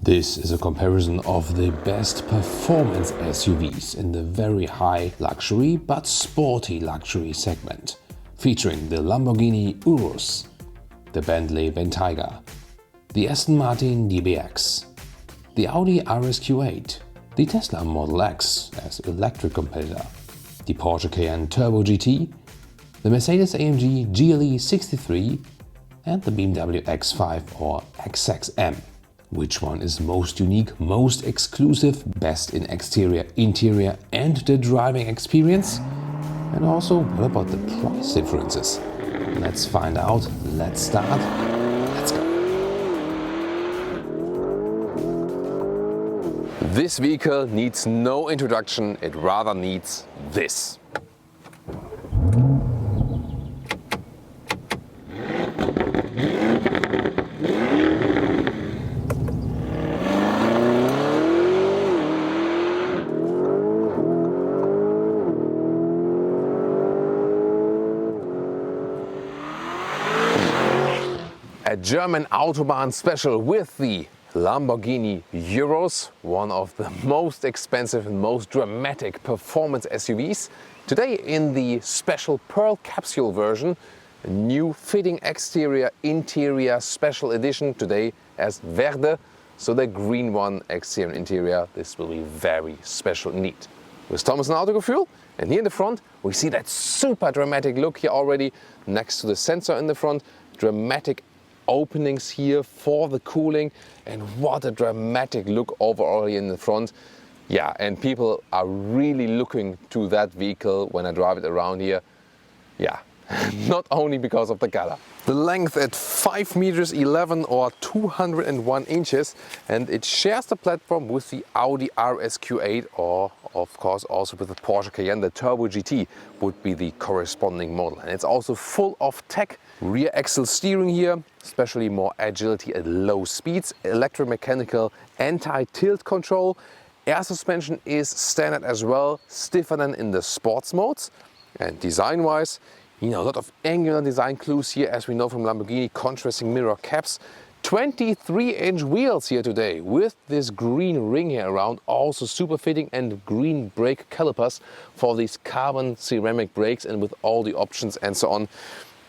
This is a comparison of the best performance SUVs in the very high luxury but sporty luxury segment, featuring the Lamborghini Urus, the Bentley Bentayga, the Aston Martin DBX, the Audi RSQ8, the Tesla Model X as electric competitor, the Porsche Cayenne Turbo GT, the Mercedes-AMG GLE 63 and the BMW X5 or X6 M. Which one is most unique, most exclusive, best in exterior, interior and the driving experience? And also, what about the price differences? Let's find out, let's start, let's go! This vehicle needs no introduction, it rather needs this. A German Autobahn special with the Lamborghini Urus, one of the most expensive and most dramatic performance SUVs. Today in the special Pearl Capsule version, a new fitting exterior, interior special edition today as Verde, so the green one, exterior and interior. This will be very special and neat. With Thomas and Autogefühl, and here in the front we see that super dramatic look here already next to the sensor in the front, dramatic openings here for the cooling, and what a dramatic look overall here in the front. Yeah, and people are really looking to that vehicle when I drive it around here. Yeah, not only because of the color. The length at 5 meters 11 or 201 inches, and it shares the platform with the Audi RSQ8 or of course also with the Porsche Cayenne. The Turbo GT would be the corresponding model, and it's also full of tech. Rear axle steering here, especially more agility at low speeds, electromechanical anti-tilt control. Air suspension is standard as well, stiffer than in the sports modes. And design-wise, you know, a lot of angular design clues here, as we know from Lamborghini, contrasting mirror caps. 23-inch wheels here today with this green ring here around, also super fitting, and green brake calipers for these carbon ceramic brakes, and with all the options and so on.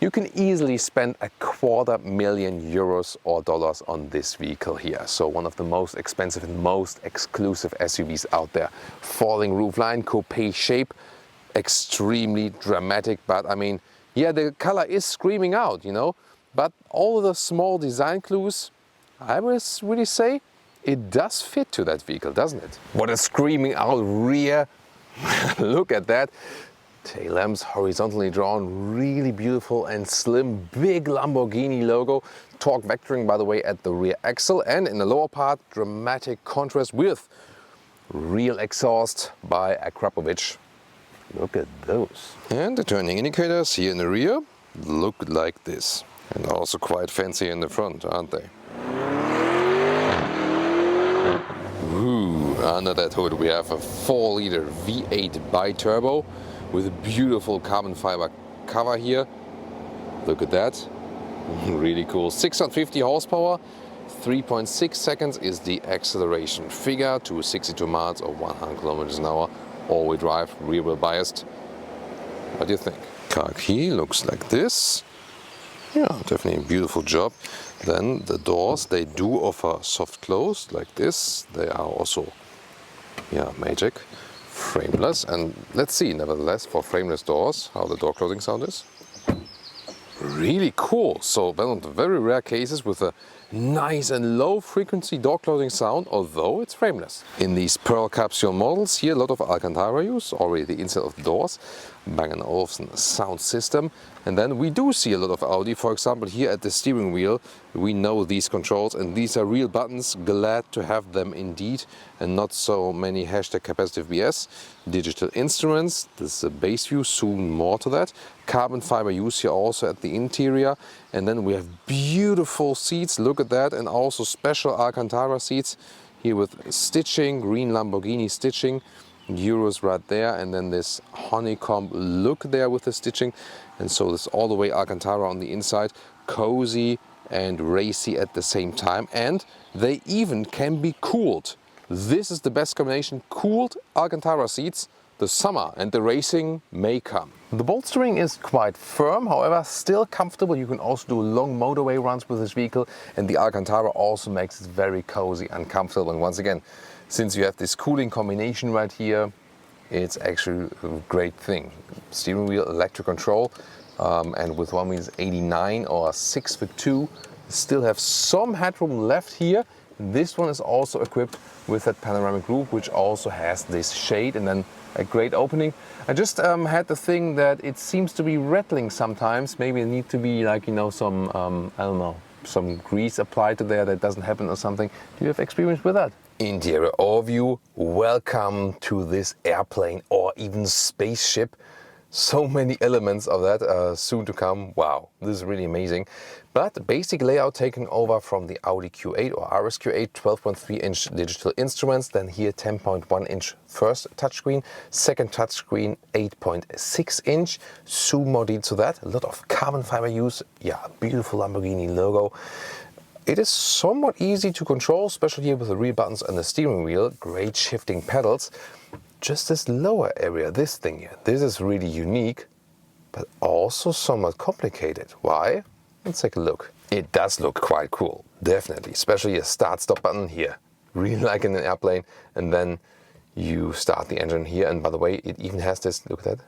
You can easily spend €250,000 or dollars on this vehicle here. So one of the most expensive and most exclusive SUVs out there. Falling roofline, coupe shape, extremely dramatic, but I mean, yeah, the color is screaming out, you know, but all the small design clues, I would really say it does fit to that vehicle, doesn't it? What a screaming out rear. Look at that. Tail lamps horizontally drawn, really beautiful and slim, big Lamborghini logo. Torque vectoring, by the way, at the rear axle, and in the lower part, dramatic contrast with real exhaust by Akrapovic. Look at those. And the turning indicators here in the rear look like this. And also quite fancy in the front, aren't they? Ooh, under that hood we have a 4-liter V8 bi-turbo with a beautiful carbon fiber cover here. Look at that. Really cool. 650 horsepower, 3.6 seconds is the acceleration figure to 62 miles or 100 kilometers an hour. All-wheel drive, rear-wheel biased. What do you think? Car key looks like this. Yeah, definitely a beautiful job. Then the doors, they do offer soft close like this. They are also, yeah, magic. Frameless, and let's see nevertheless for frameless doors how the door closing sound is. Really cool. So one of the very rare cases with a nice and low frequency door closing sound, although it's frameless. In these Pearl Capsule models here, a lot of Alcantara use, already the inside of the doors, Bang & Olufsen sound system. And then we do see a lot of Audi, for example here at the steering wheel. We know these controls, and these are real buttons. Glad to have them indeed, and not so many #capacitive BS. Digital instruments, this is a base view, soon more to that. Carbon fiber use here also at the interior. And then we have beautiful seats, look at that, and also special Alcantara seats here with stitching, green Lamborghini stitching. Urus right there, and then this honeycomb look there with the stitching, and so this all the way Alcantara on the inside. Cozy and racy at the same time, and they even can be cooled. This is the best combination: cooled Alcantara seats. The summer and the racing may come. The bolstering is quite firm, however still comfortable. You can also do long motorway runs with this vehicle, and the Alcantara also makes it very cozy and comfortable. And once again, since you have this cooling combination right here, it's actually a great thing. Steering wheel, electric control, and with 1.89 m or 6'2", still have some headroom left here. This one is also equipped with that panoramic roof, which also has this shade and then a great opening. I just had the thing that it seems to be rattling sometimes. Maybe it need to be like, you know, some, I don't know, some grease applied to there that doesn't happen or something. Do you have experience with that? Interior overview. Welcome to this airplane or even spaceship. So many elements of that soon to come. Wow, this is really amazing. But basic layout taken over from the Audi Q8 or RSQ8, 12.3-inch digital instruments. Then here 10.1-inch first touchscreen, second touchscreen 8.6-inch. Soon more detail to that. A lot of carbon fiber use. Yeah, beautiful Lamborghini logo. It is somewhat easy to control, especially here with the rear buttons and the steering wheel. Great shifting pedals. Just this lower area, this thing here, this is really unique, but also somewhat complicated. Why? Let's take a look. It does look quite cool, definitely, especially a start-stop button here, really like in an airplane, and then you start the engine here, and by the way, it even has this, look at that,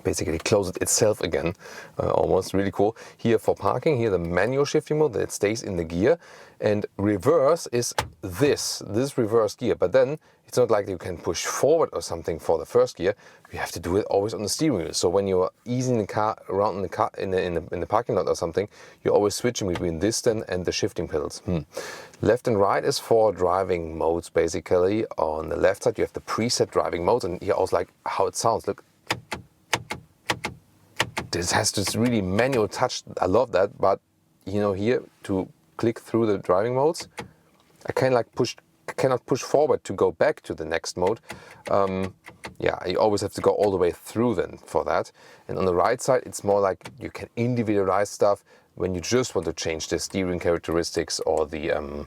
basically close it itself again, almost really cool. Here for parking, here the manual shifting mode, that it stays in the gear, and reverse is this reverse gear, but then it's not like you can push forward or something for the first gear. You have to do it always on the steering wheel. So when you're easing the car around in the car in the parking lot or something, you're always switching between this then and the shifting pedals. Left and right is for driving modes basically. On the left side you have the preset driving modes, and here also like how it sounds. Look, this has this really manual touch. I love that, but you know, here to click through the driving modes, I cannot push forward to go back to the next mode. Yeah, you always have to go all the way through then for that. And on the right side, it's more like you can individualize stuff when you just want to change the steering characteristics or the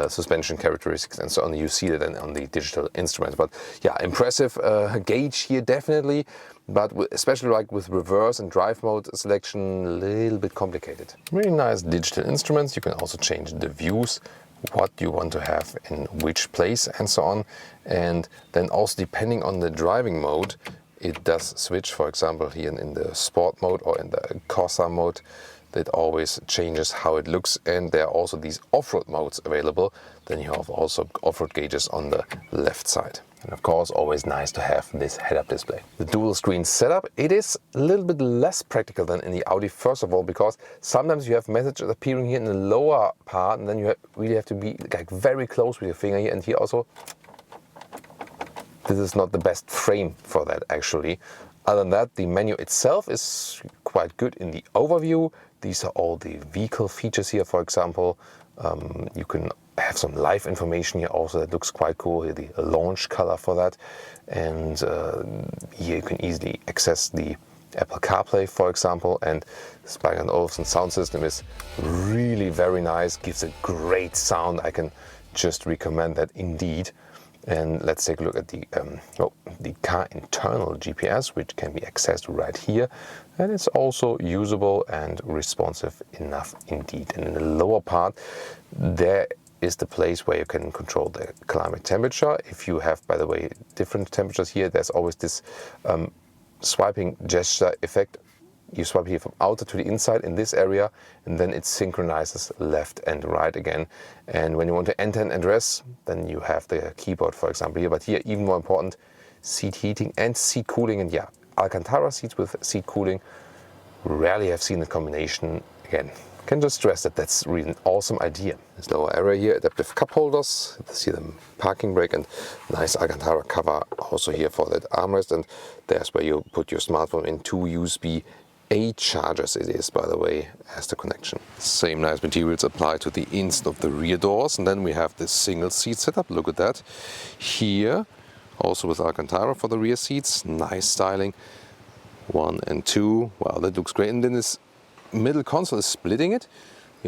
suspension characteristics and so on. You see that then on the digital instruments. But yeah, impressive gauge here definitely, but especially like with reverse and drive mode selection, a little bit complicated. Really nice digital instruments. You can also change the views, what you want to have in which place and so on. And then also depending on the driving mode, it does switch. For example, here in the sport mode or in the Corsa mode, that always changes how it looks. And there are also these off-road modes available. Then you have also off-road gauges on the left side. And of course, always nice to have this head-up display. The dual screen setup, it is a little bit less practical than in the Audi, first of all, because sometimes you have messages appearing here in the lower part, and then you really have to be like very close with your finger here. And here also, this is not the best frame for that actually. Other than that, the menu itself is quite good in the overview. These are all the vehicle features here, for example. You can have some live information here also that looks quite cool. Here the launch color for that. And here you can easily access the Apple CarPlay, for example. And the Spike & Olufsen sound system is really very nice, gives a great sound. I can just recommend that indeed. And let's take a look at the car internal GPS, which can be accessed right here. And it's also usable and responsive enough indeed. And in the lower part, there is the place where you can control the climate temperature. If you have, by the way, different temperatures here, there's always this swiping gesture effect. You swipe here from outer to the inside in this area, and then it synchronizes left and right again. And when you want to enter an address, then you have the keyboard, for example, here. But here, even more important, seat heating and seat cooling. And yeah, Alcantara seats with seat cooling, rarely have seen the combination. Again, can just stress that that's really an awesome idea. This lower area here, adaptive cup holders. You see the parking brake and nice Alcantara cover also here for that armrest. And there's where you put your smartphone in. 2 USB-A chargers it is, by the way, as the connection. Same nice materials apply to the inside of the rear doors. And then we have this single seat setup. Look at that. Here, also with Alcantara for the rear seats. Nice styling. 1 and 2. Wow, that looks great. And then this middle console is splitting it.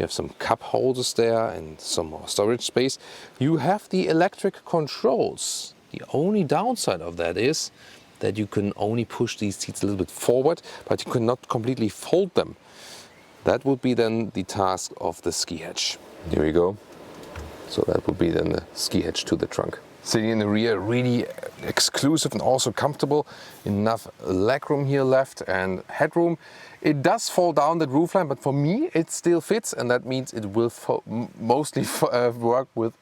You have some cup holders there and some more storage space. You have the electric controls. The only downside of that is that you can only push these seats a little bit forward, but you cannot completely fold them. That would be then the task of the ski hatch. Here we go. So that would be then the ski hatch to the trunk. Sitting in the rear, really exclusive and also comfortable. Enough legroom here left and headroom. It does fall down the roofline, but for me it still fits, and that means it will mostly work with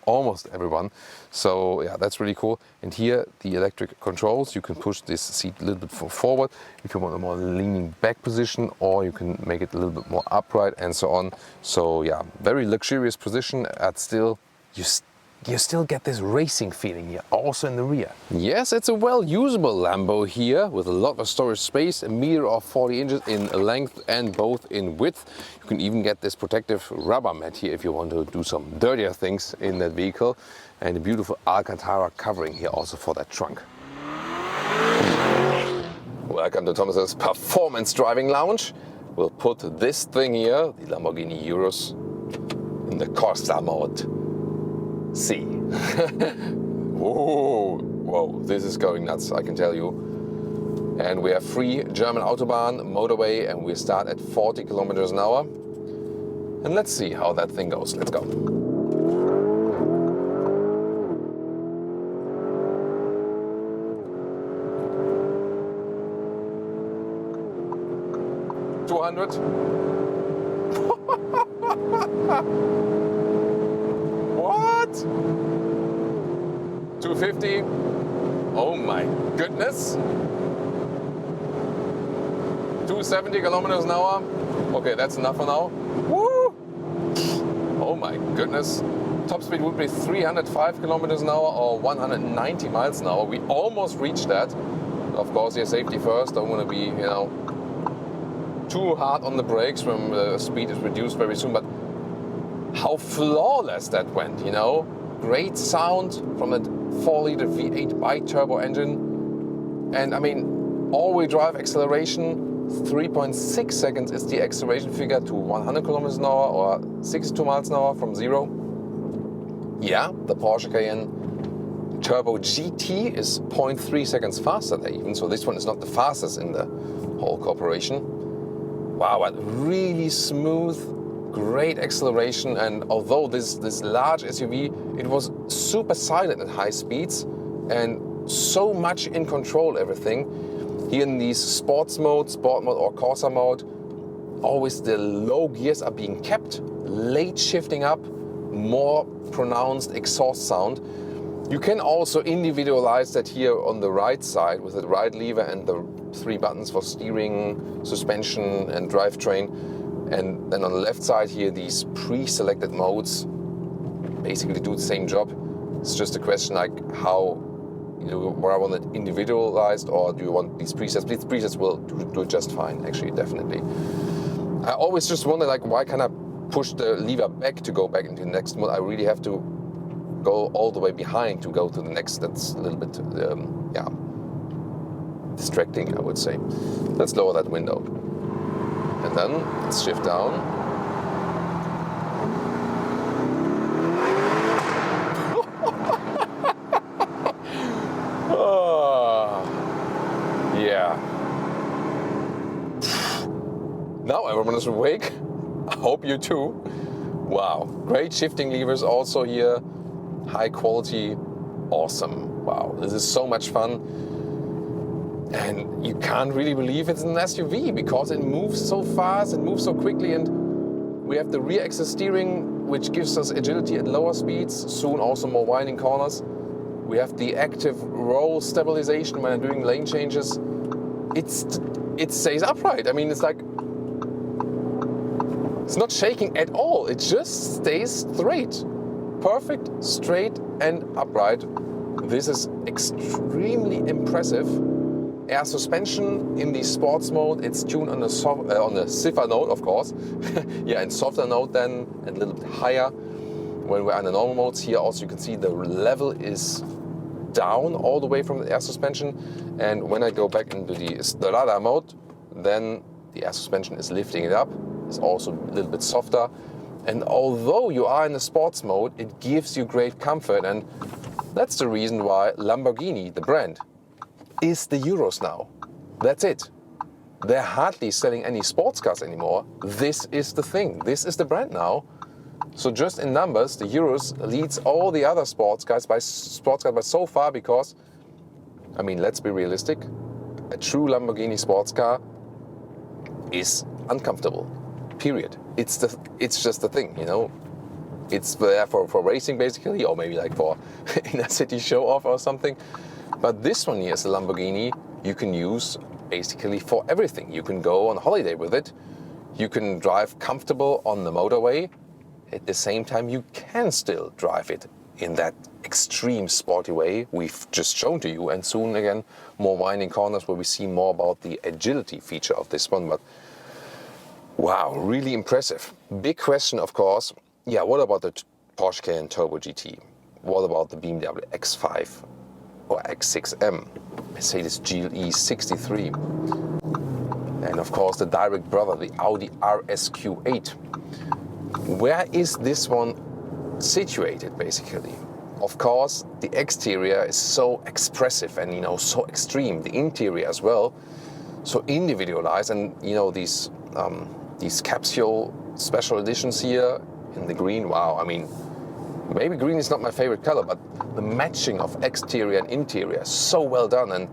almost everyone. So yeah, that's really cool. And here the electric controls, you can push this seat a little bit forward if you want a more leaning back position, or you can make it a little bit more upright and so on. So yeah, very luxurious position, and still you still get this racing feeling here, also in the rear. Yes, it's a well-usable Lambo here with a lot of storage space, 1 meter or 40 inches in length and both in width. You can even get this protective rubber mat here if you want to do some dirtier things in that vehicle. And a beautiful Alcantara covering here also for that trunk. Welcome to Thomas's Performance Driving Lounge. We'll put this thing here, the Lamborghini Urus, in the Corsa mode. See. Whoa, this is going nuts, I can tell you. And we have free German Autobahn motorway, and we start at 40 kilometers an hour. And let's see how that thing goes. Let's go. What? 250? Oh my goodness. 270 kilometers an hour. Okay, that's enough for now. Woo! Oh my goodness. Top speed would be 305 kilometers an hour or 190 miles an hour. We almost reached that. Of course, yeah, safety first. Don't want to be, too hard on the brakes when the speed is reduced very soon. But how flawless that went, Great sound from that 4-liter V8 bi-turbo engine. And I mean, all-wheel drive acceleration, 3.6 seconds is the acceleration figure to 100 kilometers an hour or 62 miles an hour from 0. Yeah, the Porsche Cayenne Turbo GT is 0.3 seconds faster there even. So this one is not the fastest in the whole corporation. Wow, but really smooth, great acceleration, and although this large SUV, it was super silent at high speeds and so much in control everything. Here in these sport mode or Corsa mode, always the low gears are being kept, late shifting up, more pronounced exhaust sound. You can also individualize that here on the right side with the right lever and the 3 buttons for steering, suspension and drivetrain. And then on the left side here, these pre-selected modes basically do the same job. It's just a question like how, where I want it individualized, or do you want these presets? These presets will do it just fine, actually, definitely. I always just wonder, why can't I push the lever back to go back into the next mode? I really have to go all the way behind to go to the next. That's a little bit, distracting, I would say. Let's lower that window. And then let's shift down. Yeah. Now everyone is awake. I hope you too. Wow. Great shifting levers also here. High quality. Awesome. Wow. This is so much fun. And you can't really believe it's an SUV because it moves so fast, it moves so quickly, and we have the rear axis steering, which gives us agility at lower speeds, soon also more winding corners. We have the active roll stabilization when I'm doing lane changes. It stays upright. I mean, it's not shaking at all. It just stays straight. Perfect, straight and upright. This is extremely impressive. Air suspension in the sports mode, it's tuned on the stiffer note, of course. Yeah, and softer note then, and a little bit higher. When we're in the normal modes here, also you can see the level is down all the way from the air suspension. And when I go back into the Strada mode, then the air suspension is lifting it up. is also a little bit softer. And although you are in the sports mode, it gives you great comfort, and that's the reason why Lamborghini, the brand, is the Urus now. That's it. They're hardly selling any sports cars anymore. This is the thing. This is the brand now. So just in numbers, the Urus leads all the other sports cars by so far because, I mean, let's be realistic. A true Lamborghini sports car is uncomfortable. Period. It's just the thing, you know. It's there for racing basically, or maybe like for inner city show off or something. But this one here is a Lamborghini you can use basically for everything. You can go on holiday with it. You can drive comfortable on the motorway. At the same time, you can still drive it in that extreme sporty way we've just shown to you, and soon again more winding corners where we see more about the agility feature of this one. But wow, really impressive. Big question, of course. Yeah, what about the Porsche Cayenne Turbo GT? What about the BMW X5 or X6 M? Mercedes GLE 63? And of course the direct brother, the Audi RSQ8. Where is this one situated basically? Of course, the exterior is so expressive and, you know, so extreme. The interior as well, so individualized, and you know, these capsule special editions here in the green. Wow, I mean, maybe green is not my favorite color, but the matching of exterior and interior is so well done. And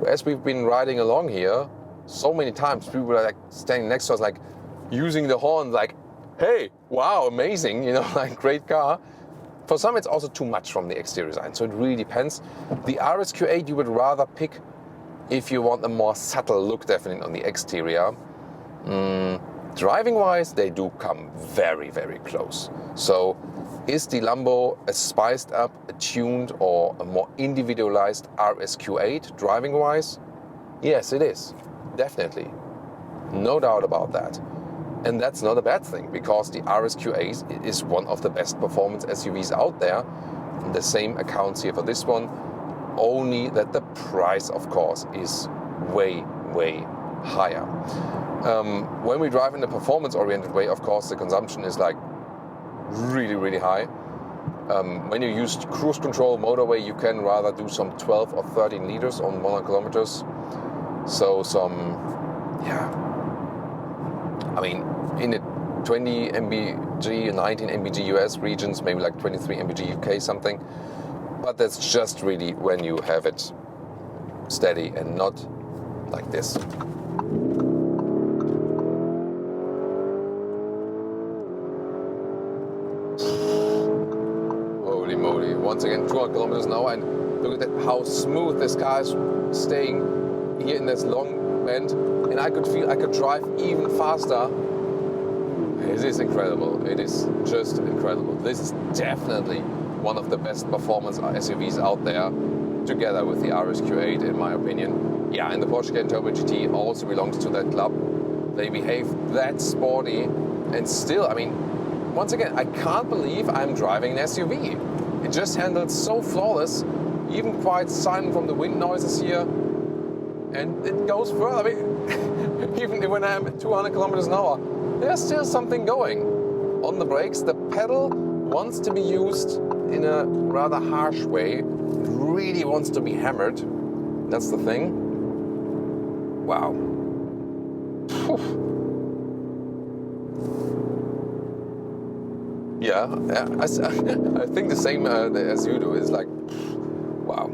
as we've been riding along here, so many times people were like standing next to us, like using the horn, like, hey, wow, amazing, you know, like great car. For some, it's also too much from the exterior design, so it really depends. The RSQ8 you would rather pick if you want a more subtle look, definitely on the exterior. Driving-wise, they do come very, very close. So, is the Lambo a spiced up, a tuned, or a more individualized RSQ8 driving-wise? Yes, it is, definitely. No doubt about that. And that's not a bad thing, because the RSQ8 is one of the best performance SUVs out there. And the same accounts here for this one, only that the price, of course, is way, way higher. When we drive in a performance-oriented way, of course, the consumption is like really, really high. When you use cruise control motorway, you can rather do some 12 or 13 liters on 100 kilometers. So some, yeah, I mean, in the 20 mpg, 19 mpg US regions, maybe like 23 mpg UK something. But that's just really when you have it steady and not like this. Holy moly, once again 200 kilometers an hour, and look at that, how smooth this car is staying here in this long bend, and I could feel I could drive even faster. It is incredible. It is just incredible. This is definitely one of the best performance SUVs out there, together with the RSQ8 in my opinion. Yeah, and the Porsche Cayenne Turbo GT also belongs to that club. They behave that sporty, and still, I mean, once again, I can't believe I'm driving an SUV. It just handles so flawless, even quite silent from the wind noises here. And it goes further. I mean, even when I'm at 200 kilometers an hour, there's still something going. On the brakes, the pedal wants to be used in a rather harsh way. It really wants to be hammered. That's the thing. Wow. Whew. Yeah, I think the same as you do. Is like, wow,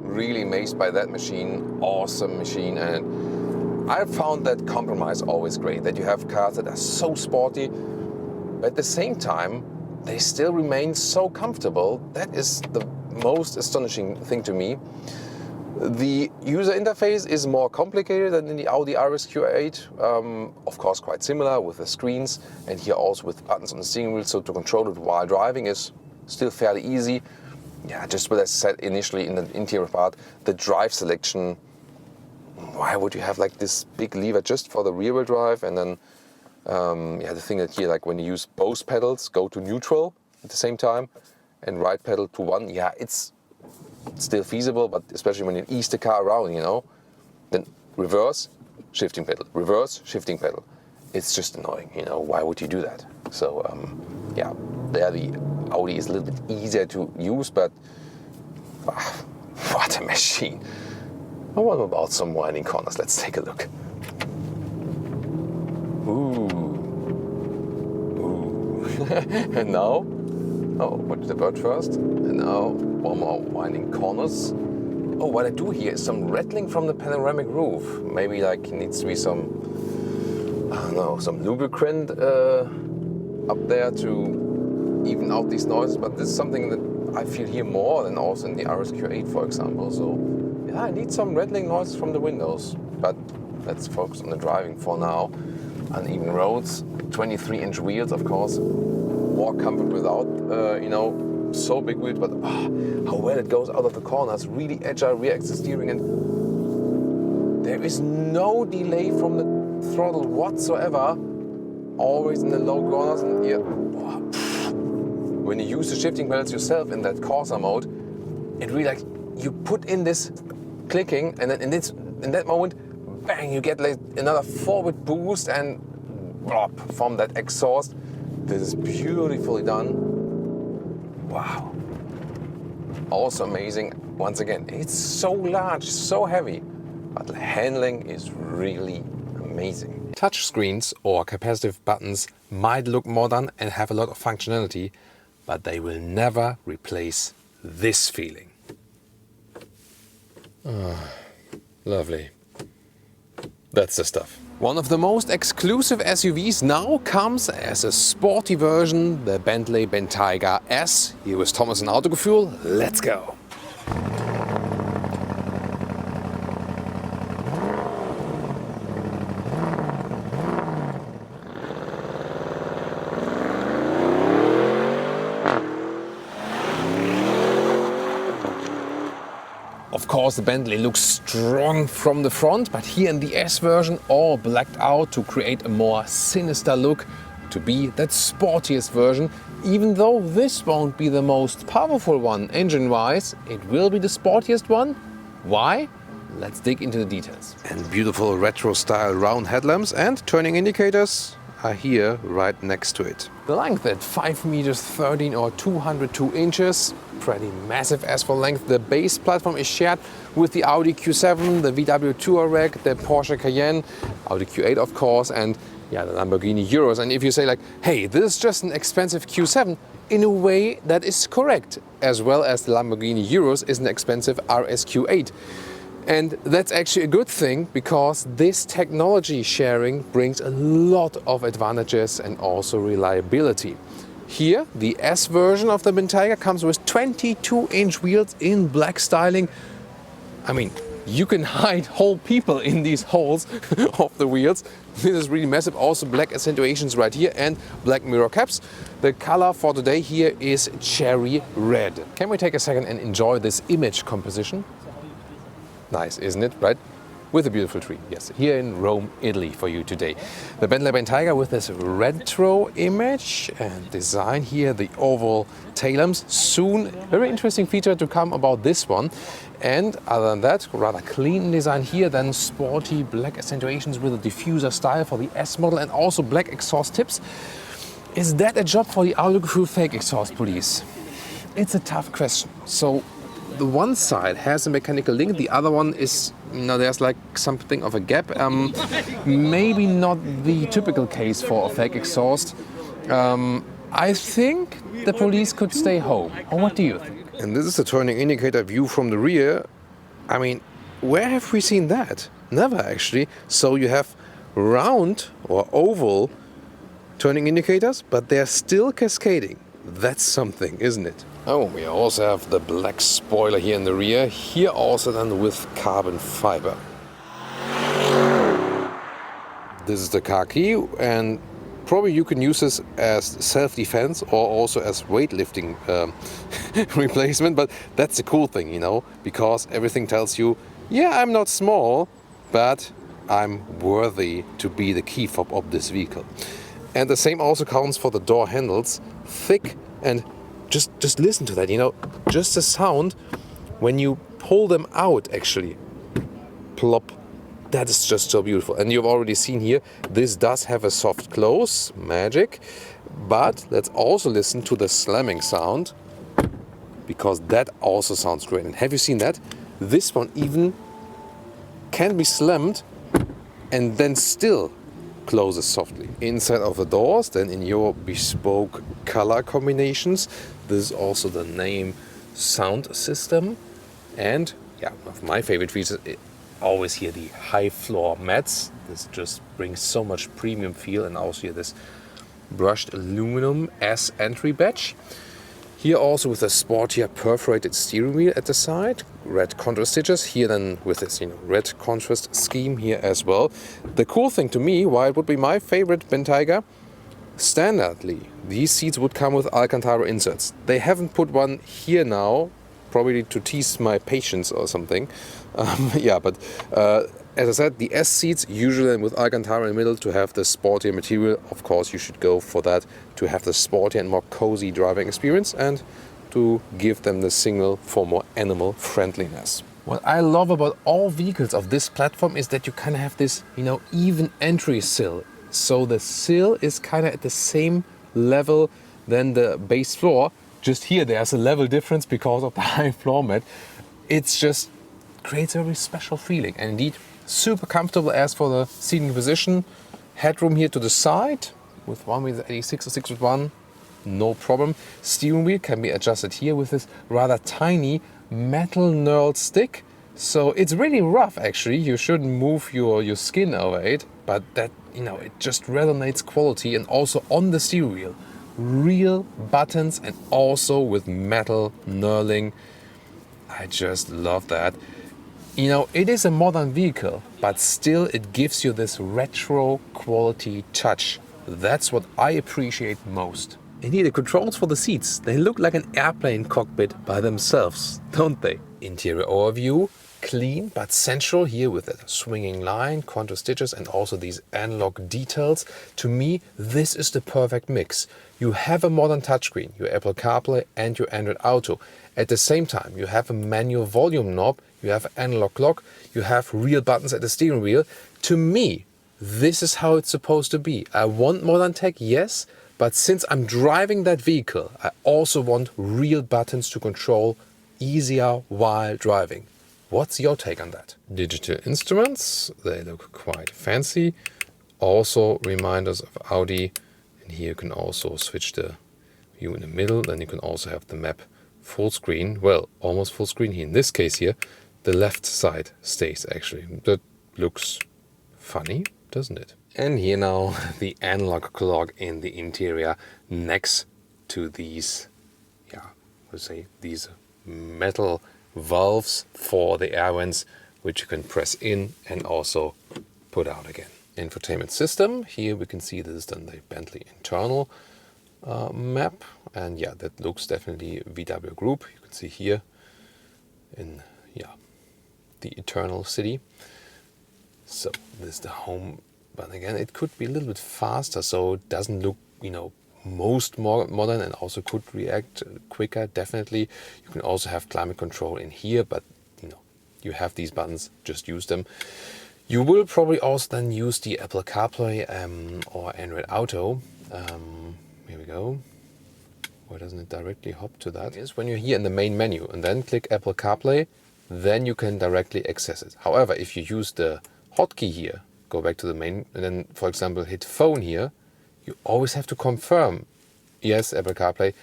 really amazed by that machine. Awesome machine. And I found that compromise always great, that you have cars that are so sporty, but at the same time, they still remain so comfortable. That is the most astonishing thing to me. The user interface is more complicated than in the Audi RSQ8. Of course, quite similar with the screens, and here also with buttons on the steering wheel, so to control it while driving is still fairly easy. Yeah, just what I said initially in the interior part, the drive selection. Why would you have like this big lever just for the rear-wheel drive, and then yeah, the thing that here, like when you use both pedals, go to neutral at the same time, and right pedal to one. Yeah, it's still feasible, but especially when you ease the car around, you know, then reverse, shifting pedal, reverse, shifting pedal. it's just annoying, you know, why would you do that? So yeah, there the Audi is a little bit easier to use, but what a machine. What about some winding corners? Let's take a look. Ooh. And now, oh, what did the bird first? And now, one more winding corners. Oh, what I do here is some rattling from the panoramic roof. Maybe like needs to be some, I don't know, some lubricant up there to even out these noises. But this is something that I feel here more than also in the RSQ8, for example. So yeah, I need some rattling noises from the windows. But let's focus on the driving for now. Uneven roads, 23-inch wheels, of course. More comfort without, you know, so big wheels, but how well it goes out of the corners. Really agile rear axis steering, and there is no delay from the throttle whatsoever. Always in the low corners, and yeah, when you use the shifting pedals yourself in that Corsa mode, it really like you put in this clicking, and then in that moment, bang, you get like another forward boost and blop from that exhaust. This is beautifully done. Wow. Also amazing. Once again, it's so large, so heavy, but the handling is really amazing. Touch screens or capacitive buttons might look modern and have a lot of functionality, but they will never replace this feeling. Oh, lovely. That's the stuff. One of the most exclusive SUVs now comes as a sporty version, the Bentley Bentayga S. Here with Thomas and Autogefühl. Let's go! Of course, the Bentley looks strong from the front, but here in the S version, all blacked out to create a more sinister look, to be that sportiest version. Even though this won't be the most powerful one engine-wise, it will be the sportiest one. Why? Let's dig into the details. And beautiful retro-style round headlamps and turning indicators are here right next to it. The length at 5 meters 13 or 202 inches. Pretty massive as for length. The base platform is shared with the Audi Q7, the VW Touareg, the Porsche Cayenne, Audi Q8 of course, and yeah, the Lamborghini Urus. And if you say like, hey, this is just an expensive Q7, in a way that is correct, as well as the Lamborghini Urus is an expensive RSQ8. And that's actually a good thing, because this technology sharing brings a lot of advantages and also reliability. Here, the S version of the Bentayga comes with 22-inch wheels in black styling. I mean, you can hide whole people in these holes of the wheels. This is really massive. Also black accentuations right here and black mirror caps. The color for today here is cherry red. Can we take a second and enjoy this image composition? Nice, isn't it, right? With a beautiful tree, yes, here in Rome, Italy for you today. The Bentley Bentayga with this retro image and design here, the oval tail lamps. Soon, very interesting feature to come about this one. And other than that, rather clean design here, then sporty black accentuations with a diffuser style for the S model and also black exhaust tips. Is that a job for the Autogefühl fake exhaust police? It's a tough question. So the one side has a mechanical link, the other one is, you know, there's like something of a gap. Maybe not the typical case for a fake exhaust. I think the police could stay home. Or what do you think? And this is the turning indicator view from the rear. I mean, where have we seen that? Never actually. So you have round or oval turning indicators, but they're still cascading. That's something, isn't it? Oh, we also have the black spoiler here in the rear, here also done with carbon fiber. This is the car key, and probably you can use this as self-defense or also as weightlifting replacement, but that's the cool thing, you know, because everything tells you, yeah, I'm not small, but I'm worthy to be the key fob of this vehicle. And the same also counts for the door handles, thick, and just listen to that, you know, just the sound when you pull them out actually. Plop. that is just so beautiful. And you've already seen here, this does have a soft close, magic. But let's also listen to the slamming sound, because that also sounds great. And have you seen that? This one even can be slammed and then still closes softly. Inside of the doors, then in your bespoke color combinations, this is also the name sound system. And yeah, one of my favorite features, always here the high floor mats. This just brings so much premium feel, and also here this brushed aluminum S entry badge. Here also with a sportier perforated steering wheel at the side, red contrast stitches, here then with this red contrast scheme here as well. The cool thing to me, why it would be my favorite Bentayga, standardly these seats would come with Alcantara inserts. They haven't put one here now, probably to tease my patience or something. Yeah, but as I said, the S seats usually with Alcantara in the middle to have the sportier material. Of course, you should go for that to have the sportier and more cozy driving experience, and to give them the signal for more animal friendliness. What I love about all vehicles of this platform is that you kind of have this, even entry sill. So the sill is kind of at the same level than the base floor. Just here, there's a level difference because of the high floor mat. It's just creates a very special feeling, and indeed super comfortable. As for the seating position, headroom here to the side with 1.86 or 6'1", no problem. Steering wheel can be adjusted here with this rather tiny metal knurled stick, so it's really rough actually. You shouldn't move your skin over it, but that it just resonates quality. And also on the steering wheel, real buttons and also with metal knurling. I just love that. It is a modern vehicle, but still it gives you this retro quality touch. That's what I appreciate most. And here the controls for the seats, they look like an airplane cockpit by themselves, don't they? Interior overview, clean but sensual here with a swinging line, contrast stitches and also these analog details. To me, this is the perfect mix. You have a modern touchscreen, your Apple CarPlay and your Android Auto. At the same time, you have a manual volume knob, you have an analog clock, you have real buttons at the steering wheel. To me, this is how it's supposed to be. I want modern tech, yes, but since I'm driving that vehicle, I also want real buttons to control easier while driving. What's your take on that? Digital instruments, they look quite fancy. Also reminders of Audi. And here you can also switch the view in the middle. Then you can also have the map full screen. Well, almost full screen here. In this case here, the left side stays actually. That looks funny, doesn't it? And here now the analog clock in the interior next to these, these metal valves for the air vents, which you can press in and also put out again. Infotainment system, here we can see this is then the Bentley internal map, and yeah, that looks definitely VW Group. You can see here in the Eternal City. So this is the home, but again it could be a little bit faster, so it doesn't look most modern, and also could react quicker. Definitely you can also have climate control in here, but you have these buttons, just use them. You will probably also then use the Apple CarPlay or Android Auto. Here we go. Why doesn't it directly hop to that? Is when you're here in the main menu and then click Apple CarPlay, then you can directly access it. However, if you use the hotkey here, go back to the main, and then for example hit phone here, you always have to confirm, yes, Apple CarPlay.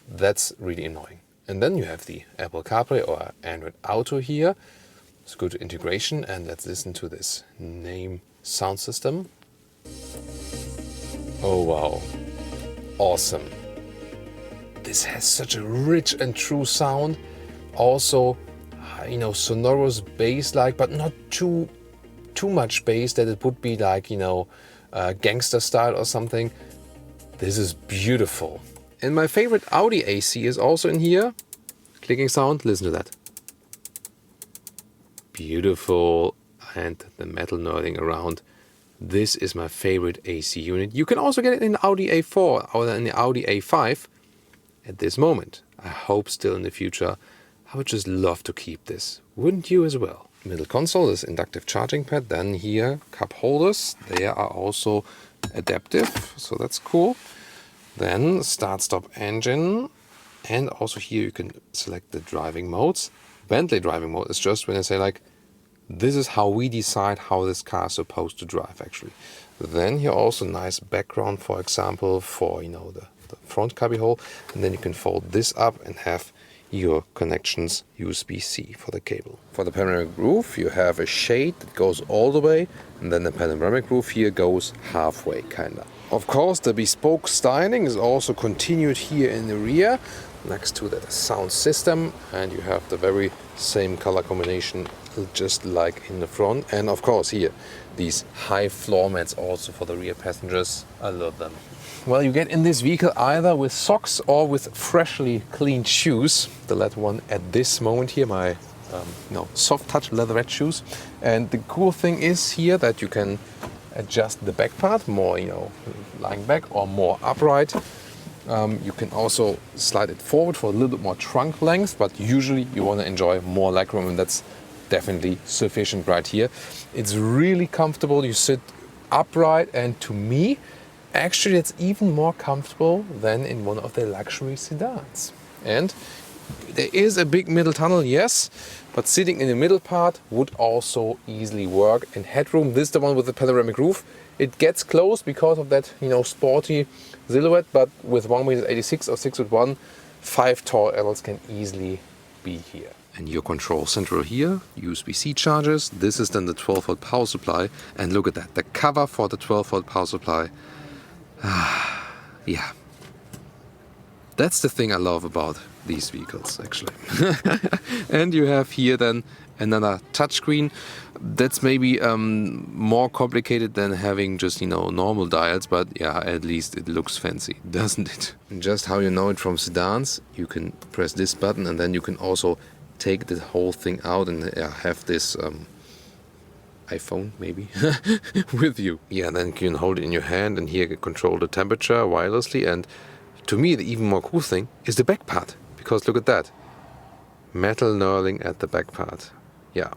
That's really annoying. And then you have the Apple CarPlay or Android Auto here. Let's go to integration and let's listen to this name sound system. Oh wow, awesome. This has such a rich and true sound. Also, sonorous bass-like, but not too much bass that it would be like, gangster style or something. This is beautiful. And my favorite Audi AC is also in here. Clicking sound, listen to that. Beautiful. And the metal knurling around. This is my favorite AC unit. You can also get it in the Audi A4 or in the Audi A5 at this moment. I hope still in the future. I would just love to keep this. Wouldn't you as well? middle console, this inductive charging pad. Then here, cup holders. They are also adaptive, so that's cool. Then start-stop engine. And also here you can select the driving modes. Bentley driving mode is just when I say like, this is how we decide how this car is supposed to drive actually. Then here also nice background, for example, for the front cubby hole. And then you can fold this up and have your connections USB-C for the cable. For the panoramic roof you have a shade that goes all the way, and then the panoramic roof here goes halfway kinda. Of course the bespoke styling is also continued here in the rear next to the sound system, and you have the very same color combination just like in the front. And of course here these high floor mats also for the rear passengers. I love them. Well, you get in this vehicle either with socks or with freshly cleaned shoes. The latter one at this moment here, my soft touch leatherette shoes. And the cool thing is here that you can adjust the back part more, lying back or more upright. You can also slide it forward for a little bit more trunk length, but usually you want to enjoy more legroom, and that's definitely sufficient right here. It's really comfortable. You sit upright, and to me, actually it's even more comfortable than in one of the luxury sedans. And there is a big middle tunnel, yes, but sitting in the middle part would also easily work. And headroom, this is the one with the panoramic roof. It gets close because of that, sporty silhouette, but with 1.86 or 6'1", 5 tall adults can easily be here. And your control central here, USB-C chargers. This is then the 12-volt power supply. And look at that, the cover for the 12-volt power supply. Yeah, that's the thing I love about these vehicles actually. And you have here then another touchscreen. That's maybe more complicated than having just normal dials, but yeah, at least it looks fancy, doesn't it? And just how you know it from sedans, you can press this button and then you can also take the whole thing out and have this iPhone maybe with you. Yeah, then you can hold it in your hand and here you can control the temperature wirelessly. And to me the even more cool thing is the back part, because look at that, metal knurling at the back part. Yeah,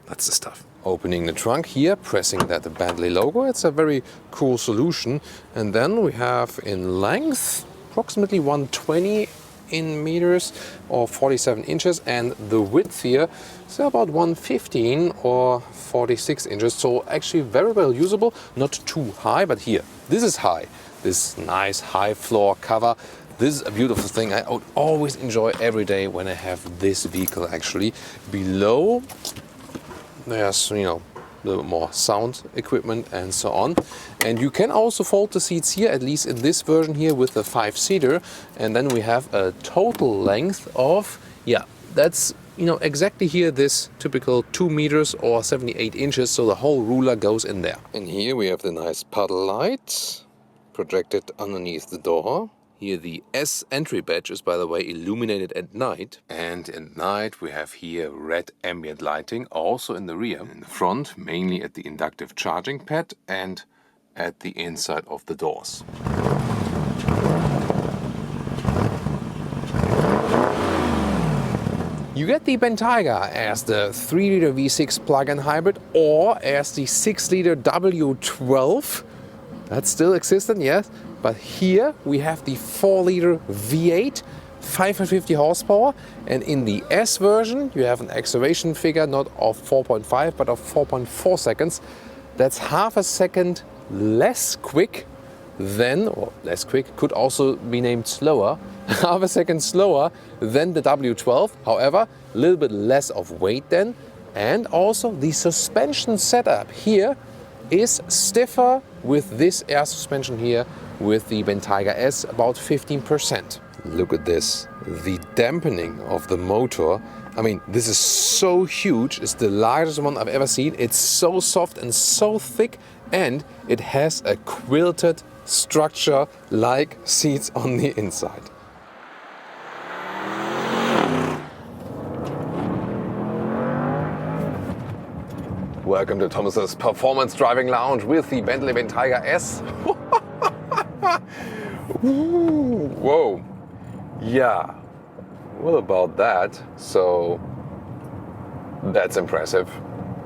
that's the stuff. Opening the trunk here, pressing that the Bentley logo, it's a very cool solution. And then we have in length approximately 120 in meters or 47 inches, and the width here is about 115 or 46 inches. So actually very well usable, not too high, but here, this is high. This nice high floor cover. This is a beautiful thing. I would always enjoy every day when I have this vehicle actually. Below there's a little bit more sound equipment and so on. And you can also fold the seats here, at least in this version here with the 5-seater. And then we have a total length of, that's exactly here, this typical 2 meters or 78 inches. So the whole ruler goes in there. And here we have the nice puddle light projected underneath the door. Here the S entry badge is, by the way, illuminated at night. And at night we have here red ambient lighting, also in the rear. In the front, mainly at the inductive charging pad and at the inside of the doors. You get the Bentayga as the 3-liter V6 plug-in hybrid or as the 6-liter W12. That's still existent, yes. But here we have the 4-liter V8, 550 horsepower, and in the S version you have an acceleration figure not of 4.5 but of 4.4 seconds. That's half a second less quick than, or less quick, could also be named slower, half a second slower than the W12. However, a little bit less of weight then, and also the suspension setup here is stiffer with this air suspension here with the Bentayga S, about 15%. Look at this, the dampening of the motor. I mean, this is so huge, it's the largest one I've ever seen. It's so soft and so thick, and it has a quilted structure like seats on the inside. Welcome to Thomas's Performance Driving Lounge with the Bentley Bentayga S. Ooh, whoa, yeah, what about that? So That's impressive.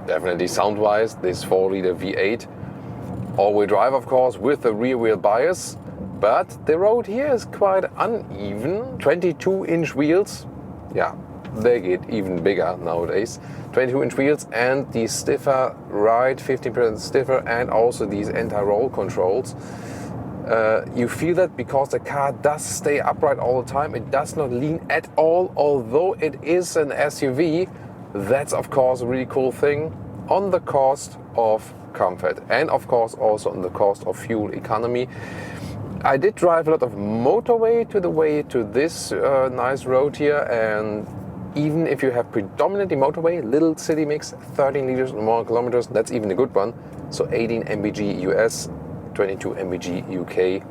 Definitely sound-wise, this 4-liter V8. All-wheel drive, of course, with the rear-wheel bias. But the road here is quite uneven. 22-inch wheels. Yeah, they get even bigger nowadays. 22-inch wheels and the stiffer ride, 15% stiffer, and also these anti-roll controls. You feel that because the car does stay upright all the time. It does not lean at all, although it is an SUV. That's of course a really cool thing on the cost of comfort and of course also on the cost of fuel economy. I did drive a lot of motorway to the way to this nice road here, and even if you have predominantly motorway, little city mix, 13 liters and more kilometers, that's even a good one. So 18 mpg US, 22 mpg UK.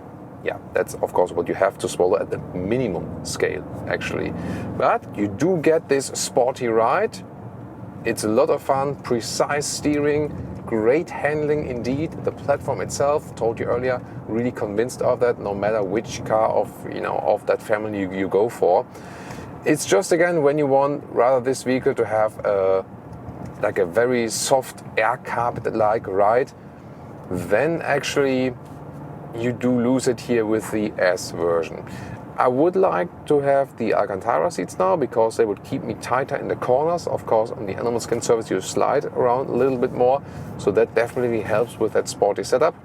Yeah, that's of course what you have to swallow at the minimum scale actually. But you do get this sporty ride. It's a lot of fun, precise steering, great handling indeed. The platform itself, told you earlier, really convinced of that, no matter which car of that family you go for. It's just again when you want rather this vehicle to have like a very soft air carpet-like ride, then actually you do lose it here with the S version. I would like to have the Alcantara seats now because they would keep me tighter in the corners. Of course, on the animal skin surface you slide around a little bit more, so that definitely helps with that sporty setup.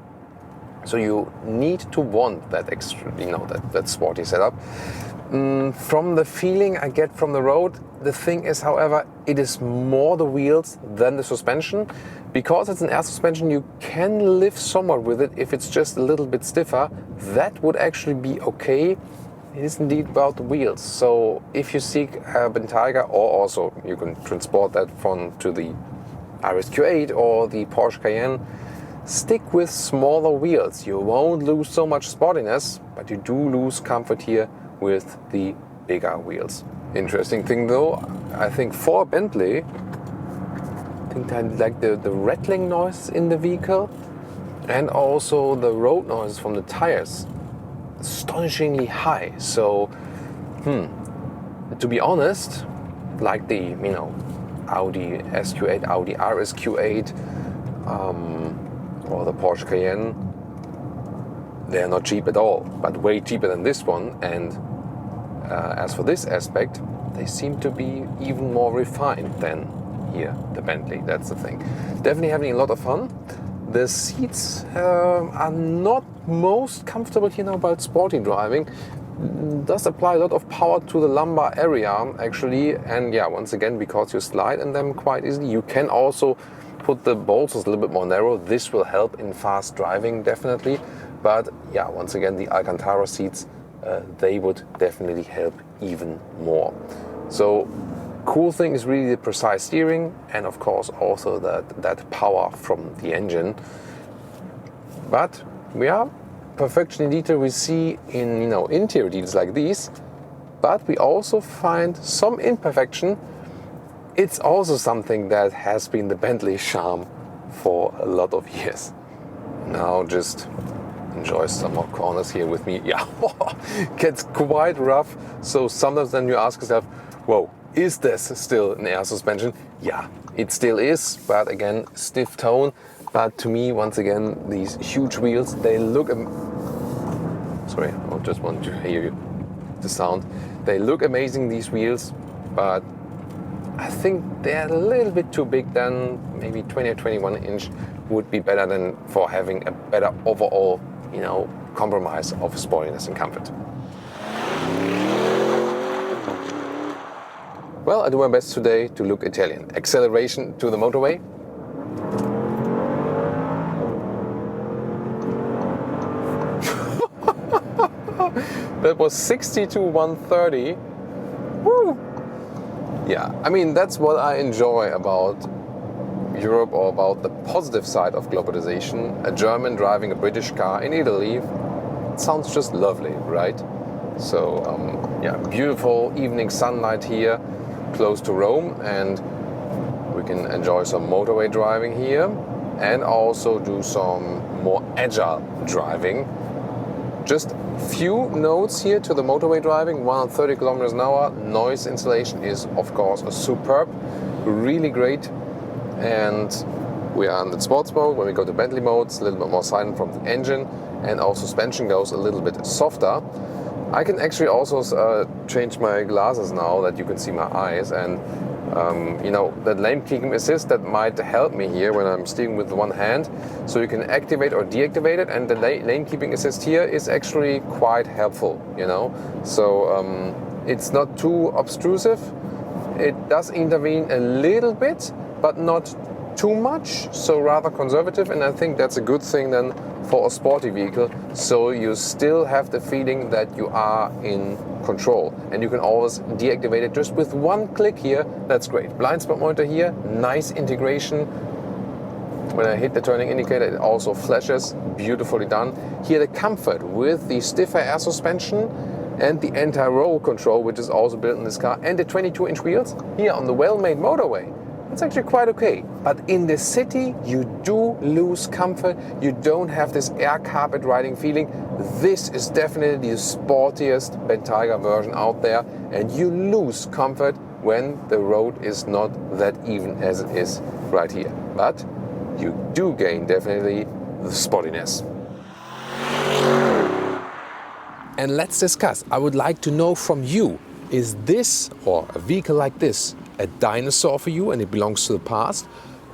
So you need to want that extra, that sporty setup. From the feeling I get from the road, the thing is, however, it is more the wheels than the suspension. Because it's an air suspension, you can live somewhat with it if it's just a little bit stiffer. That would actually be okay. It is indeed about the wheels. So if you seek a Bentayga, or also you can transport that to the RSQ8 or the Porsche Cayenne, stick with smaller wheels. You won't lose so much sportiness, but you do lose comfort here with the bigger wheels. Interesting thing though, I think for Bentley, I think I like the rattling noise in the vehicle and also the road noise from the tires. Astonishingly high. So, to be honest, like the Audi SQ8, Audi RSQ8, or the Porsche Cayenne, they're not cheap at all, but way cheaper than this one. And as for this aspect, they seem to be even more refined than here, the Bentley. That's the thing. Definitely having a lot of fun. The seats are not most comfortable here now about sporty driving. Does apply a lot of power to the lumbar area actually, and yeah, once again, because you slide in them quite easily, you can also put the bolsters a little bit more narrow. This will help in fast driving definitely, but yeah, once again, the Alcantara seats, they would definitely help even more. So cool thing is really the precise steering and of course also that power from the engine. But we are perfection in detail we see in interior details like these, but we also find some imperfection. It's also something that has been the Bentley charm for a lot of years. Now just enjoy some more corners here with me. Yeah, gets quite rough. So sometimes then you ask yourself, whoa, is this still an air suspension? Yeah, it still is, but again, stiff tone. But to me, once again, these huge wheels, they look... Sorry, I just want to hear the sound. They look amazing, these wheels, but I think they're a little bit too big. Then maybe 20 or 21 inch would be better than for having a better overall, compromise of sportiness and comfort. Well, I do my best today to look Italian. Acceleration to the motorway. That was 60 to 130. Woo! Yeah, I mean, that's what I enjoy about Europe, or about the positive side of globalization. A German driving a British car in Italy, it sounds just lovely, right? So, yeah, beautiful evening sunlight here, close to Rome, and we can enjoy some motorway driving here and also do some more agile driving. Just few notes here to the motorway driving, 130 kilometers an hour. Noise insulation is of course superb. really great. And we are in the sports mode. When we go to Bentley mode, it's a little bit more silent from the engine, and also suspension goes a little bit softer. I can actually also change my glasses now that you can see my eyes, and you know, that lane keeping assist that might help me here when I'm steering with one hand. So you can activate or deactivate it, and the lane keeping assist here is actually quite helpful, you know. So it's not too obtrusive. It does intervene a little bit, but not too much, so rather conservative, and I think that's a good thing then for a sporty vehicle, so you still have the feeling that you are in control, and you can always deactivate it just with one click here. That's great. Blind spot monitor here, nice integration. When I hit the turning indicator, it also flashes, beautifully done. Here the comfort with the stiffer air suspension and the anti-roll control, which is also built in this car, and the 22-inch wheels here on the well-made motorway. It's actually quite okay, but in the city you do lose comfort. You don't have this air carpet riding feeling. This is definitely the sportiest Bentayga version out there, and you lose comfort when the road is not that even as it is right here. But you do gain definitely the sportiness. And let's discuss. I would like to know from you, is this, or a vehicle like this, a dinosaur for you and it belongs to the past?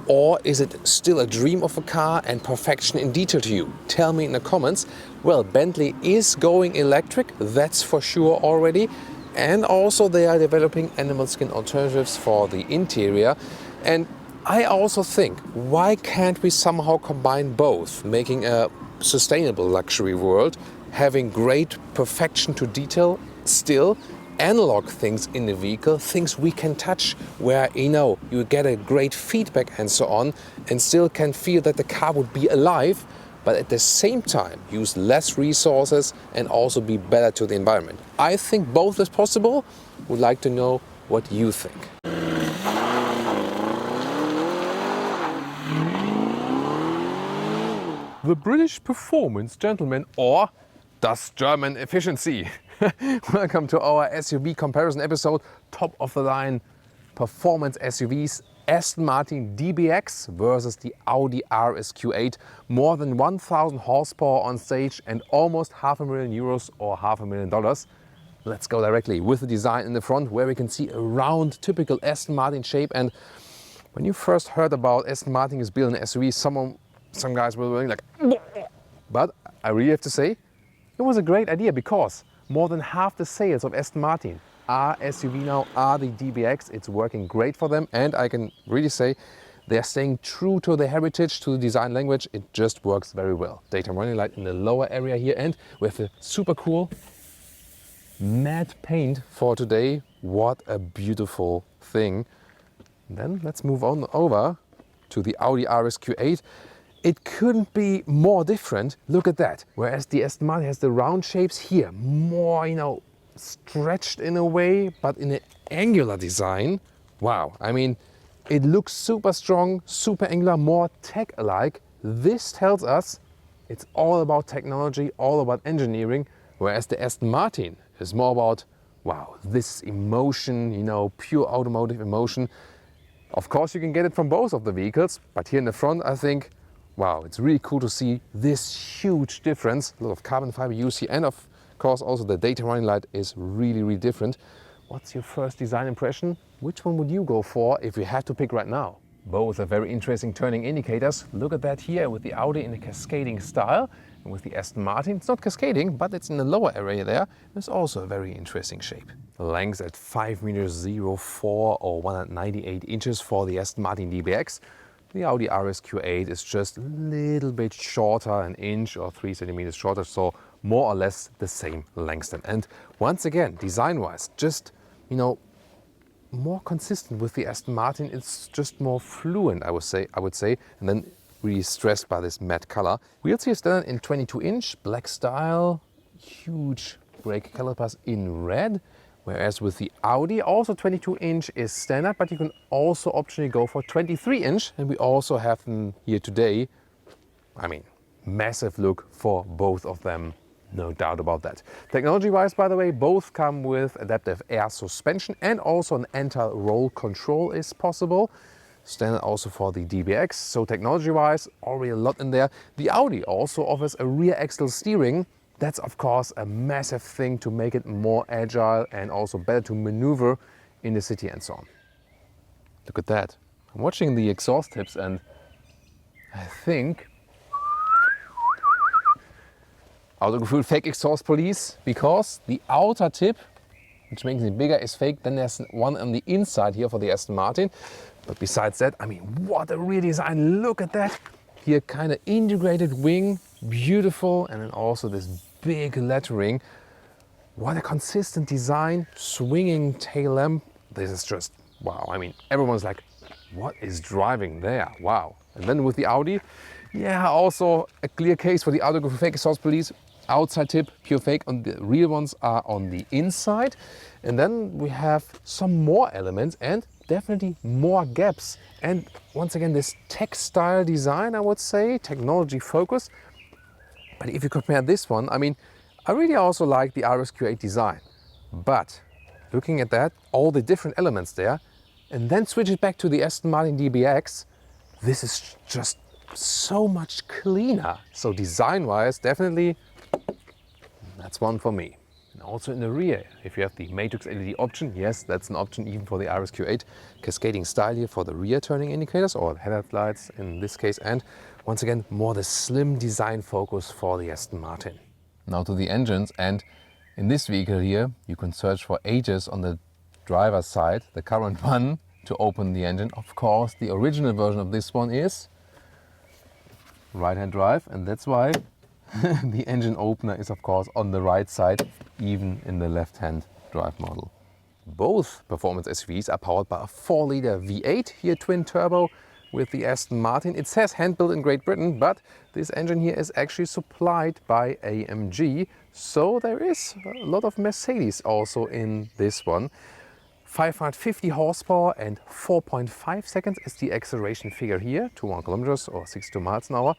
Or is it still a dream of a car and perfection in detail to you? Tell me in the comments. Well, Bentley is going electric, that's for sure already. And also they are developing animal skin alternatives for the interior. And I also think, why can't we somehow combine both, making a sustainable luxury world, having great perfection to detail, still analog things in the vehicle, things we can touch, where you know you get a great feedback and so on, and still can feel that the car would be alive, but at the same time use less resources and also be better to the environment. I think both is possible. Would like to know what you think. The British performance gentleman, or das German efficiency. Welcome to our SUV comparison episode. Top of the line performance SUVs, Aston Martin DBX versus the Audi RSQ8. More than 1,000 horsepower on stage and almost €500,000 or $500,000. Let's go directly with the design in the front, where we can see a round typical Aston Martin shape. And when you first heard about Aston Martin is building an SUV, some guys were like, but I really have to say it was a great idea, because more than half the sales of Aston Martin are SUV now, are the DBX. It's working great for them, and I can really say they're staying true to the heritage, to the design language. It just works very well. Daytime running light in the lower area here, and with a super cool matte paint for today. What a beautiful thing. Then let's move on over to the Audi RSQ8. It couldn't be more different. Look at that. Whereas the Aston Martin has the round shapes here, more, you know, stretched in a way, but in an angular design. Wow. I mean, it looks super strong, super angular, more tech-alike. This tells us it's all about technology, all about engineering, whereas the Aston Martin is more about, wow, this emotion, you know, pure automotive emotion. Of course, you can get it from both of the vehicles, but here in the front, I think, wow, it's really cool to see this huge difference. A lot of carbon fiber use here, and of course also the daytime running light is really, really different. What's your first design impression? Which one would you go for if you had to pick right now? Both are very interesting turning indicators. Look at that here with the Audi in a cascading style, and with the Aston Martin, it's not cascading, but it's in the lower area there. It's also a very interesting shape. Length at 5.04 m or 198 inches for the Aston Martin DBX. The Audi RSQ8 is just a little bit shorter, an inch or 3 centimeters shorter, so more or less the same length. And once again, design-wise, just, you know, more consistent with the Aston Martin. It's just more fluent, I would say, and then really stressed by this matte color. Wheels here standard in 22-inch, black style, huge brake calipers in red. Whereas with the Audi, also 22-inch is standard, but you can also optionally go for 23-inch. And we also have them here today. I mean, massive look for both of them No doubt about that. Technology-wise, by the way, both come with adaptive air suspension and also an anti-roll control is possible. Standard also for the DBX. So technology-wise, already a lot in there. The Audi also offers a rear axle steering. That's of course a massive thing to make it more agile and also better to maneuver in the city and so on. Look at that. I'm watching the exhaust tips and I think Autogefühl fake exhaust police, because the outer tip, which makes it bigger, is fake. Then there's one on the inside here for the Aston Martin. But besides that, I mean, what a rear design. Look at that. Here, kind of integrated wing, beautiful. And then also this big lettering. What a consistent design, swinging tail lamp. This is just, wow. I mean, everyone's like, what is driving there? Wow. And then with the Audi, yeah, also a clear case for the Autogefühl fake exhaust police. Outside tip, pure fake, and the real ones are on the inside. And then we have some more elements and definitely more gaps. And once again, this textile design, I would say, technology focus. But if you compare this one, I mean, I really also like the RSQ8 design. But looking at that, all the different elements there, and then switch it back to the Aston Martin DBX, this is just so much cleaner. So design-wise, definitely, that's one for me. And also in the rear, if you have the Matrix LED option, yes, that's an option even for the RSQ8. Cascading style here for the rear turning indicators or headlights in this case. And once again, more the slim design focus for the Aston Martin. Now to the engines, and in this vehicle here, you can search for ages on the driver's side, the current one, to open the engine. Of course, the original version of this one is right-hand drive, and that's why the engine opener is of course on the right side, even in the left-hand drive model. Both performance SUVs are powered by a 4-liter V8, here twin turbo with the Aston Martin. It says hand-built in Great Britain, but this engine here is actually supplied by AMG, so there is a lot of Mercedes also in this one. 550 horsepower and 4.5 seconds is the acceleration figure here, 21 kilometers or 62 miles an hour.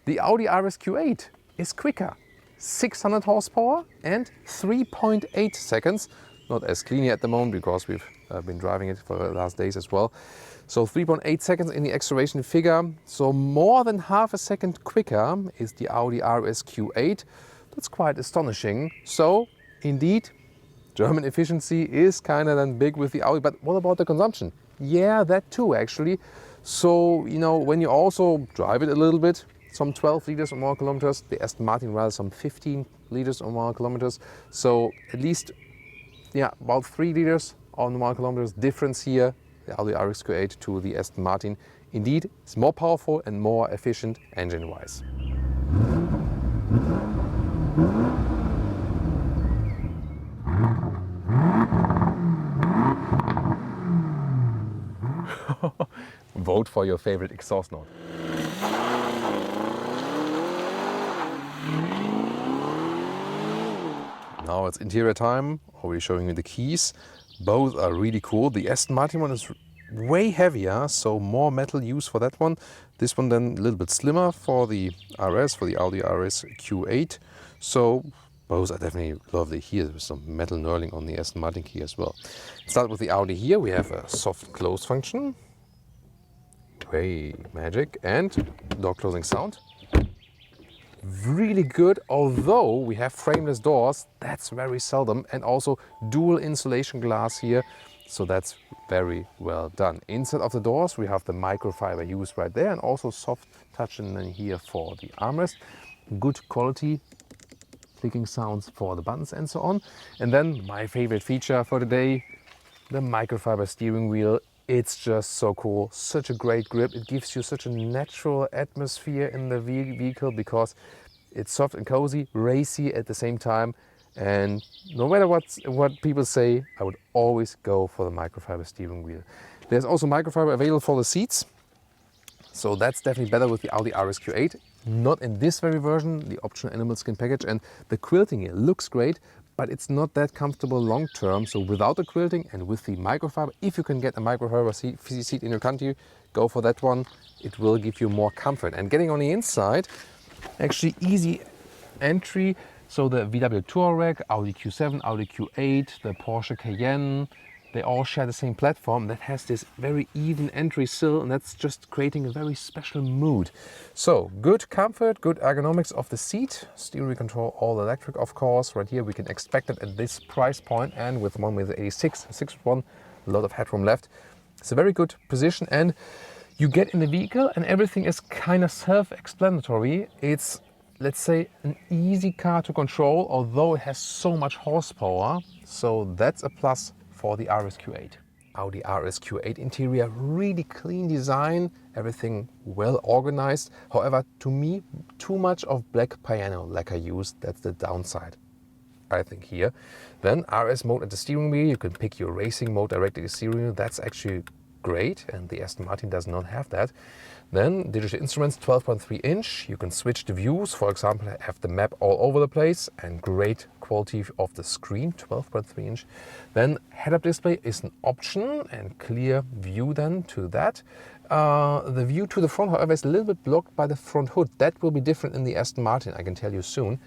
The Audi RSQ8 is quicker, 600 horsepower and 3.8 seconds. Not as clean here at the moment because we've been driving it for the last days as well. So 3.8 seconds in the acceleration figure. So more than half a second quicker is the Audi RSQ8. That's quite astonishing. So indeed, German efficiency is kind of then big with the Audi, but what about the consumption? Yeah, that too actually. So, you know, when you also drive it a little bit, some 12 liters or more kilometers, the Aston Martin rather some 15 liters or more kilometers. So at least, yeah, about 3 liters or more kilometers difference here, the Audi RSQ8 to the Aston Martin. Indeed, it's more powerful and more efficient engine-wise. Vote for your favorite exhaust note. Now it's interior time. Already showing you the keys. Both are really cool. The Aston Martin one is way heavier, so more metal use for that one. This one then a little bit slimmer for the RS, for the Audi RSQ8. So both are definitely lovely. Here there's some metal knurling on the Aston Martin key as well. Start with the Audi here. We have a soft close function. Hey, magic. And door closing sound. Really good, although we have frameless doors, that's very seldom, and also dual insulation glass here, so that's very well done. Inside of the doors we have the microfiber used right there, and also soft touch in here for the armrest. Good quality clicking sounds for the buttons and so on. And then my favorite feature for today, the microfiber steering wheel. It's just so cool, such a great grip. It gives you such a natural atmosphere in the vehicle because it's soft and cozy, racy at the same time. And no matter what people say, I would always go for the microfiber steering wheel. There's also microfiber available for the seats. So that's definitely better with the Audi RSQ8. Not in this very version, the optional animal skin package. And the quilting here looks great, but it's not that comfortable long term. So without the quilting and with the microfiber, if you can get a microfiber seat in your country, go for that one. It will give you more comfort. And getting on the inside, actually easy entry. So the VW Touareg, Audi Q7, Audi Q8, the Porsche Cayenne, they all share the same platform that has this very even entry sill, and that's just creating a very special mood. So good comfort, good ergonomics of the seat, steering wheel control all electric of course. Right here we can expect it at this price point, and with one with the 86, 6.1, a lot of headroom left. It's a very good position, and you get in the vehicle and everything is kind of self-explanatory. It's, let's say, an easy car to control, although it has so much horsepower. So that's a plus for the RSQ8. Audi RSQ8 interior, really clean design, everything well organized. However, to me, too much of black piano lacquer used. That's the downside, I think, here. Then RS mode at the steering wheel. You can pick your racing mode directly at the steering wheel. That's actually great, and the Aston Martin does not have that. Then digital instruments, 12.3 inch. You can switch the views, for example, have the map all over the place, and great quality of the screen, 12.3 inch. Then head-up display is an option, and clear view then to that. The view to the front, however, is a little bit blocked by the front hood. That will be different in the Aston Martin, I can tell you soon.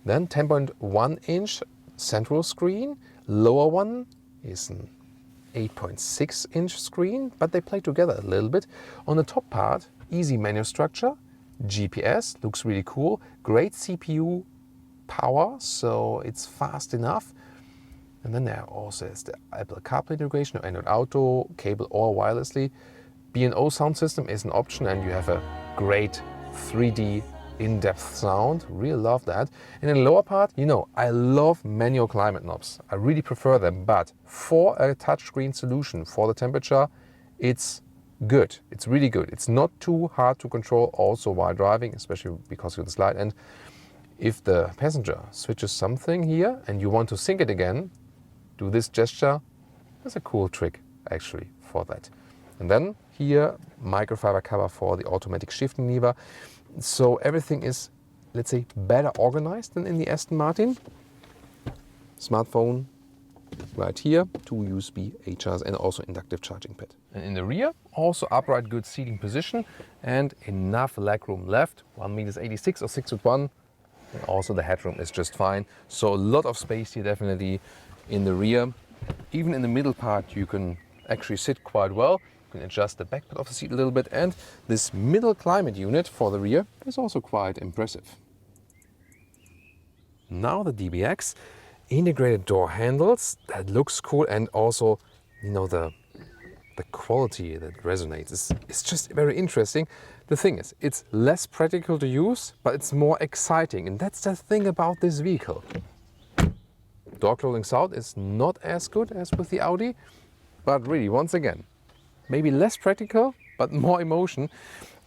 Then 10.1 inch central screen. Lower one is an 8.6 inch screen, but they play together a little bit. On the top part, easy menu structure, GPS, looks really cool, great CPU power, so it's fast enough. And then there also is the Apple CarPlay integration, or Android Auto, cable or wirelessly. B&O sound system is an option, and you have a great 3D in-depth sound, really love that. And in the lower part, you know, I love manual climate knobs. I really prefer them, but for a touchscreen solution for the temperature, it's good. It's really good. It's not too hard to control also while driving, especially because of the slide. And if the passenger switches something here and you want to sync it again, do this gesture. That's a cool trick actually for that. And then here, microfiber cover for the automatic shifting lever. So everything is, let's say, better organized than in the Aston Martin. Smartphone right here, 2 USB HRs and also inductive charging pad. And in the rear, also upright good seating position and enough legroom left, 1.86 m or 6'1". And also the headroom is just fine. So a lot of space here definitely in the rear. Even in the middle part you can actually sit quite well. You can adjust the back part of the seat a little bit, and this middle climate unit for the rear is also quite impressive. Now the DBX, integrated door handles, that looks cool, and also, you know, the quality that resonates is just very interesting. The thing is, it's less practical to use, but it's more exciting, and that's the thing about this vehicle. Door closing sound is not as good as with the Audi, but really, once again, maybe less practical, but more emotion.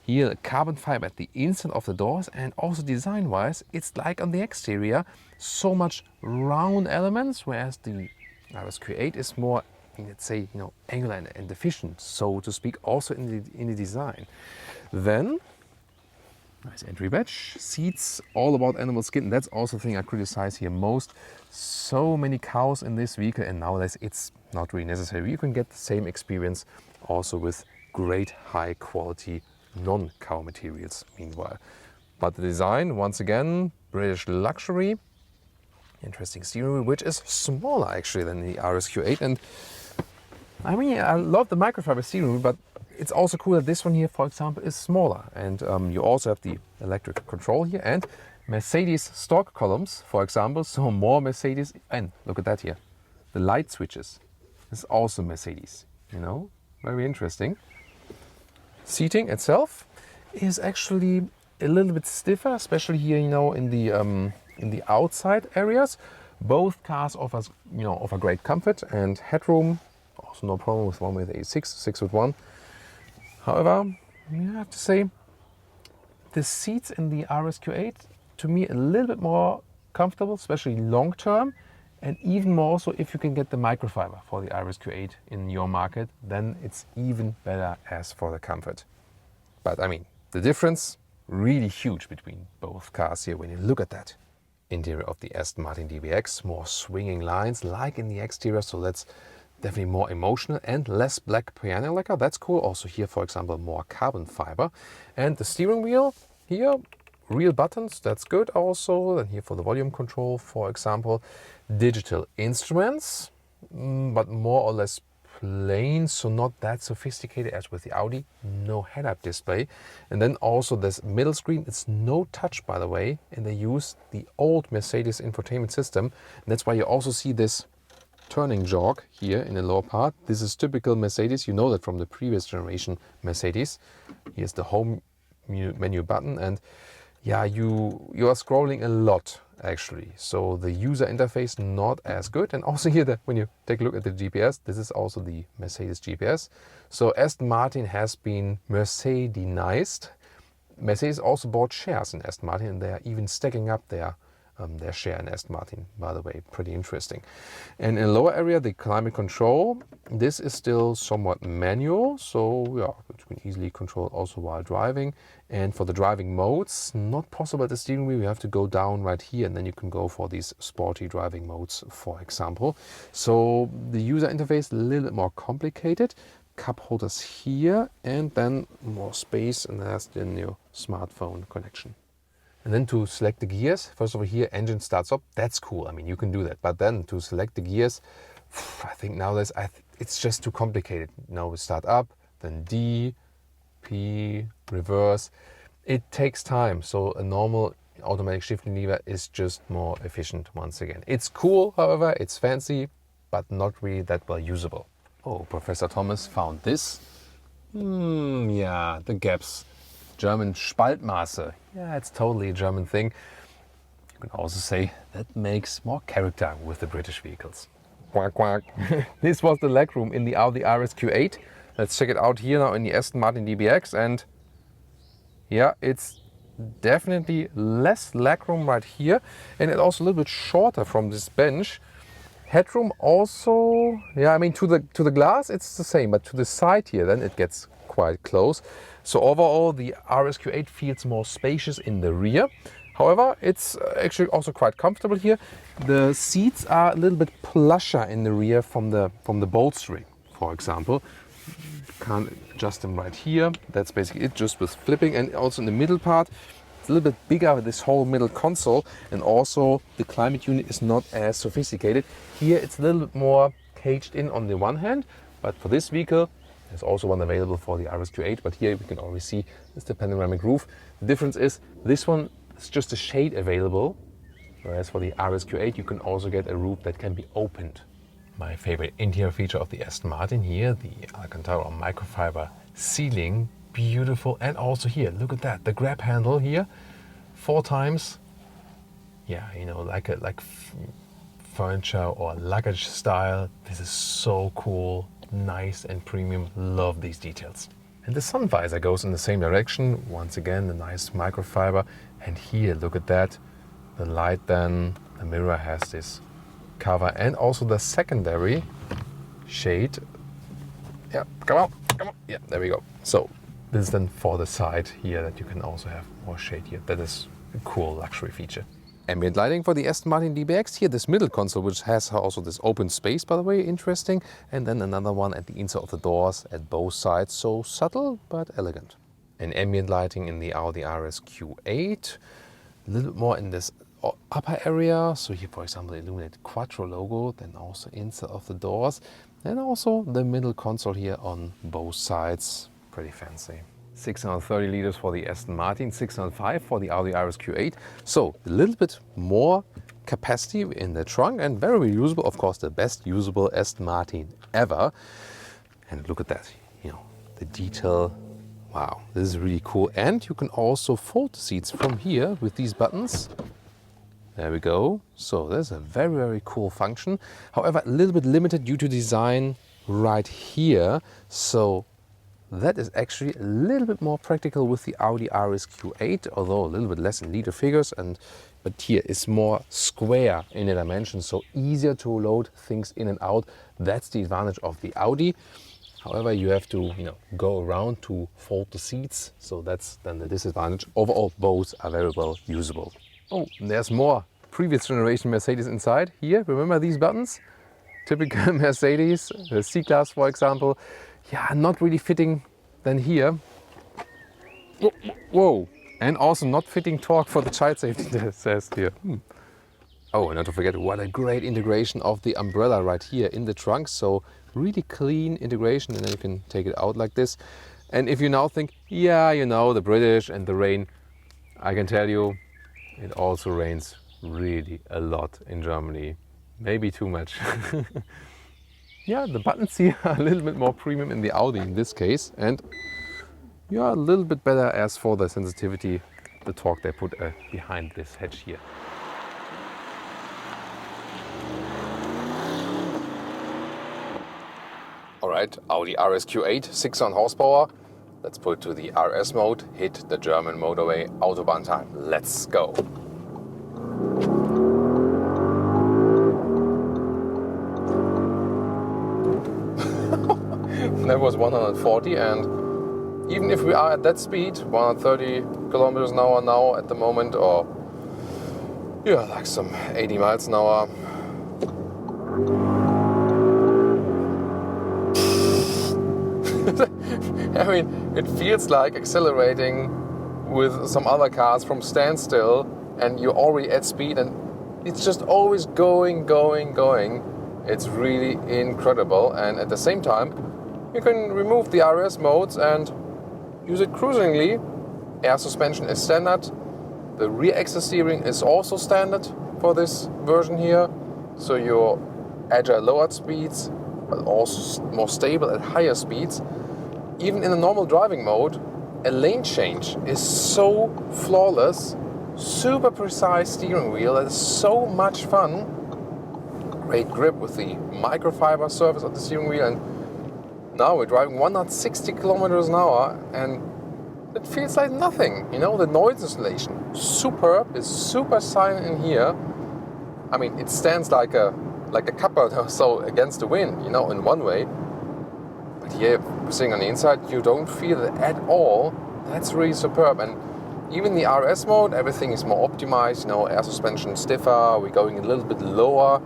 Here, carbon fiber at the inside of the doors, and also design-wise, it's like on the exterior, so much round elements, whereas the RSQ8 is more, let's say, you know, angular and efficient, so to speak, also in the design. Then, nice entry badge, seats, all about animal skin. That's also the thing I criticize here most. So many cows in this vehicle, and nowadays it's not really necessary. You can get the same experience also with great high quality non-cow materials meanwhile. But the design, once again, British luxury. Interesting steering wheel, which is smaller actually than the RSQ8. And I mean, I love the microfiber steering wheel, but it's also cool that this one here, for example, is smaller. And you also have the electric control here and Mercedes stock columns, for example. So more Mercedes, and look at that here. The light switches is also Mercedes, you know. Very interesting. Seating itself is actually a little bit stiffer, especially here, you know, in the outside areas. Both cars offer great comfort and headroom. Also no problem with one with A6, 6'1". However, I have to say, the seats in the RSQ8 to me a little bit more comfortable, especially long term. And even more so if you can get the microfiber for the RSQ8 in your market, then it's even better as for the comfort. But I mean, the difference really huge between both cars here when you look at that. Interior of the Aston Martin DBX, more swinging lines like in the exterior, so that's definitely more emotional and less black piano lacquer. That's cool. Also here, for example, more carbon fiber. And the steering wheel here, real buttons, that's good also. And here for the volume control, for example, digital instruments, but more or less plain, so not that sophisticated as with the Audi. No head-up display. And then also this middle screen, it's no touch, by the way, and they use the old Mercedes infotainment system. And that's why you also see this turning jog here in the lower part. This is typical Mercedes. You know that from the previous generation Mercedes. Here's the home menu button, and yeah, you are scrolling a lot actually. So the user interface not as good. And also here, when you take a look at the GPS, this is also the Mercedes GPS. So Aston Martin has been Mercedenized. Mercedes also bought shares in Aston Martin, and they are even stacking up their share in Aston Martin, by the way. Pretty interesting. And in the lower area, the climate control, this is still somewhat manual, so yeah, you can easily control also while driving. And for the driving modes, not possible at the steering wheel. You have to go down right here, and then you can go for these sporty driving modes, for example. So the user interface a little bit more complicated. Cup holders here, and then more space, and that's the new smartphone connection. And then to select the gears, first of all here, engine starts up. That's cool. I mean, you can do that. But then to select the gears, I think nowadays it's just too complicated. Now we start up, then D, P, reverse. It takes time. So a normal automatic shifting lever is just more efficient once again. It's cool, however, it's fancy, but not really that well usable. Oh, Professor Thomas found this. Yeah, the gaps. German Spaltmaße. Yeah, it's totally a German thing. You can also say that makes more character with the British vehicles. Quack, quack. This was the legroom in the Audi RSQ8. Let's check it out here now in the Aston Martin DBX. And yeah, it's definitely less legroom right here. And it's also a little bit shorter from this bench. Headroom also, yeah, I mean to the glass it's the same, but to the side here then it gets quite close. So overall the RSQ8 feels more spacious in the rear. However, it's actually also quite comfortable here. The seats are a little bit plusher in the rear from the bolstering, for example. Can't adjust them right here. That's basically it, just with flipping. And also in the middle part, it's a little bit bigger with this whole middle console, and also the climate unit is not as sophisticated. Here it's a little bit more caged in on the one hand, but for this vehicle, there's also one available for the RSQ8, but here we can already see it's the panoramic roof. The difference is this one is just a shade available, whereas for the RSQ8 you can also get a roof that can be opened. My favorite interior feature of the Aston Martin here, the Alcantara microfiber ceiling. Beautiful. And also here, look at that, the grab handle here, 4 times. Yeah, you know, like furniture or luggage style. This is so cool, nice and premium. Love these details. And the sun visor goes in the same direction. Once again, the nice microfiber. And here, look at that, the light then, the mirror has this cover, and also the secondary shade. Yeah, come on. Yeah, there we go. So this is then for the side here that you can also have more shade here. That is a cool luxury feature. Ambient lighting for the Aston Martin DBX. Here this middle console, which has also this open space, by the way, interesting. And then another one at the inside of the doors at both sides. So subtle but elegant. And ambient lighting in the Audi RSQ8. A little bit more in this upper area. So here, for example, the illuminated Quattro logo. Then also inside of the doors. And also the middle console here on both sides. Pretty fancy. 630 liters for the Aston Martin, 605 for the Audi RSQ8. So a little bit more capacity in the trunk and very reusable. Of course, the best usable Aston Martin ever. And look at that, you know, the detail. Wow, this is really cool. And you can also fold the seats from here with these buttons. There we go. So that's a very, very cool function. However, a little bit limited due to design right here. So that is actually a little bit more practical with the Audi RSQ8, although a little bit less in liter figures. But here is more square in the dimensions, so easier to load things in and out. That's the advantage of the Audi. However, you have to, you know, go around to fold the seats, so that's then the disadvantage. Overall, both are very well usable. Oh, there's more previous generation Mercedes inside. Here, remember these buttons? Typical Mercedes, the C-Class, for example. Yeah, not really fitting then here. Whoa, And also not fitting torque for the child safety that says here. Oh, and not to forget, what a great integration of the umbrella right here in the trunk. So really clean integration, and then you can take it out like this. And if you now think, yeah, you know, the British and the rain, I can tell you, it also rains really a lot in Germany. Maybe too much. Yeah, the buttons here are a little bit more premium in the Audi in this case. And yeah, a little bit better as for the sensitivity, the torque they put behind this hatch here. Alright, Audi RSQ8, 600 horsepower. Let's put to the RS mode, hit the German motorway, Autobahn time. Let's go. That was 140, and even if we are at that speed, 130 kilometers an hour now at the moment, or yeah, like some 80 miles an hour. I mean, it feels like accelerating with some other cars from standstill, and you're already at speed, and it's just always going. It's really incredible, and at the same time, you can remove the RS modes and use it cruisingly. Air suspension is standard. The rear axis steering is also standard for this version here, so you're agile at lower speeds, but also more stable at higher speeds. Even in a normal driving mode, a lane change is so flawless, super precise steering wheel, that is so much fun. Great grip with the microfiber surface of the steering wheel, and now we're driving 160 kilometers an hour, and it feels like nothing. You know, the noise insulation, superb, is super silent in here. I mean, it stands like a cupboard or so against the wind, you know, in one way. But here, sitting on the inside, you don't feel it at all. That's really superb. And even the RS mode, everything is more optimized, you know, air suspension stiffer, we're going a little bit lower.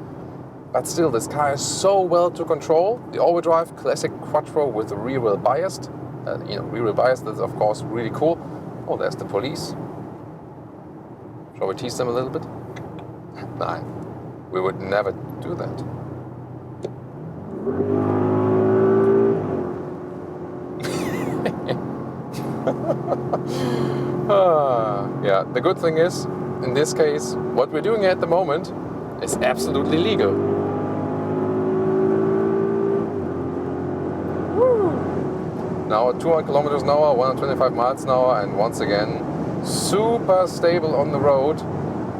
But still, this car is so well to control. The all-wheel drive classic quattro with the rear wheel biased. Rear wheel biased, that's of course really cool. Oh, there's the police. Shall we tease them a little bit? Nah, we would never do that. Yeah, the good thing is, in this case, what we're doing at the moment is absolutely legal. Woo. Now 200 kilometers an hour, 125 miles an hour, and once again, super stable on the road.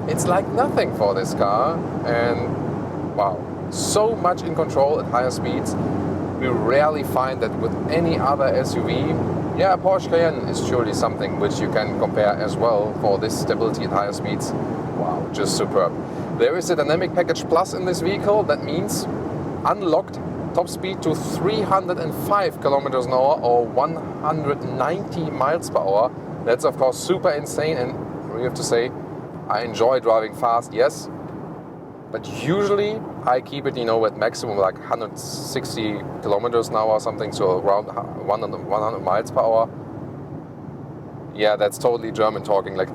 It's like nothing for this car, and wow, so much in control at higher speeds. We rarely find that with any other SUV. Yeah, Porsche Cayenne is surely something which you can compare as well for this stability at higher speeds. Wow, just superb. There is a Dynamic Package Plus in this vehicle. That means unlocked top speed to 305 kilometers an hour or 190 miles per hour. That's of course super insane, and we have to say, I enjoy driving fast, yes, but usually I keep it, you know, at maximum like 160 kilometers an hour or something, so around 100 miles per hour. Yeah, that's totally German talking. Like,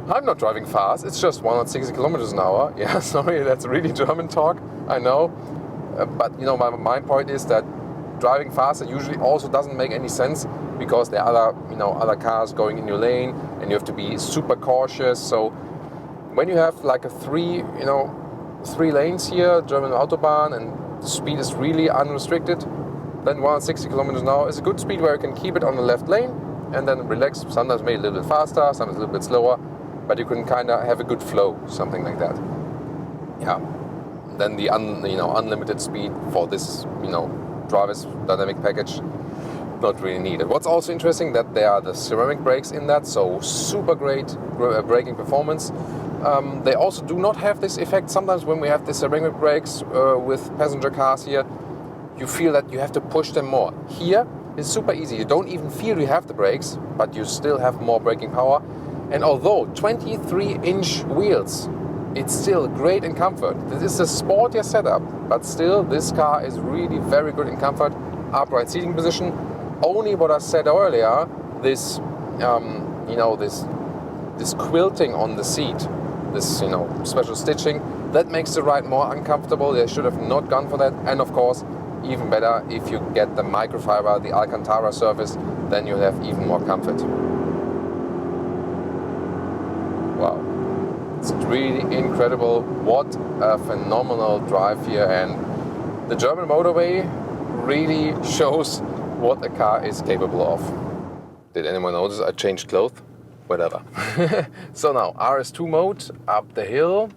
I'm not driving fast, it's just 160 kilometers an hour. Yeah, sorry, that's really German talk, I know. But, you know, my point is that driving faster usually also doesn't make any sense, because there are other cars going in your lane, and you have to be super cautious. So when you have like a three lanes here, German Autobahn, and the speed is really unrestricted, then 160 kilometers an hour is a good speed where you can keep it on the left lane and then relax. Sometimes maybe a little bit faster, sometimes a little bit slower, but you can kind of have a good flow, something like that. Yeah. Then the unlimited speed for this driver's dynamic package, not really needed. What's also interesting, that there are the ceramic brakes in that, so super great braking performance. They also do not have this effect. Sometimes when we have the ceramic brakes with passenger cars here, you feel that you have to push them more. Here, it's super easy. You don't even feel you have the brakes, but you still have more braking power. And although 23-inch wheels, it's still great in comfort. This is a sportier setup, but still this car is really very good in comfort. Upright seating position. Only what I said earlier, this this quilting on the seat, this, you know, special stitching, that makes the ride more uncomfortable. They should have not gone for that. And of course, even better, if you get the microfiber, the Alcantara surface, then you'll have even more comfort. Wow, it's really incredible. What a phenomenal drive here, and the German motorway really shows what a car is capable of. Did anyone notice I changed clothes? Whatever. So now RS2 mode, up the hill,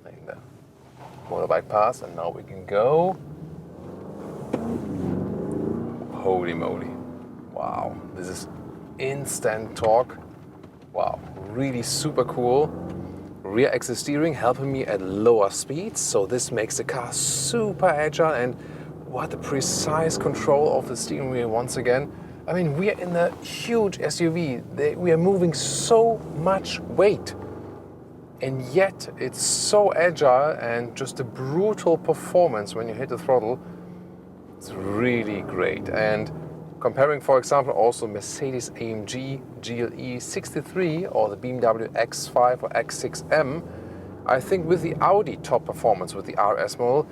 in the motorbike pass, and now we can go. Holy moly. Wow, this is instant torque. Wow, really super cool. Rear axis steering helping me at lower speeds, so this makes the car super agile, and what a precise control of the steering wheel once again. I mean, we are in a huge SUV. We are moving so much weight, and yet it's so agile, and just a brutal performance when you hit the throttle. It's really great. And comparing, for example, also Mercedes-AMG GLE 63 or the BMW X5 or X6 M, I think with the Audi top performance with the RS model,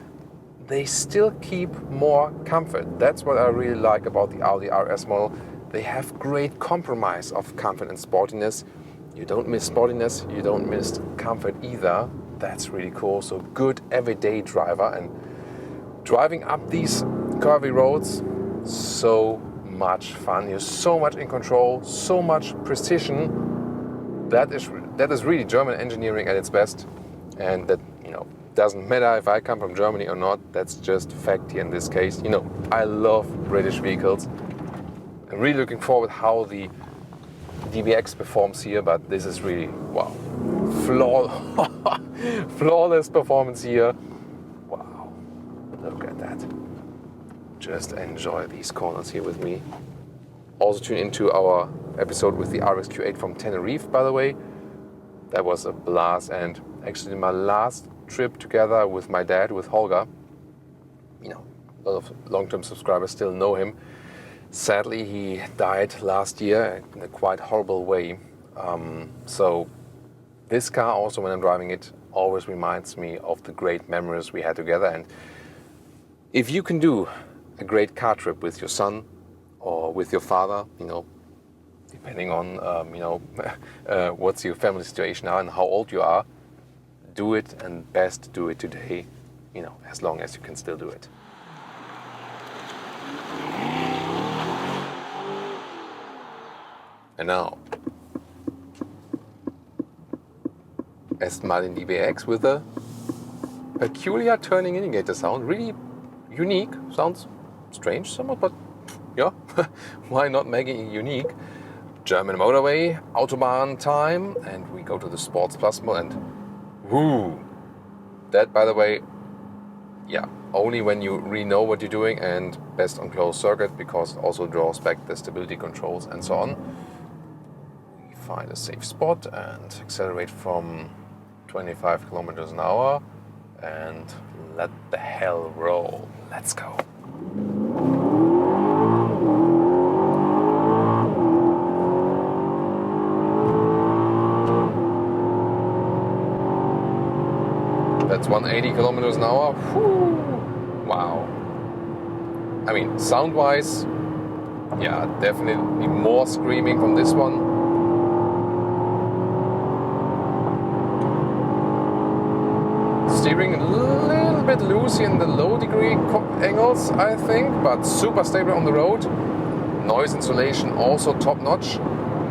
they still keep more comfort. That's what I really like about the Audi RS model. They have great compromise of comfort and sportiness. You don't miss sportiness, you don't miss comfort either. That's really cool. So good everyday driver, and driving up these curvy roads, so much fun. You're so much in control, so much precision. That is really German engineering at its best, and that, you know, doesn't matter if I come from Germany or not. That's just fact here in this case. You know, I love British vehicles. I'm really looking forward how the DBX performs here, but this is really, wow, flawless performance here. Wow, look at that. Just enjoy these corners here with me. Also tune into our episode with the RSQ8 from Tenerife, by the way. That was a blast, and actually my last trip together with my dad, with Holger. You know, a lot of long-term subscribers still know him. Sadly, he died last year in a quite horrible way. So this car also, when I'm driving it, always reminds me of the great memories we had together. And if you can do a great car trip with your son or with your father, you know, depending on, you know, what's your family situation now and how old you are, do it, and best do it today, you know, as long as you can still do it. And now, Aston Martin DBX with a peculiar turning indicator sound, really unique, sounds strange somewhat, but yeah, why not making it unique? German motorway, Autobahn time, and we go to the Sports Plus mode, and whoo! That, by the way, yeah, only when you really know what you're doing, and best on closed circuit, because it also draws back the stability controls and so on. We find a safe spot and accelerate from 25 kilometers an hour and let the hell roll. Let's go. That's 180 kilometers an hour. Whew. Wow. I mean, sound-wise, yeah, definitely more screaming from this one. Steering a little bit loosey in the low degree angles, I think, but super stable on the road. Noise insulation also top notch.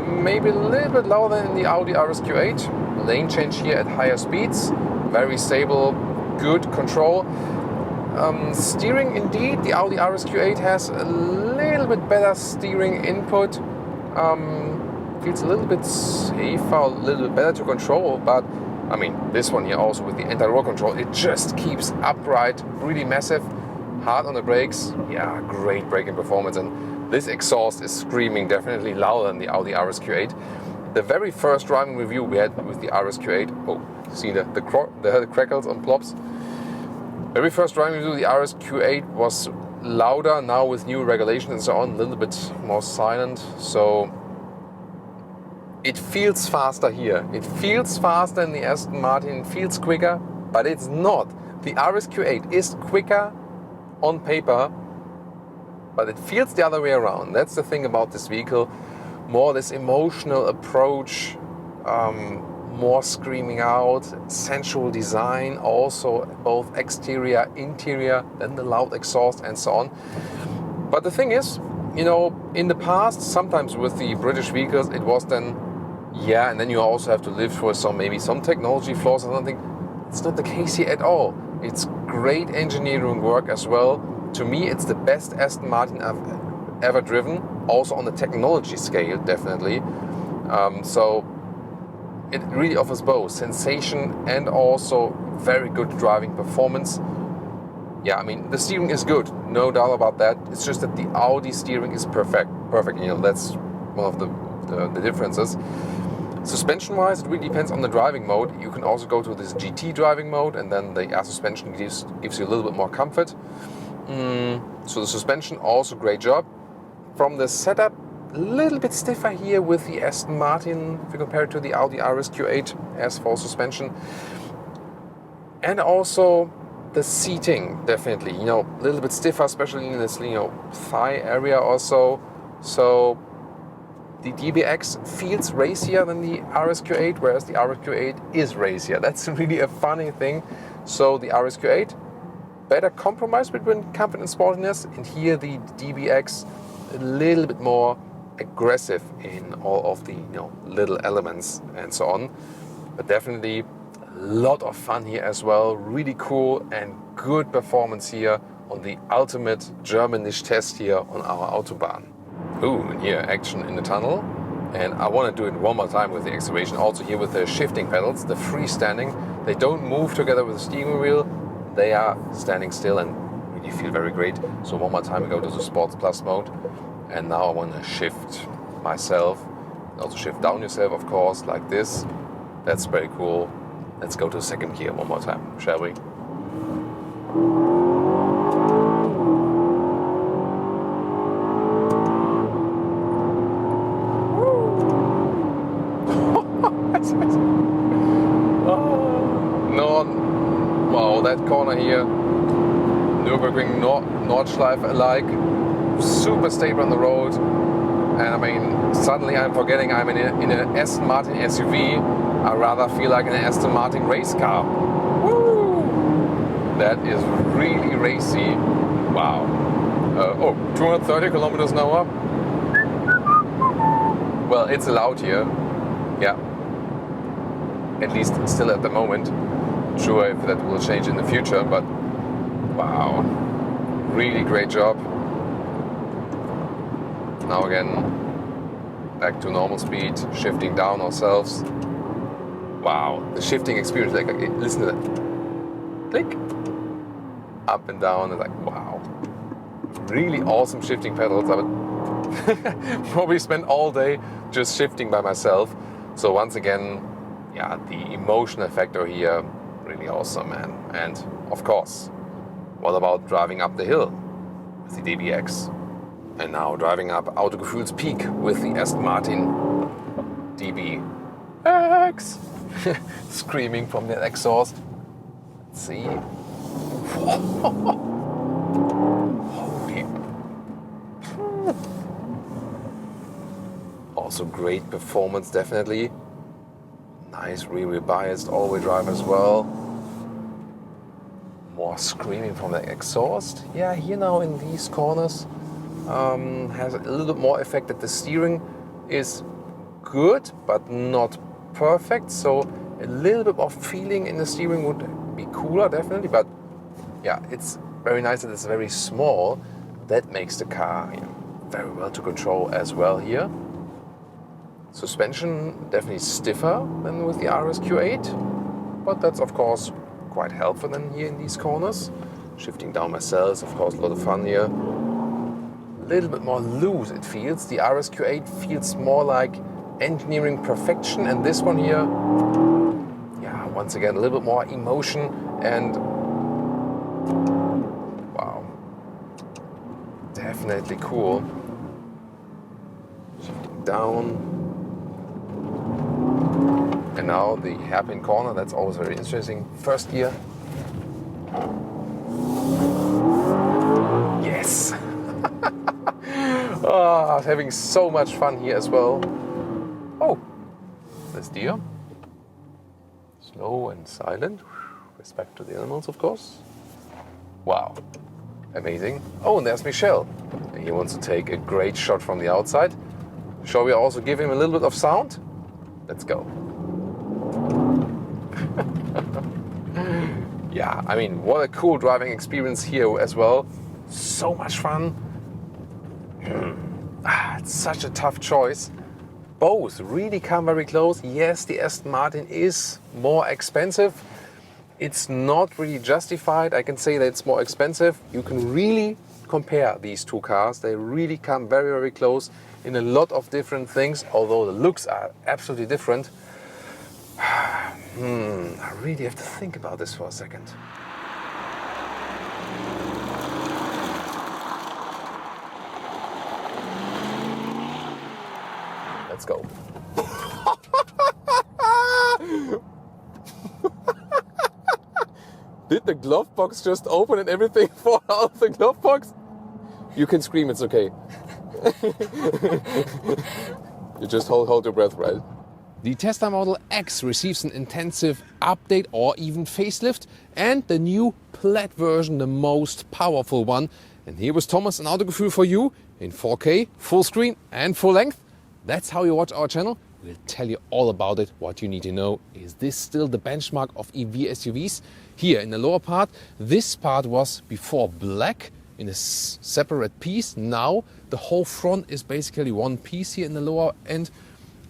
Maybe a little bit louder than in the Audi RSQ8. Lane change here at higher speeds. Very stable, good control. Steering, indeed, the Audi RSQ8 has a little bit better steering input. Feels a little bit safer, a little bit better to control, but I mean, this one here also with the anti-roll control, it just keeps upright, really massive, hard on the brakes. Yeah, great braking performance, and this exhaust is screaming definitely louder than the Audi RSQ8. The very first driving review we had with the RSQ8, oh, see the crackles on plops. Very first driving review, the RSQ8 was louder. Now with new regulations and so on, a little bit more silent. So It feels faster here. It feels faster in the Aston Martin, it feels quicker, but it's not. The RSQ8 is quicker on paper, but it feels the other way around. That's the thing about this vehicle. More this emotional approach, more screaming out, sensual design, also both exterior, interior, then the loud exhaust and so on. But the thing is, you know, in the past, sometimes with the British vehicles, it was then, yeah, and then you also have to live for maybe some technology flaws or something. It's not the case here at all. It's great engineering work as well. To me, it's the best Aston Martin I've ever driven, also on the technology scale, definitely. So it really offers both sensation and also very good driving performance. Yeah, I mean, the steering is good, no doubt about that. It's just that the Audi steering is perfect. You know, that's one of the differences. Suspension-wise, it really depends on the driving mode. You can also go to this GT driving mode, and then the air suspension gives you a little bit more comfort. So the suspension, also great job. From the setup, a little bit stiffer here with the Aston Martin if you compare it to the Audi RSQ8 as for suspension. And also the seating, definitely, you know, a little bit stiffer, especially in this, you know, thigh area also. So the DBX feels racier than the RSQ8, whereas the RSQ8 is racier. That's really a funny thing. So the RSQ8, better compromise between comfort and sportiness, and here the DBX a little bit more aggressive in all of the, you know, little elements and so on. But definitely a lot of fun here as well. Really cool and good performance here on the ultimate Germanish test here on our Autobahn. Ooh, and here action in the tunnel. And I want to do it one more time with the acceleration. Also here with the shifting pedals, the freestanding. They don't move together with the steering wheel. They are standing still and really feel very great. So one more time we go to the Sports Plus mode. And now I want to shift myself. Also shift down yourself, of course, like this. That's very cool. Let's go to second gear one more time, shall we? Wow, that corner here, Nürburgring Nordschleife alike, super stable on the road. And I mean, suddenly I'm forgetting I'm in an Aston Martin SUV. I rather feel like an Aston Martin race car. Woo! That is really racy. Wow. 230 kilometers an hour. Well, it's allowed here. Yeah. At least still at the moment. Sure if that will change in the future, but wow. Really great job. Now again, back to normal speed, shifting down ourselves. Wow, the shifting experience, like, listen to that. Click. Up and down, and like, wow. Really awesome shifting pedals. I would probably spend all day just shifting by myself. So once again, yeah, the emotional factor here, really awesome, man. And of course, what about driving up the hill with the DBX? And now driving up Autogefühl's peak with the Aston Martin DBX. Screaming from that exhaust. Let's see. Holy. Also great performance, definitely. Nice rear-wheel biased all-wheel drive as well. More screaming from the exhaust. Yeah, here now in these corners has a little bit more effect that the steering is good but not perfect. So a little bit more feeling in the steering would be cooler, definitely. But yeah, it's very nice that it's very small. That makes the car, you know, very well to control as well here. Suspension definitely stiffer than with the RSQ8, but that's of course quite helpful then here in these corners. Shifting down myself, of course, a lot of fun here. A little bit more loose it feels. The RSQ8 feels more like engineering perfection, and this one here, yeah, once again a little bit more emotion and wow, definitely cool. Shifting down. And now the hairpin corner, that's always very interesting. First gear. Yes! Oh, I was having so much fun here as well. Oh, this deer. Slow and silent. Respect to the animals, of course. Wow, amazing. Oh, and there's Michel. He wants to take a great shot from the outside. Shall we also give him a little bit of sound? Let's go. Yeah, I mean, what a cool driving experience here as well. So much fun. It's such a tough choice. Both really come very close. Yes, the Aston Martin is more expensive. It's not really justified. I can say that it's more expensive. You can really compare these two cars. They really come very, very close in a lot of different things, although the looks are absolutely different. I really have to think about this for a second. Let's go. Did the glove box just open and everything fall out of the glove box? You can scream, it's okay. You just hold your breath, right? The Tesla Model X receives an intensive update or even facelift, and the new plaid version, the most powerful one. And here was Thomas and Autogefühl for you in 4K, full screen and full length. That's how you watch our channel. We'll tell you all about it. What you need to know, is this still the benchmark of EV SUVs? Here in the lower part, this part was before black in a separate piece. Now the whole front is basically one piece here in the lower end.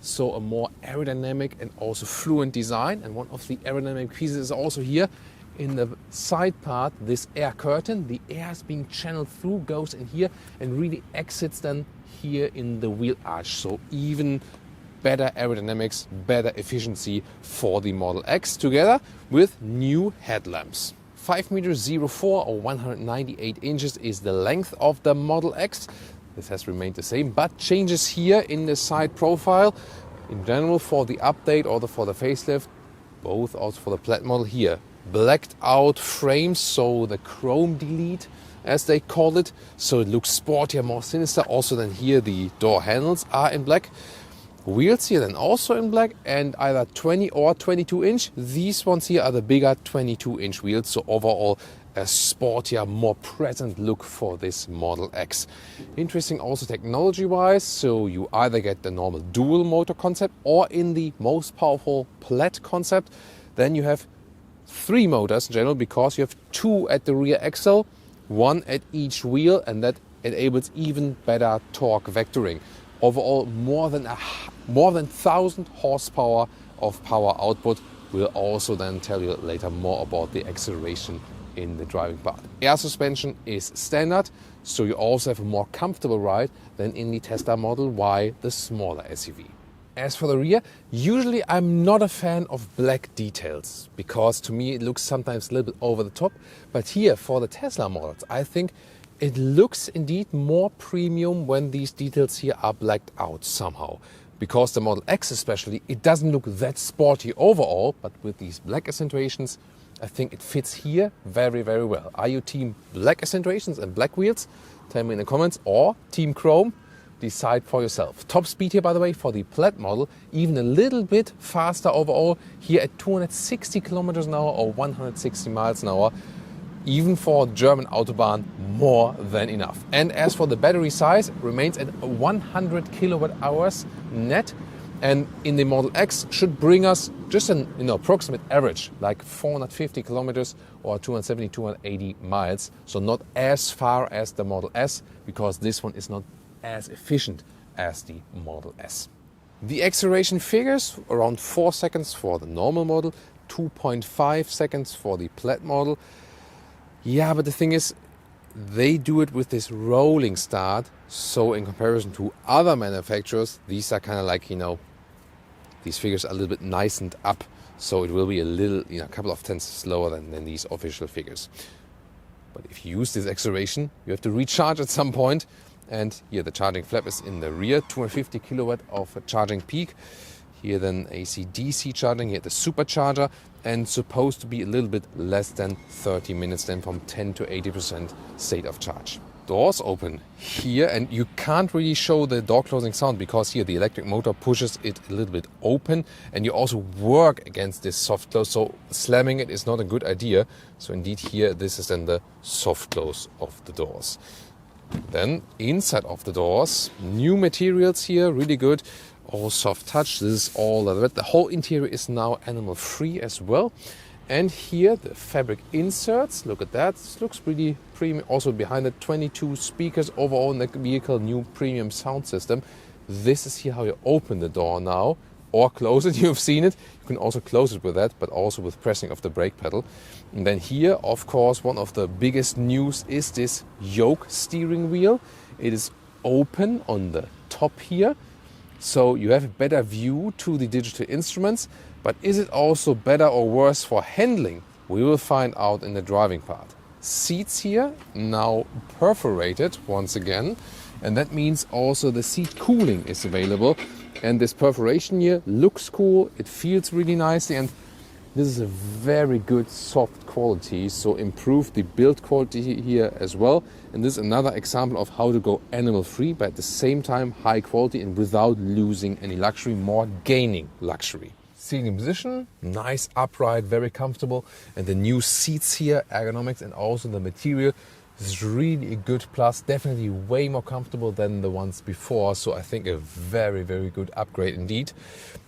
So a more aerodynamic and also fluent design. And one of the aerodynamic pieces is also here in the side part, this air curtain. The air is being channeled through, goes in here and really exits then here in the wheel arch. So even better aerodynamics, better efficiency for the Model X, together with new headlamps. 5.04 m or 198 inches is the length of the Model X. This has remained the same, but changes here in the side profile. In general, for the update or for the facelift, both also for the plaid model here. Blacked out frames, so the chrome delete, as they call it. So it looks sportier, more sinister. Also then here the door handles are in black. Wheels here then also in black, and either 20 or 22 inch. These ones here are the bigger 22 inch wheels. So overall a sportier, more present look for this Model X. Interesting also technology wise, so you either get the normal dual motor concept, or in the most powerful plaid concept, then you have 3 motors in general, because you have 2 at the rear axle, 1 at each wheel, and that enables even better torque vectoring. Overall, more than 1,000 horsepower of power output. We'll also then tell you later more about the acceleration in the driving part. Air suspension is standard, so you also have a more comfortable ride than in the Tesla Model Y, the smaller SUV. As for the rear, usually I'm not a fan of black details, because to me it looks sometimes a little bit over the top. But here for the Tesla models, I think it looks indeed more premium when these details here are blacked out somehow. Because the Model X especially, it doesn't look that sporty overall, but with these black accentuations, I think it fits here very, very well. Are you team black accentuations and black wheels? Tell me in the comments. Or team chrome? Decide for yourself. Top speed here, by the way, for the plaid model, even a little bit faster overall, here at 260 kilometers an hour or 160 miles an hour. Even for German Autobahn, more than enough. And as for the battery size, it remains at 100 kilowatt hours net. And in the Model X should bring us just an approximate average, like 450 kilometers or 270, 280 miles. So not as far as the Model S, because this one is not as efficient as the Model S. The acceleration figures, around 4 seconds for the normal model, 2.5 seconds for the plaid model. Yeah, but the thing is, they do it with this rolling start. So in comparison to other manufacturers, these are kind of like, these figures are a little bit nicened up. So it will be a little, a couple of tenths slower than these official figures. But if you use this acceleration, you have to recharge at some point. And here the charging flap is in the rear, 250 kilowatt of a charging peak. Here then AC/DC charging, here the supercharger, and supposed to be a little bit less than 30 minutes, then from 10 to 80% state of charge. Doors open here, and you can't really show the door closing sound because here the electric motor pushes it a little bit open, and you also work against this soft close, so slamming it is not a good idea. So indeed here this is then the soft close of the doors. Then inside of the doors, new materials here, really good. All soft touch. This is all that. The whole interior is now animal free as well. And here the fabric inserts. Look at that. This looks pretty premium. Also behind it, 22 speakers overall in the vehicle, new premium sound system. This is here how you open the door now, or close it. You've seen it. You can also close it with that, but also with pressing of the brake pedal. And then here, of course, one of the biggest news is this yoke steering wheel. It is open on the top here, so you have a better view to the digital instruments. But is it also better or worse for handling? We will find out in the driving part. Seats here now perforated once again, and that means also the seat cooling is available. And this perforation here looks cool, it feels really nicely, and this is a very good soft quality, so improve the build quality here as well. And this is another example of how to go animal free, but at the same time high quality and without losing any luxury, more gaining luxury. Seating position, nice upright, very comfortable, and the new seats here, ergonomics, and also the material. This is really a good plus, definitely way more comfortable than the ones before, so I think a very, very good upgrade indeed.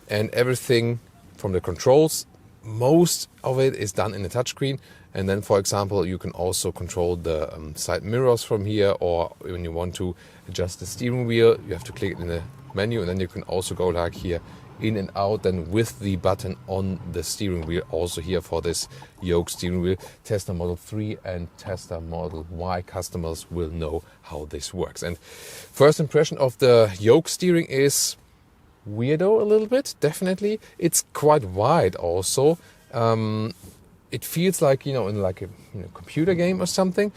And everything from the controls, most of it is done in the touchscreen. And then, for example, you can also control the side mirrors from here, or when you want to adjust the steering wheel, you have to click it in the menu, and then you can also go like here, in and out, then with the button on the steering wheel. Also here for this yoke steering wheel, Tesla Model 3 and Tesla Model Y customers will know how this works. And first impression of the yoke steering is weirdo a little bit, definitely. It's quite wide also. It feels like, in like a computer game or something.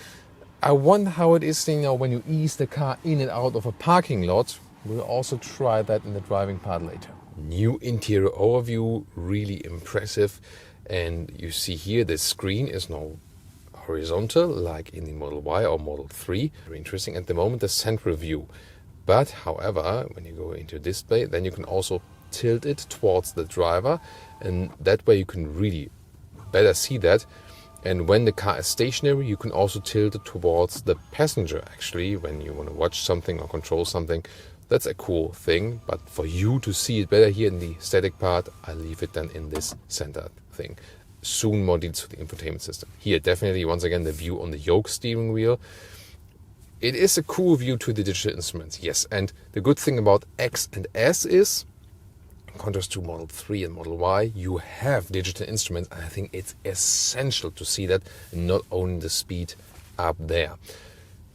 I wonder how it is, when you ease the car in and out of a parking lot. We'll also try that in the driving part later. New interior overview, really impressive. And you see here the screen is now horizontal like in the Model Y or Model 3. Very interesting. At the moment the central view. But however, when you go into display, then you can also tilt it towards the driver, and that way you can really better see that. And when the car is stationary, you can also tilt it towards the passenger actually when you want to watch something or control something. That's a cool thing, but for you to see it better here in the static part, I leave it then in this center thing. Soon more details to the infotainment system. Here definitely once again the view on the yoke steering wheel. It is a cool view to the digital instruments, yes. And the good thing about X and S is, in contrast to Model 3 and Model Y, you have digital instruments, and I think it's essential to see that, and not only the speed up there.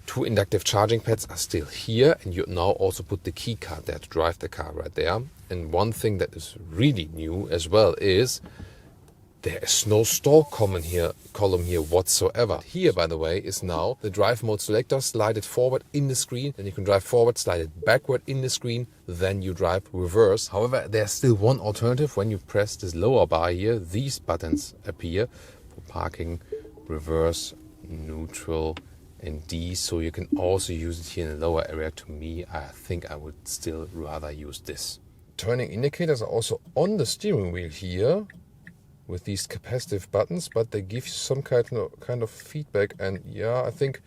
2 inductive charging pads are still here, and you now also put the key card there to drive the car right there. And one thing that is really new as well is there is no stall column here whatsoever. Here, by the way, is now the drive mode selector. Slide it forward in the screen, then you can drive forward, slide it backward in the screen, then you drive reverse. However, there's still one alternative. When you press this lower bar here, these buttons appear for parking, reverse, neutral, and D, so you can also use it here in the lower area. To me, I think I would still rather use this. Turning indicators are also on the steering wheel here with these capacitive buttons, but they give you some kind of feedback, and yeah, I think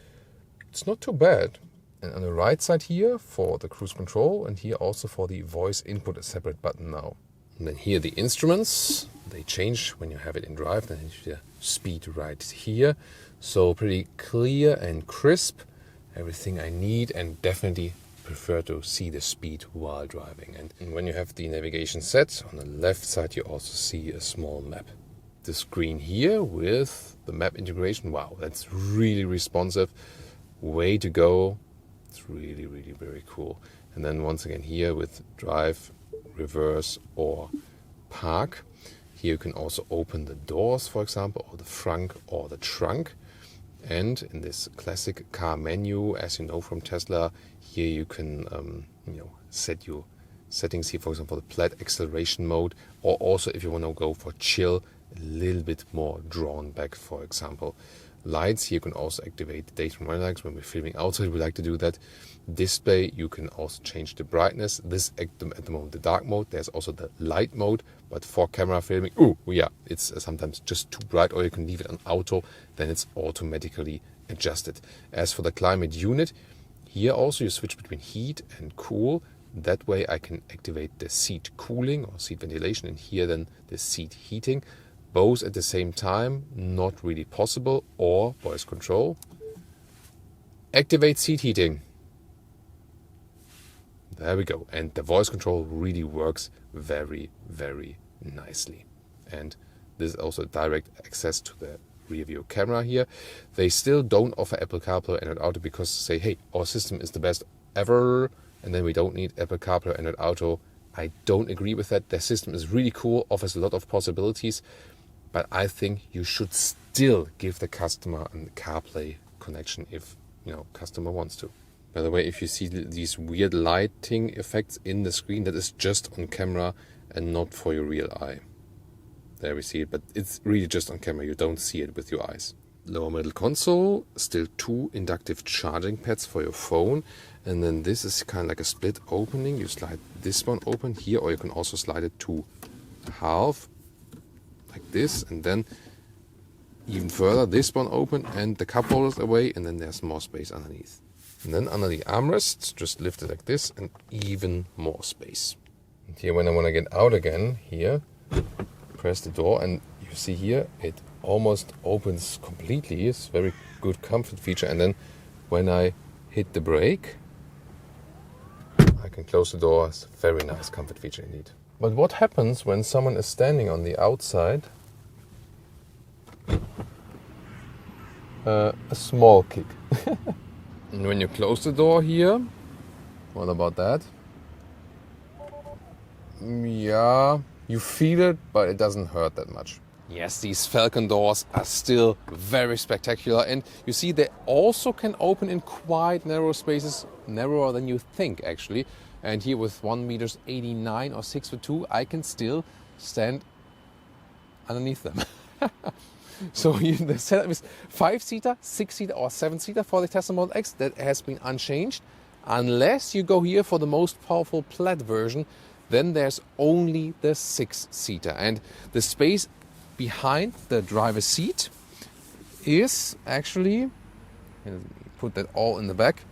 it's not too bad. And on the right side here for the cruise control, and here also for the voice input, a separate button now. And then here the instruments, they change when you have it in drive, then the speed right here. So pretty clear and crisp, everything I need, and definitely prefer to see the speed while driving. And when you have the navigation set, on the left side you also see a small map. The screen here with the map integration, wow, that's really responsive. Way to go. It's really, really very cool. And then once again here with drive, reverse or park. Here you can also open the doors, for example, or the front or the trunk. And in this classic car menu, as you know from Tesla, here you can set your settings here, for example, the plaid acceleration mode, or also if you want to go for chill, a little bit more drawn back, for example. Lights, here you can also activate the daytime running lights. When we're filming outside, we like to do that. Display, you can also change the brightness. This at the moment the dark mode. There's also the light mode, but for camera filming, yeah, it's sometimes just too bright, or you can leave it on auto, then it's automatically adjusted. As for the climate unit, here also you switch between heat and cool. That way I can activate the seat cooling or seat ventilation, and here then the seat heating. Both at the same time, not really possible. Or voice control. Activate seat heating. There we go. And the voice control really works very, very nicely. And this is also direct access to the rear view camera here. They still don't offer Apple CarPlay and Android Auto because they say, hey, our system is the best ever, and then we don't need Apple CarPlay and Android Auto. I don't agree with that. Their system is really cool, offers a lot of possibilities. But I think you should still give the customer a CarPlay connection if, customer wants to. By the way, if you see these weird lighting effects in the screen, that is just on camera and not for your real eye. There we see it, but it's really just on camera. You don't see it with your eyes. Lower middle console, still 2 inductive charging pads for your phone. And then this is kind of like a split opening. You slide this one open here, or you can also slide it to half. Like this, and then even further this one open and the cup holders away, and then there's more space underneath. And then under the armrests, just lift it like this and even more space. And here when I want to get out again, here, press the door, and you see here it almost opens completely. It's a very good comfort feature. And then when I hit the brake, I can close the door. It's a very nice comfort feature indeed. But what happens when someone is standing on the outside? A small kick. And when you close the door here, what about that? Yeah, you feel it, but it doesn't hurt that much. Yes, these Falcon doors are still very spectacular, and you see they also can open in quite narrow spaces, narrower than you think actually. And here with 1.89 meters or 6'2", I can still stand underneath them. So the setup is 5-seater, 6-seater or 7-seater for the Tesla Model X. That has been unchanged. Unless you go here for the most powerful plaid version, then there's only the 6-seater. And the space behind the driver's seat is actually, put that all in the back,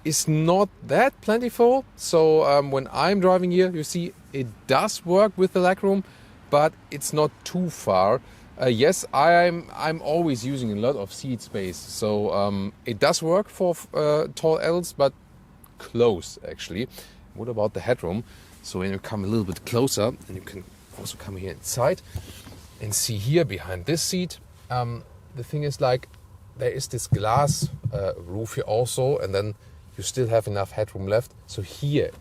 is not that plentiful. So when I'm driving here, you see it does work with the legroom, but it's not too far. Yes, I'm always using a lot of seat space, so it does work for tall adults, but close actually. What about the headroom? So when you come a little bit closer, and you can also come here inside and see here behind this seat, the thing is like there is this glass roof here also, and then you still have enough headroom left. So here,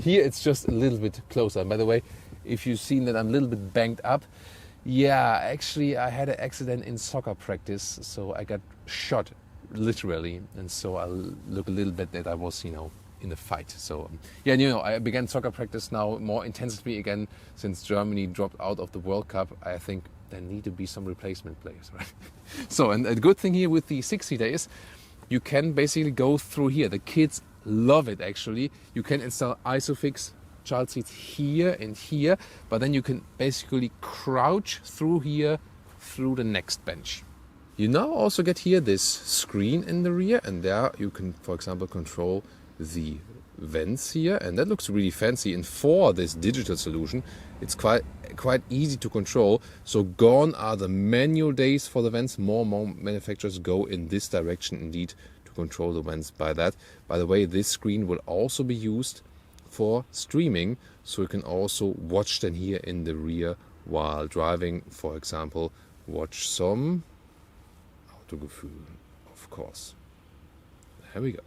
here it's just a little bit closer. And by the way, if you've seen that I'm a little bit banged up, yeah, actually I had an accident in soccer practice, so I got shot literally, and so I look a little bit that I was, in a fight. So yeah, I began soccer practice now more intensively again since Germany dropped out of the World Cup. I think there need to be some replacement players, right? So, and a good thing here with the 6-seater is you can basically go through here. The kids love it actually. You can install ISOFIX child seats here and here, but then you can basically crouch through here through the next bench. You now also get here this screen in the rear, and there you can, for example, control the vents here, and that looks really fancy. And for this digital solution, it's quite easy to control. So gone are the manual days for the vents. More and more manufacturers go in this direction indeed to control the vents by that. By the way, this screen will also be used for streaming, so you can also watch them here in the rear while driving. For example, watch some Autogefühl, of course. There we go.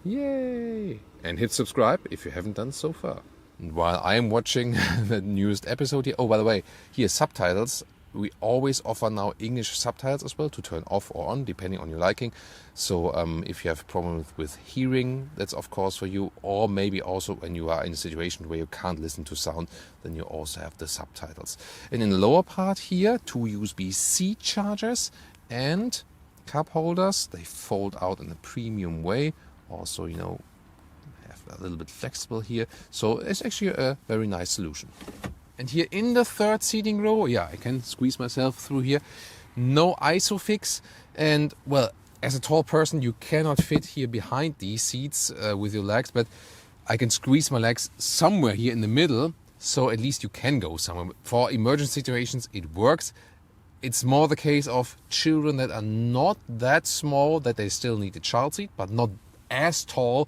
Yay! And hit subscribe if you haven't done so far. And while I'm watching the newest episode here, oh, by the way, here subtitles we always offer now English subtitles as well to turn off or on, depending on your liking. So if you have problems with hearing, that's of course for you. Or maybe also when you are in a situation where you can't listen to sound, then you also have the subtitles. And in the lower part here, 2 USB-C chargers and cup holders. They fold out in a premium way. Also, you know, have a little bit flexible here. So it's actually a very nice solution. And here in the third seating row, yeah, I can squeeze myself through here. No ISOFIX. And well, as a tall person, you cannot fit here behind these seats with your legs, but I can squeeze my legs somewhere here in the middle, so at least you can go somewhere. For emergency situations, it works. It's more the case of children that are not that small, that they still need a child seat, but not as tall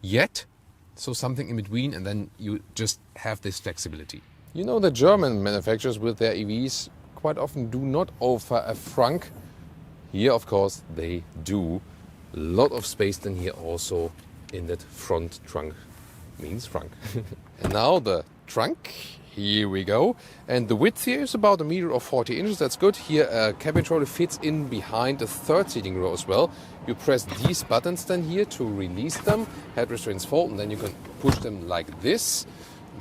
yet. So something in between, and then you just have this flexibility. You know, the German manufacturers with their EVs quite often do not offer a frunk. Here, of course, they do. A lot of space then here also in that front trunk, means trunk. And now the trunk, here we go. And the width here is about 1 meter or 40 inches, that's good. Here a cabin trolley fits in behind the third seating row as well. You press these buttons then here to release them, head restraints fold, and then you can push them like this.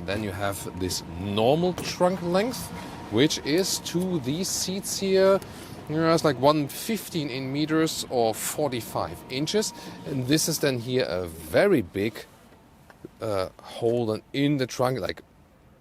Then you have this normal trunk length, which is to these seats here. It's like 115 in meters or 45 inches. And this is then here a very big hole in the trunk, like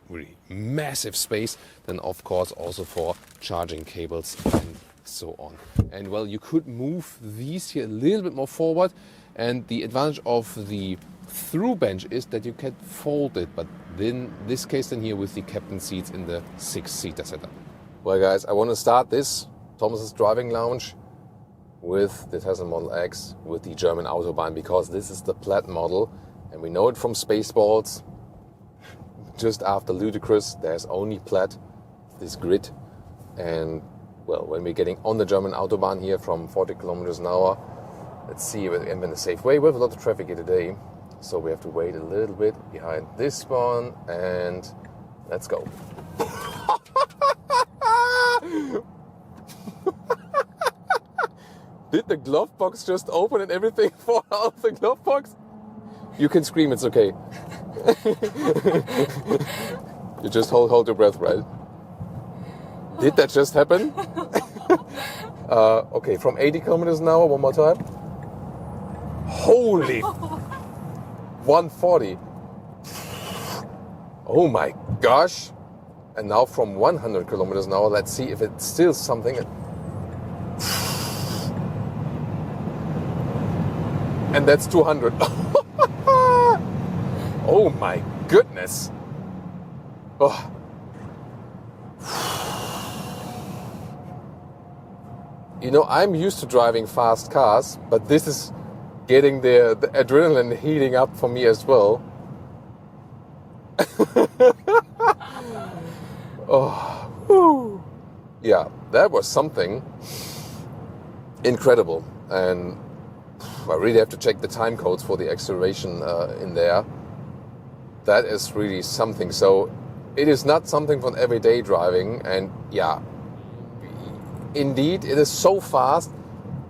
really massive space. Then of course also for charging cables and so on. And well, you could move these here a little bit more forward. And the advantage of the through bench is that you can fold it, but in this case then here with the captain seats in the 6-seater setup. Well guys, I want to start this Thomas's driving lounge with the Tesla Model X with the German Autobahn, because this is the plaid model and we know it from Spaceballs. Just after Ludicrous, there's only plaid, this grid. And well, when we're getting on the German Autobahn here from 40 kilometers an hour, let's see if I'm in a safe way. We have a lot of traffic here today, so we have to wait a little bit behind this one, and let's go. Did the glove box just open and everything fall out of the glove box? You can scream, it's okay. You just hold your breath, right? Did that just happen? Okay, from 80 kilometers an hour, one more time. Holy 140. Oh my gosh. And now from 100 kilometers an hour, let's see if it's still something. And that's 200. Oh my goodness. Oh. You know, I'm used to driving fast cars, but this is getting the adrenaline heating up for me as well. Oh, whew. Yeah, that was something incredible. And I really have to check the time codes for the acceleration in there. That is really something. So it is not something for everyday driving. And yeah, indeed, it is so fast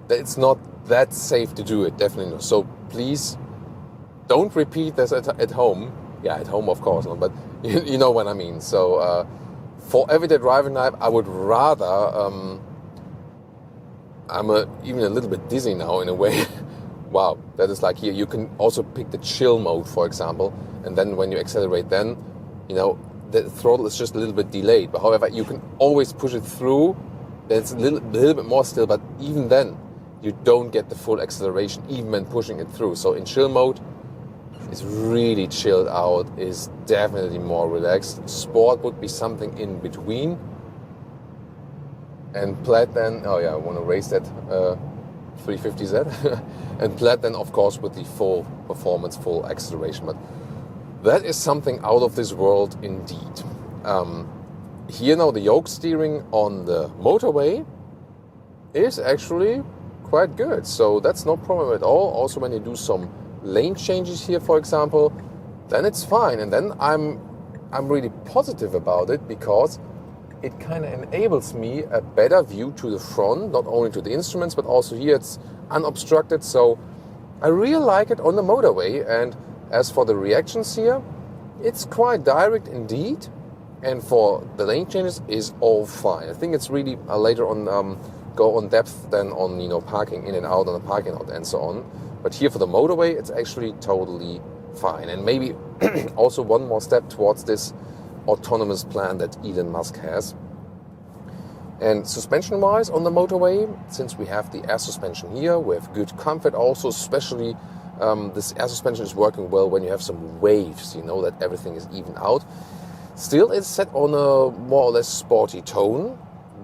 that it's not that safe to do it, definitely not. So please don't repeat this at home. Yeah, at home of course not, but you know what I mean. So for everyday driving life, I would rather, I'm even a little bit dizzy now in a way. Wow, that is like here, you can also pick the chill mode, for example, and then when you accelerate then, you know, the throttle is just a little bit delayed. But however, you can always push it through. It's a little bit more still, but even then, you don't get the full acceleration, even when pushing it through. So in chill mode, it's really chilled out, is definitely more relaxed. Sport would be something in between. And plaid then, oh yeah, I want to raise that 350Z. And plaid then, of course, with the full performance, full acceleration. But that is something out of this world indeed. Here now the yoke steering on the motorway is actually quite good. So that's no problem at all. Also when you do some lane changes here, for example, then it's fine. And then I'm really positive about it, because it kind of enables me a better view to the front, not only to the instruments, but also here it's unobstructed. So I really like it on the motorway. And as for the reactions here, it's quite direct indeed. And for the lane changes is all fine. I think it's really later on go on depth than on, you know, parking in and out on the parking lot and so on. But here for the motorway, it's actually totally fine. And maybe also one more step towards this autonomous plan that Elon Musk has. And suspension-wise on the motorway, since we have the air suspension here, we have good comfort also, especially this air suspension is working well when you have some waves, you know, that everything is even out. Still, it's set on a more or less sporty tone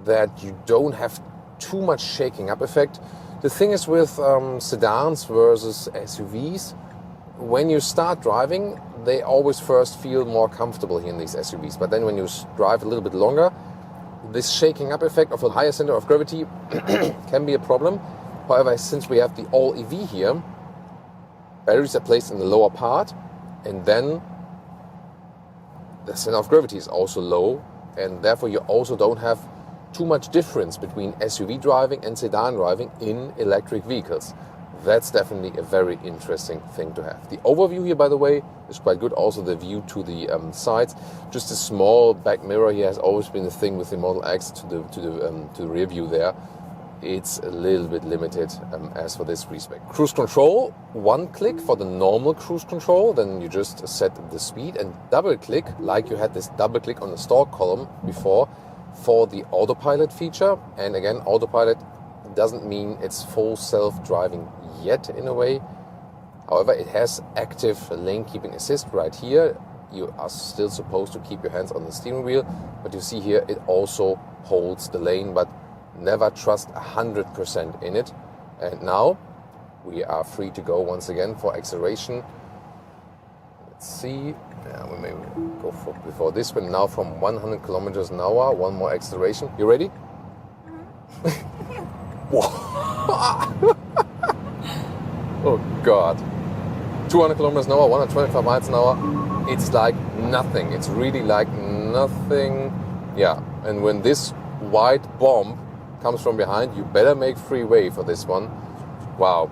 that you don't have too much shaking up effect. The thing is with sedans versus SUVs, when you start driving, they always first feel more comfortable here in these SUVs. But then when you drive a little bit longer, this shaking up effect of a higher center of gravity can be a problem. However, since we have the all-EV here, batteries are placed in the lower part, and then the center of gravity is also low, and therefore you also don't have too much difference between SUV driving and sedan driving in electric vehicles. That's definitely a very interesting thing to have. The overview here, by the way, is quite good. Also the view to the sides. Just a small back mirror here has always been the thing with the Model X to the rear view there. It's a little bit limited as for this respect. Cruise control, one click for the normal cruise control, then you just set the speed, and double click, like you had this double click on the stalk column before, for the autopilot feature. And again, autopilot doesn't mean it's full self-driving yet in a way. However, it has active lane keeping assist right here. You are still supposed to keep your hands on the steering wheel, but you see here it also holds the lane, but never trust 100% in it. And now we are free to go once again for acceleration. Let's see, we may go for before this one. Now from 100 kilometers an hour, one more acceleration. You ready? Oh God. 200 kilometers an hour, 125 miles an hour. It's like nothing. It's really like nothing. Yeah, and when this white bomb comes from behind, you better make free way for this one. Wow.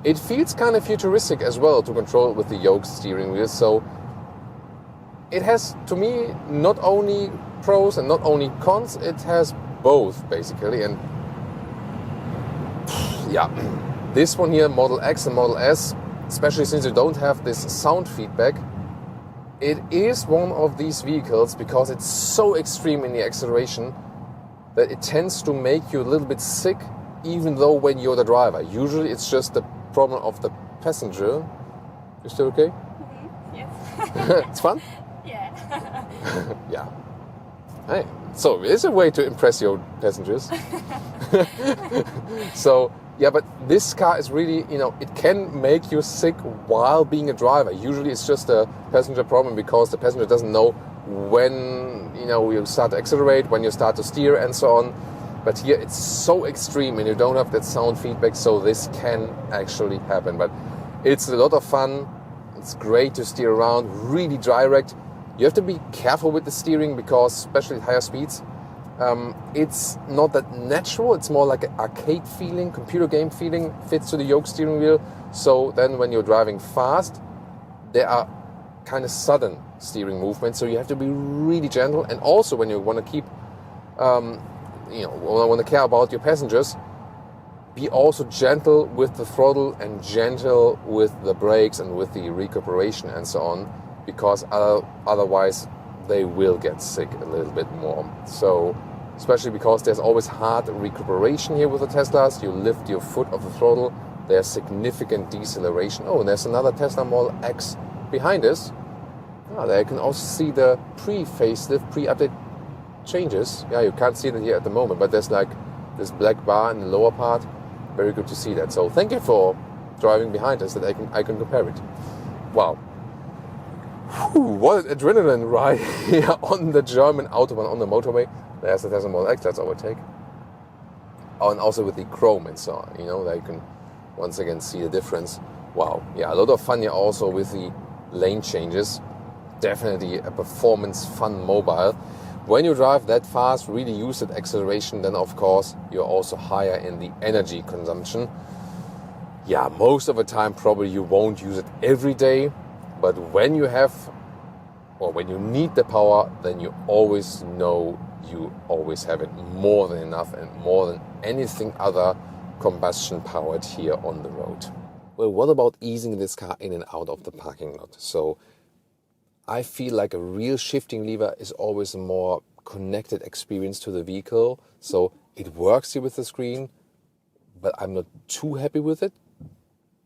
It feels kind of futuristic as well to control it with the yoke steering wheel. So it has, to me, not only pros and not only cons, it has both basically. And yeah, this one here, Model X and Model S, especially since you don't have this sound feedback, it is one of these vehicles, because it's so extreme in the acceleration, that it tends to make you a little bit sick, even though when you're the driver. Usually it's just the problem of the passenger. You still okay? Mm-hmm. Yes. It's fun? Yeah. Yeah. Hey, so it's a way to impress your passengers. So, yeah, but this car is really, you know, it can make you sick while being a driver. Usually it's just a passenger problem, because the passenger doesn't know when, you know, you start to accelerate, when you start to steer and so on. But here it's so extreme and you don't have that sound feedback, so this can actually happen. But it's a lot of fun. It's great to steer around, really direct. You have to be careful with the steering, because especially at higher speeds, it's not that natural. It's more like an arcade feeling, computer game feeling, fits to the yoke steering wheel. So then when you're driving fast, there are kind of sudden steering movements, so you have to be really gentle. And also when you want to keep, you know, want to care about your passengers, be also gentle with the throttle and gentle with the brakes and with the recuperation and so on, because otherwise they will get sick a little bit more. So especially because there's always hard recuperation here with the Teslas. You lift your foot off the throttle, there's significant deceleration. Oh, and there's another Tesla Model X behind us. There you can also see the pre-facelift, pre-update changes. Yeah, you can't see that here at the moment, but there's like this black bar in the lower part. Very good to see that. So thank you for driving behind us, that I can compare it. Wow. Whew, what an adrenaline ride here on the German Autobahn, on the motorway. There's the Tesla Model X, that's overtake. Oh, and also with the chrome and so on, you know, there you can once again see the difference. Wow, yeah, a lot of fun here also with the lane changes. Definitely a performance fun mobile. when you drive that fast, really use that acceleration, then of course you're also higher in the energy consumption. Yeah, most of the time probably you won't use it every day, but when you have, or when you need the power, then you always know you always have it more than enough and more than anything other combustion powered here on the road. Well, what about easing this car in and out of the parking lot? So I feel like a real shifting lever is always a more connected experience to the vehicle. So it works here with the screen, but I'm not too happy with it.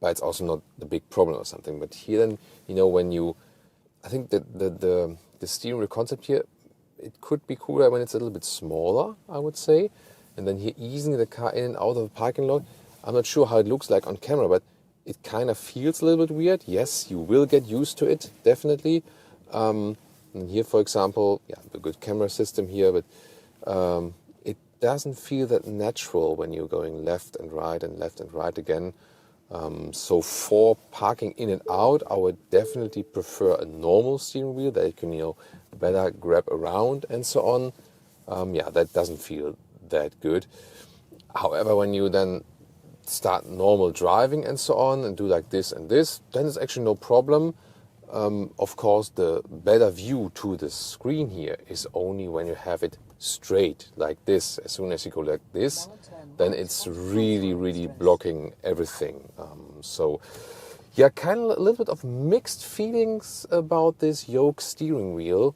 But it's also not the big problem or something. But here then, you know, when you, I think that the steering wheel concept here, it could be cooler when it's a little bit smaller, I would say. And then here easing the car in and out of the parking lot, I'm not sure how it looks like on camera, but it kind of feels a little bit weird. Yes, you will get used to it, definitely. And here, for example, yeah, the good camera system here, but it doesn't feel that natural when you're going left and right again. So for parking in and out, I would definitely prefer a normal steering wheel that you can, you know, better grab around and so on. Yeah, that doesn't feel that good. However, when you then start normal driving and so on and do like this and this, then it's actually no problem. Of course, the better view to the screen here is only when you have it straight like this. As soon as you go like this, then it's really blocking everything. So yeah, kind of a little bit of mixed feelings about this yoke steering wheel.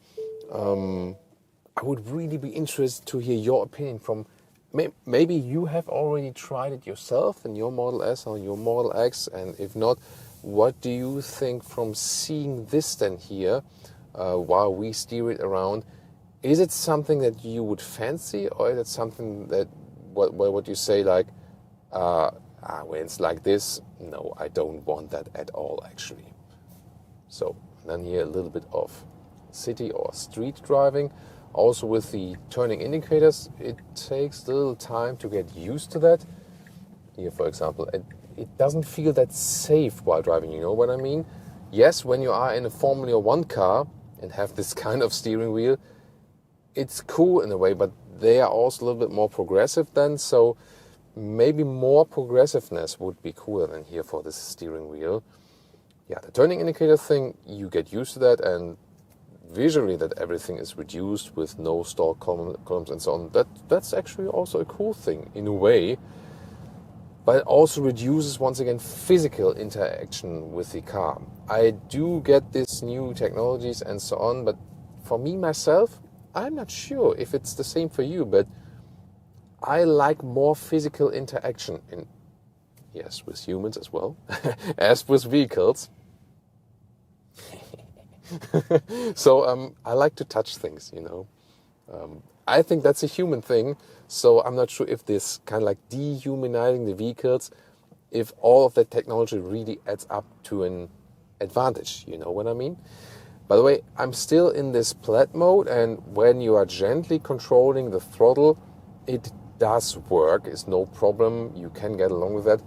I would really be interested to hear your opinion from, maybe you have already tried it yourself in your Model S or your Model X, and if not, what do you think from seeing this then here while we steer it around? Is it something that you would fancy, or is it something that, what you say, like, when it's like this, no, I don't want that at all, actually. So then here a little bit of city or street driving. Also with the turning indicators, it takes a little time to get used to that. Here, for example, it doesn't feel that safe while driving, you know what I mean? Yes, when you are in a Formula 1 car and have this kind of steering wheel, it's cool in a way, but they are also a little bit more progressive then, so maybe more progressiveness would be cooler than here for this steering wheel. Yeah, the turning indicator thing, you get used to that, and visually that everything is reduced with no stall columns and so on. That's actually also a cool thing in a way. But it also reduces, once again, physical interaction with the car. I do get these new technologies and so on, but for me, myself, I'm not sure if it's the same for you, but I like more physical interaction, yes, with humans as well, as with vehicles. So I like to touch things, you know. I think that's a human thing, so I'm not sure if this kind of like dehumanizing the vehicles, if all of that technology really adds up to an advantage, you know what I mean? By the way, I'm still in this plaid mode, and when you are gently controlling the throttle, it does work, it's no problem, you can get along with that.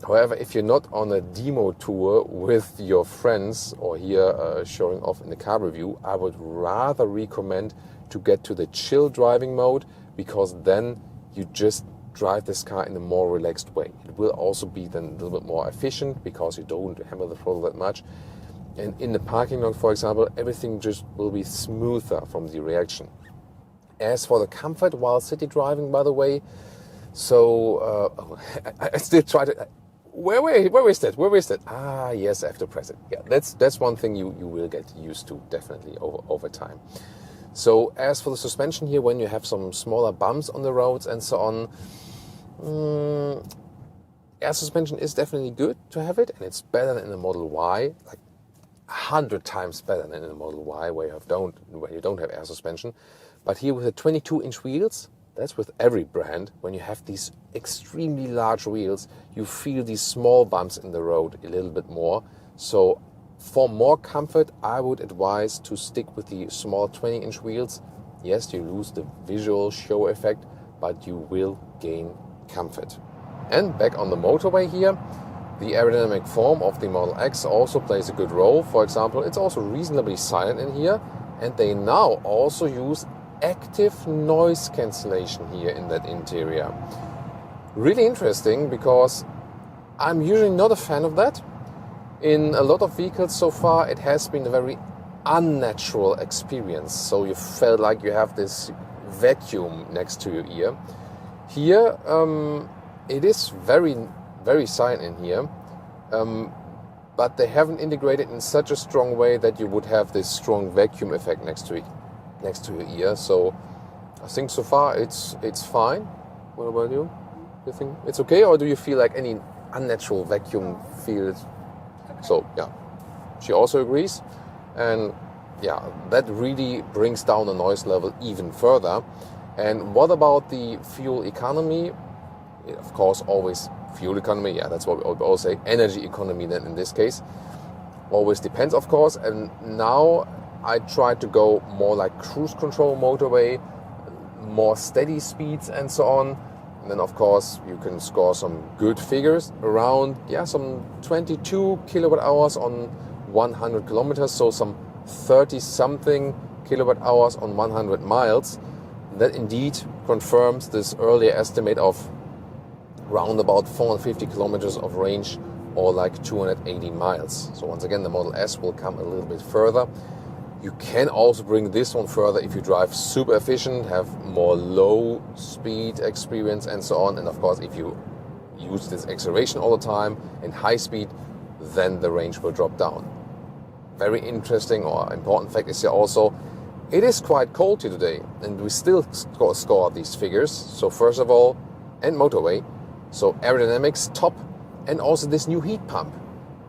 However, if you're not on a demo tour with your friends or here showing off in the car review, I would rather recommend to get to the chill driving mode, because then you just drive this car in a more relaxed way. It will also be then a little bit more efficient because you don't hammer the throttle that much. And in the parking lot, for example, everything just will be smoother from the reaction. As for the comfort while city driving, by the way, so I still try to... Where is that? Where is that? Ah, yes, I have to press it. Yeah, that's one thing you will get used to, definitely, over time. So as for the suspension here, when you have some smaller bumps on the roads and so on, air suspension is definitely good to have it, and it's better than in the Model Y, like 100 times better than in the Model Y, where you don't have air suspension. But here with the 22-inch wheels, that's with every brand, when you have these extremely large wheels, you feel these small bumps in the road a little bit more. So for more comfort, I would advise to stick with the small 20-inch wheels. Yes, you lose the visual show effect, but you will gain comfort. And back on the motorway here, the aerodynamic form of the Model X also plays a good role. For example, it's also reasonably silent in here, and they now also use active noise cancellation here in that interior. Really interesting, because I'm usually not a fan of that. In a lot of vehicles so far, it has been a very unnatural experience. So you felt like you have this vacuum next to your ear. Here, it is very, very silent in here, but they haven't integrated in such a strong way that you would have this strong vacuum effect next to your ear. So I think so far it's fine. What about you? Do you think it's okay, or do you feel like any unnatural vacuum feels? So yeah, she also agrees, and yeah, that really brings down the noise level even further. And what about the fuel economy? Of course, always fuel economy. Yeah, that's what we always say. Energy economy then in this case. Always depends, of course. And now I try to go more like cruise control motorway, more steady speeds and so on. And then of course you can score some good figures around, yeah, some 22 kilowatt hours on 100 kilometers. So some 30 something kilowatt hours on 100 miles. That indeed confirms this earlier estimate of round about 450 kilometers of range, or like 280 miles. So once again, the Model S will come a little bit further. You can also bring this one further if you drive super efficient, have more low speed experience and so on. And of course, if you use this acceleration all the time and high speed, then the range will drop down. Very interesting or important fact is here also, it is quite cold here today, and we still score these figures. So first of all, and motorway, so aerodynamics top, and also this new heat pump.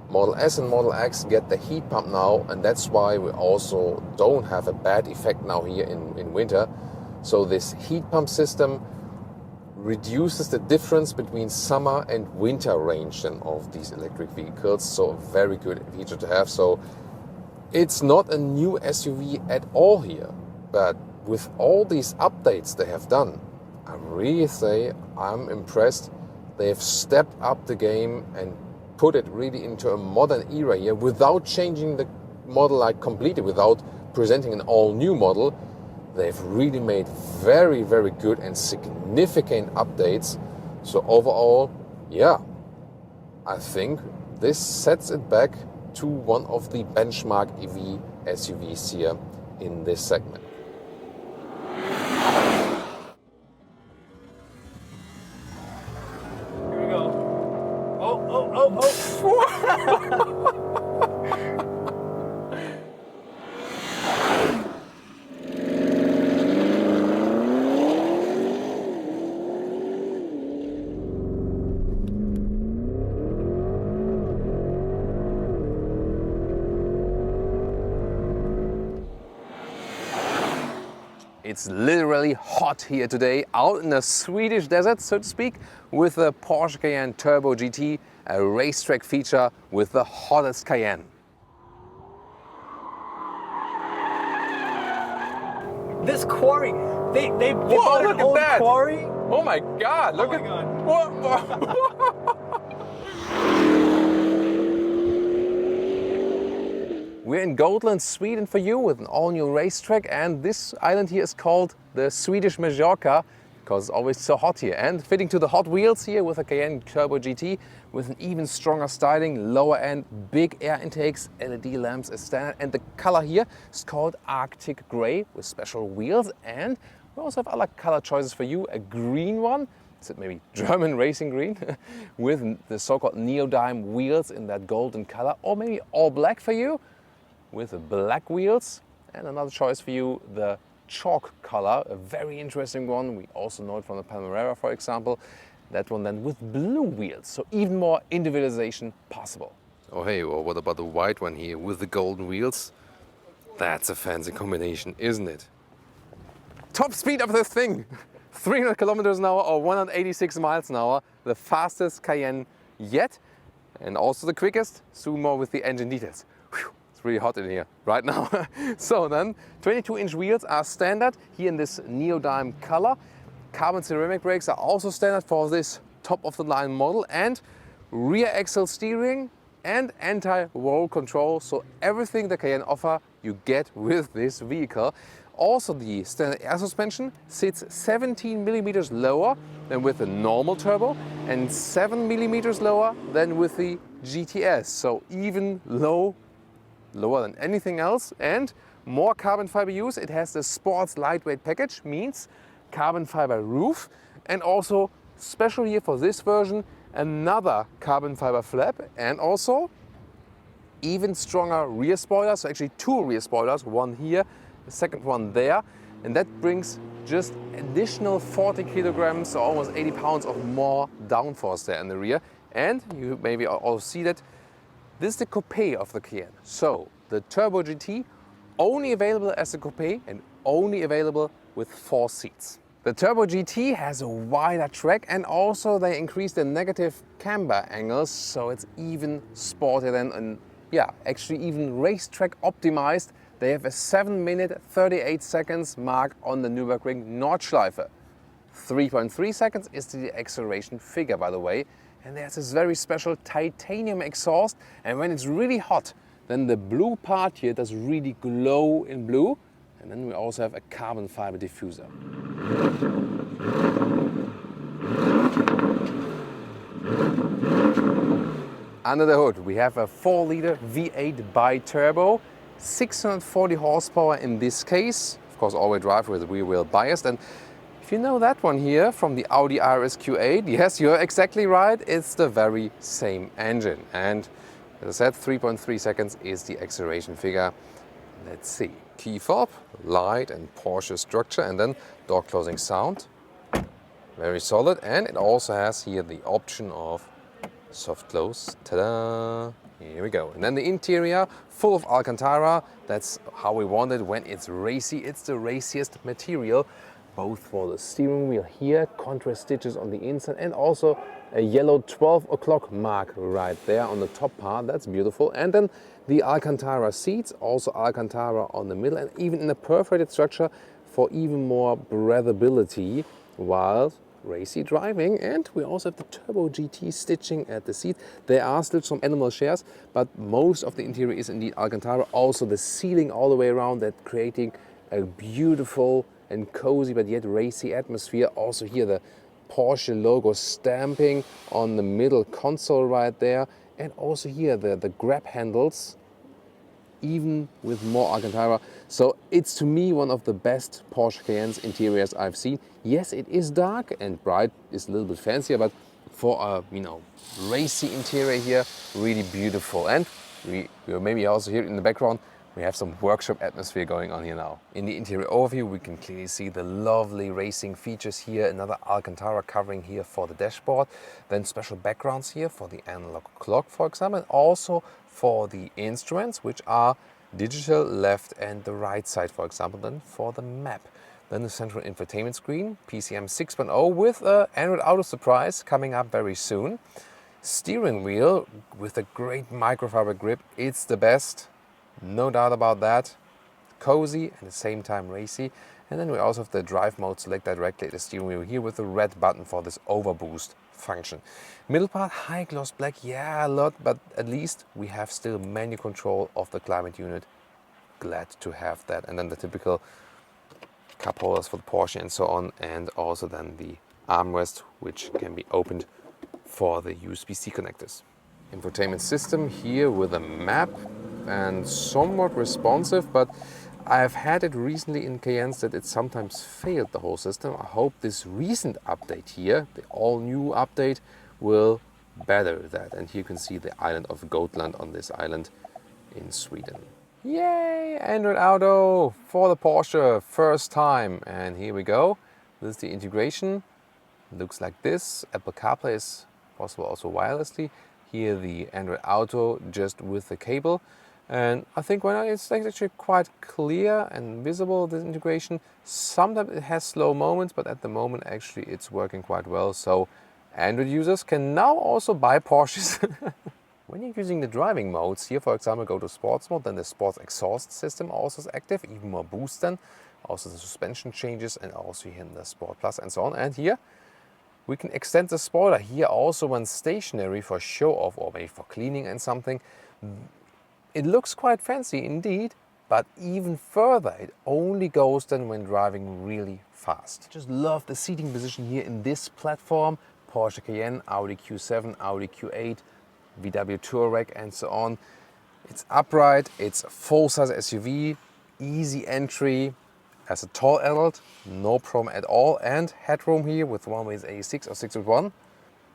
Model S and Model X get the heat pump now, and that's why we also don't have a bad effect now here in winter. So this heat pump system reduces the difference between summer and winter range of these electric vehicles. So a very good feature to have. So it's not a new SUV at all here, but with all these updates they have done, I really say I'm impressed. They have stepped up the game and put it really into a modern era here without changing the model like completely, without presenting an all-new model. They've really made very, very good and significant updates. So overall, yeah, I think this sets it back to one of the benchmark EV SUVs here in this segment. Here we go. Oh. It's literally hot here today, out in the Swedish desert, so to speak, with the Porsche Cayenne Turbo GT, a racetrack feature with the hottest Cayenne. This quarry, they Whoa, bought look an at old that. quarry. Oh my God, look at God. What? We're in Gotland, Sweden for you with an all-new racetrack, and this island here is called the Swedish Majorca because it's always so hot here. And fitting to the hot wheels here with a Cayenne Turbo GT with an even stronger styling, lower end, big air intakes, LED lamps as standard, and the color here is called Arctic Grey with special wheels. And we also have other color choices for you, a green one, is it maybe German racing green, with the so-called neodyme wheels in that golden color, or maybe all black for you, with the black wheels, and another choice for you, the chalk color, a very interesting one. We also know it from the Panamera, for example. That one then with blue wheels, so even more individualization possible. Oh hey, well, what about the white one here with the golden wheels? That's a fancy combination, isn't it? Top speed of this thing, 300 kilometers an hour or 186 miles an hour, the fastest Cayenne yet, and also the quickest. Soon more with the engine details. Whew. It's really hot in here right now. So then, 22-inch wheels are standard here in this neodyme color. Carbon ceramic brakes are also standard for this top-of-the-line model, and rear axle steering and anti-roll control. So everything the Cayenne offer, you get with this vehicle. Also, the standard air suspension sits 17 millimeters lower than with the normal turbo and 7 millimeters lower than with the GTS. So even lower than anything else, and more carbon fiber use. It has the sports lightweight package, means carbon fiber roof, and also special here for this version, another carbon fiber flap, and also even stronger rear spoilers. So actually 2 rear spoilers, one here, the second one there, and that brings just additional 40 kilograms, so almost 80 pounds of more downforce there in the rear. And you maybe also see that this is the Coupé of the Cayenne. So the Turbo GT only available as a Coupé and only available with 4 seats. The Turbo GT has a wider track, and also they increased the negative camber angles, so it's even sportier than, and yeah, actually even racetrack optimized. They have a 7-minute 38 seconds mark on the Nürburgring Nordschleife. 3.3 seconds is the acceleration figure, by the way. And there's this very special titanium exhaust, and when it's really hot, then the blue part here does really glow in blue. And then we also have a carbon fiber diffuser. Under the hood we have a 4-liter V8 bi-turbo, 640 horsepower in this case, of course all-wheel drive with rear-wheel biased. And if you know that one here from the Audi RSQ8, yes, you're exactly right, it's the very same engine. And as I said, 3.3 seconds is the acceleration figure. Let's see. Key fob, light and Porsche structure, and then door closing sound. Very solid, and it also has here the option of soft close. Ta-da! Here we go. And then the interior, full of Alcantara. That's how we want it when it's racy. It's the raciest material, both for the steering wheel here, contrast stitches on the inside, and also a yellow 12 o'clock mark right there on the top part. That's beautiful. And then the Alcantara seats, also Alcantara on the middle, and even in a perforated structure for even more breathability while racy driving. And we also have the Turbo GT stitching at the seat. There are still some animal shares, but most of the interior is indeed Alcantara. Also the ceiling all the way around, that creating a beautiful and cozy but yet racy atmosphere. Also here the Porsche logo stamping on the middle console right there, and also here the grab handles, even with more Alcantara. So it's to me one of the best Porsche Cayenne's interiors I've seen. Yes, it is dark and bright is a little bit fancier, but for a racy interior here, really beautiful. And we maybe also here in the background we have some workshop atmosphere going on here now. In the interior overview we can clearly see the lovely racing features here, another Alcantara covering here for the dashboard, then special backgrounds here for the analog clock, for example, and also for the instruments, which are digital left and the right side, for example, then for the map. Then the central infotainment screen, PCM 6.0 with Android Auto surprise coming up very soon. Steering wheel with a great microfiber grip, it's the best. No doubt about that. Cozy and at the same time racy. And then we also have the drive mode select directly at the steering wheel here with the red button for this overboost function. Middle part, high gloss black, yeah, a lot, but at least we have still manual control of the climate unit. Glad to have that. And then the typical cup holders for the Porsche and so on, and also then the armrest, which can be opened for the USB-C connectors. Infotainment system here with a map, and somewhat responsive, but I've had it recently in Cayennes that it sometimes failed the whole system. I hope this recent update here, the all-new update, will better that. And here you can see the island of Gotland on this island in Sweden. Yay! Android Auto for the Porsche, first time. And here we go. This is the integration. Looks like this. Apple CarPlay is possible also wirelessly. Here the Android Auto just with the cable. And I think it's actually quite clear and visible, this integration. Sometimes it has slow moments, but at the moment actually it's working quite well. So Android users can now also buy Porsches. When you're using the driving modes here, for example, go to sports mode, then the sports exhaust system also is active, even more boost then. Also the suspension changes, and also here in the Sport Plus and so on. And here we can extend the spoiler here also when stationary for show off or maybe for cleaning and something. It looks quite fancy indeed, But even further, it only goes then when driving really fast. Just love the seating position here in this platform. Porsche Cayenne, Audi Q7, Audi Q8, VW Touareg and so on. It's upright, it's a full-size SUV, easy entry. As a tall adult, no problem at all. And headroom here with runway is 86 or 6.1.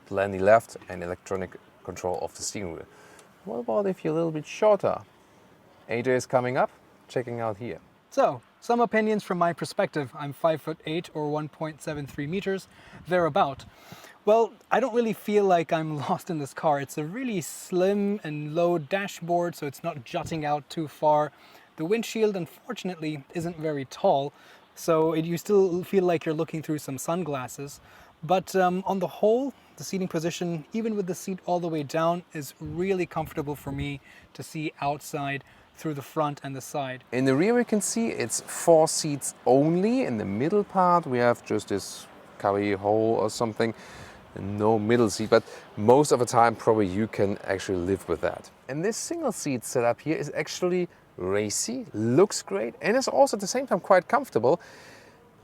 Plenty left and electronic control of the steering wheel. What about if you're a little bit shorter? AJ is coming up, checking out here. So, some opinions from my perspective. I'm 5'8" or 1.73 meters, thereabout. Well, I don't really feel like I'm lost in this car. It's a really slim and low dashboard, so it's not jutting out too far. The windshield, unfortunately, isn't very tall, so you still feel like you're looking through some sunglasses. But on the whole, the seating position, even with the seat all the way down, is really comfortable for me to see outside through the front and the side. In the rear we can see it's 4 seats only. In the middle part we have just this carry hole or something. No middle seat, but most of the time probably you can actually live with that. And this single seat setup here is actually racy, looks great, and is also at the same time quite comfortable.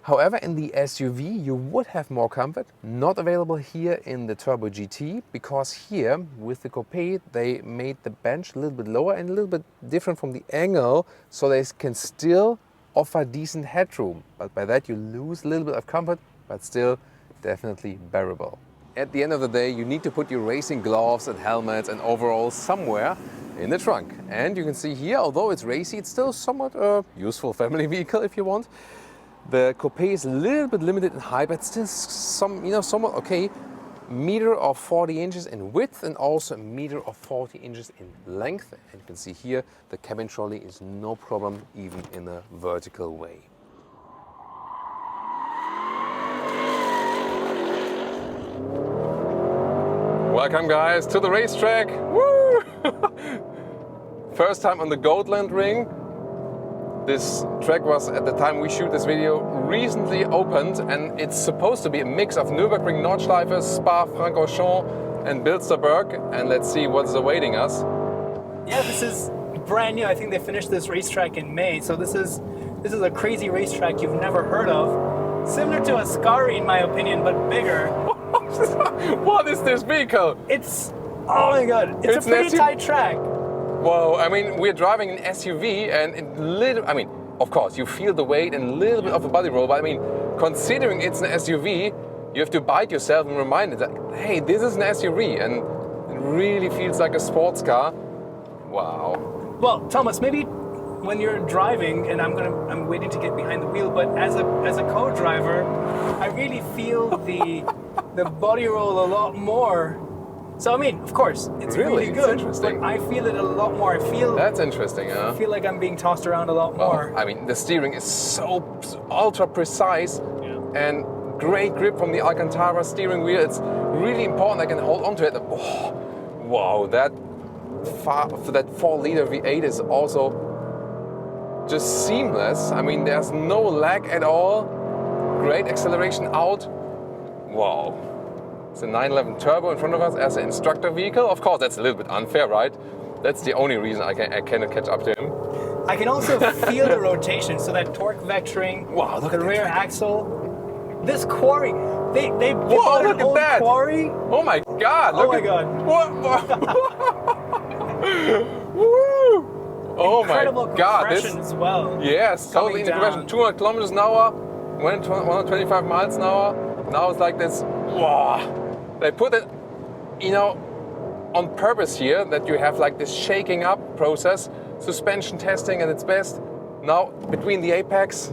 However, in the SUV you would have more comfort, not available here in the Turbo GT, because here with the Coupé they made the bench a little bit lower and a little bit different from the angle, so they can still offer decent headroom. But by that you lose a little bit of comfort, but still definitely bearable. At the end of the day, you need to put your racing gloves and helmets and overalls somewhere in the trunk. And you can see here, although it's racy, it's still somewhat a useful family vehicle if you want. The Coupé is a little bit limited in height, but still somewhat okay. Meter of 40 inches in width and also a meter of 40 inches in length. And you can see here, the cabin trolley is no problem even in a vertical way. Welcome guys to the racetrack. Woo! First time on the Goatland Ring. This track was, at the time we shoot this video, recently opened, and it's supposed to be a mix of Nürburgring Nordschleife, Spa Francorchamps and Bilsterberg, and let's see what's awaiting us. Yeah, this is brand new. I think they finished this racetrack in May, so this is a crazy racetrack you've never heard of. Similar to Ascari in my opinion, but bigger. What is this vehicle? Oh my god, it's a pretty tight track. Whoa, I mean, we're driving an SUV and of course, you feel the weight and a little bit of a body roll, but I mean, considering it's an SUV, you have to bite yourself and remind it that, hey, this is an SUV and it really feels like a sports car. Wow. Well, Thomas, maybe when you're driving, and I'm waiting to get behind the wheel, but as a co-driver, I really feel the body roll a lot more. So I mean, of course, it's really good, but I feel it a lot more. That's interesting, huh? I feel like I'm being tossed around a lot more. I mean, the steering is so ultra precise and great grip from the Alcantara steering wheel. It's really important I can hold onto it. Oh, wow, that 4-liter V8 is also just seamless. I mean, there's no lag at all. Great acceleration out. Wow. It's a 911 Turbo in front of us as an instructor vehicle. Of course, that's a little bit unfair, right? That's the only reason I cannot catch up to him. I can also feel the rotation, so that torque vectoring, wow, look the at rear axle. This quarry, they whoa, look at that! Quarry. Oh my god! Oh my god! Woo! Oh incredible my god! Compression as well. Yes, totally in the compression. 200 kilometers an hour, went 125 miles an hour. Now it's like this. Wow! They put it, on purpose here, that you have like this shaking up process, suspension testing at its best. Now between the apex.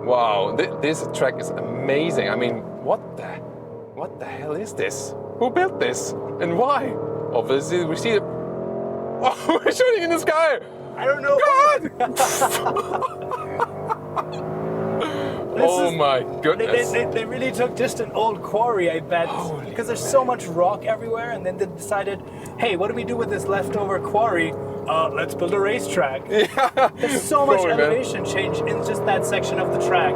Wow, this track is amazing. I mean, what the hell is this? Who built this and why? Obviously, we see it. Oh, we're shooting in the sky. I don't know. God! Oh my goodness. They really took just an old quarry, I bet. Holy because there's so much rock everywhere, and then they decided, hey, what do we do with this leftover quarry? Let's build a racetrack. Yeah. There's so much elevation change in just that section of the track.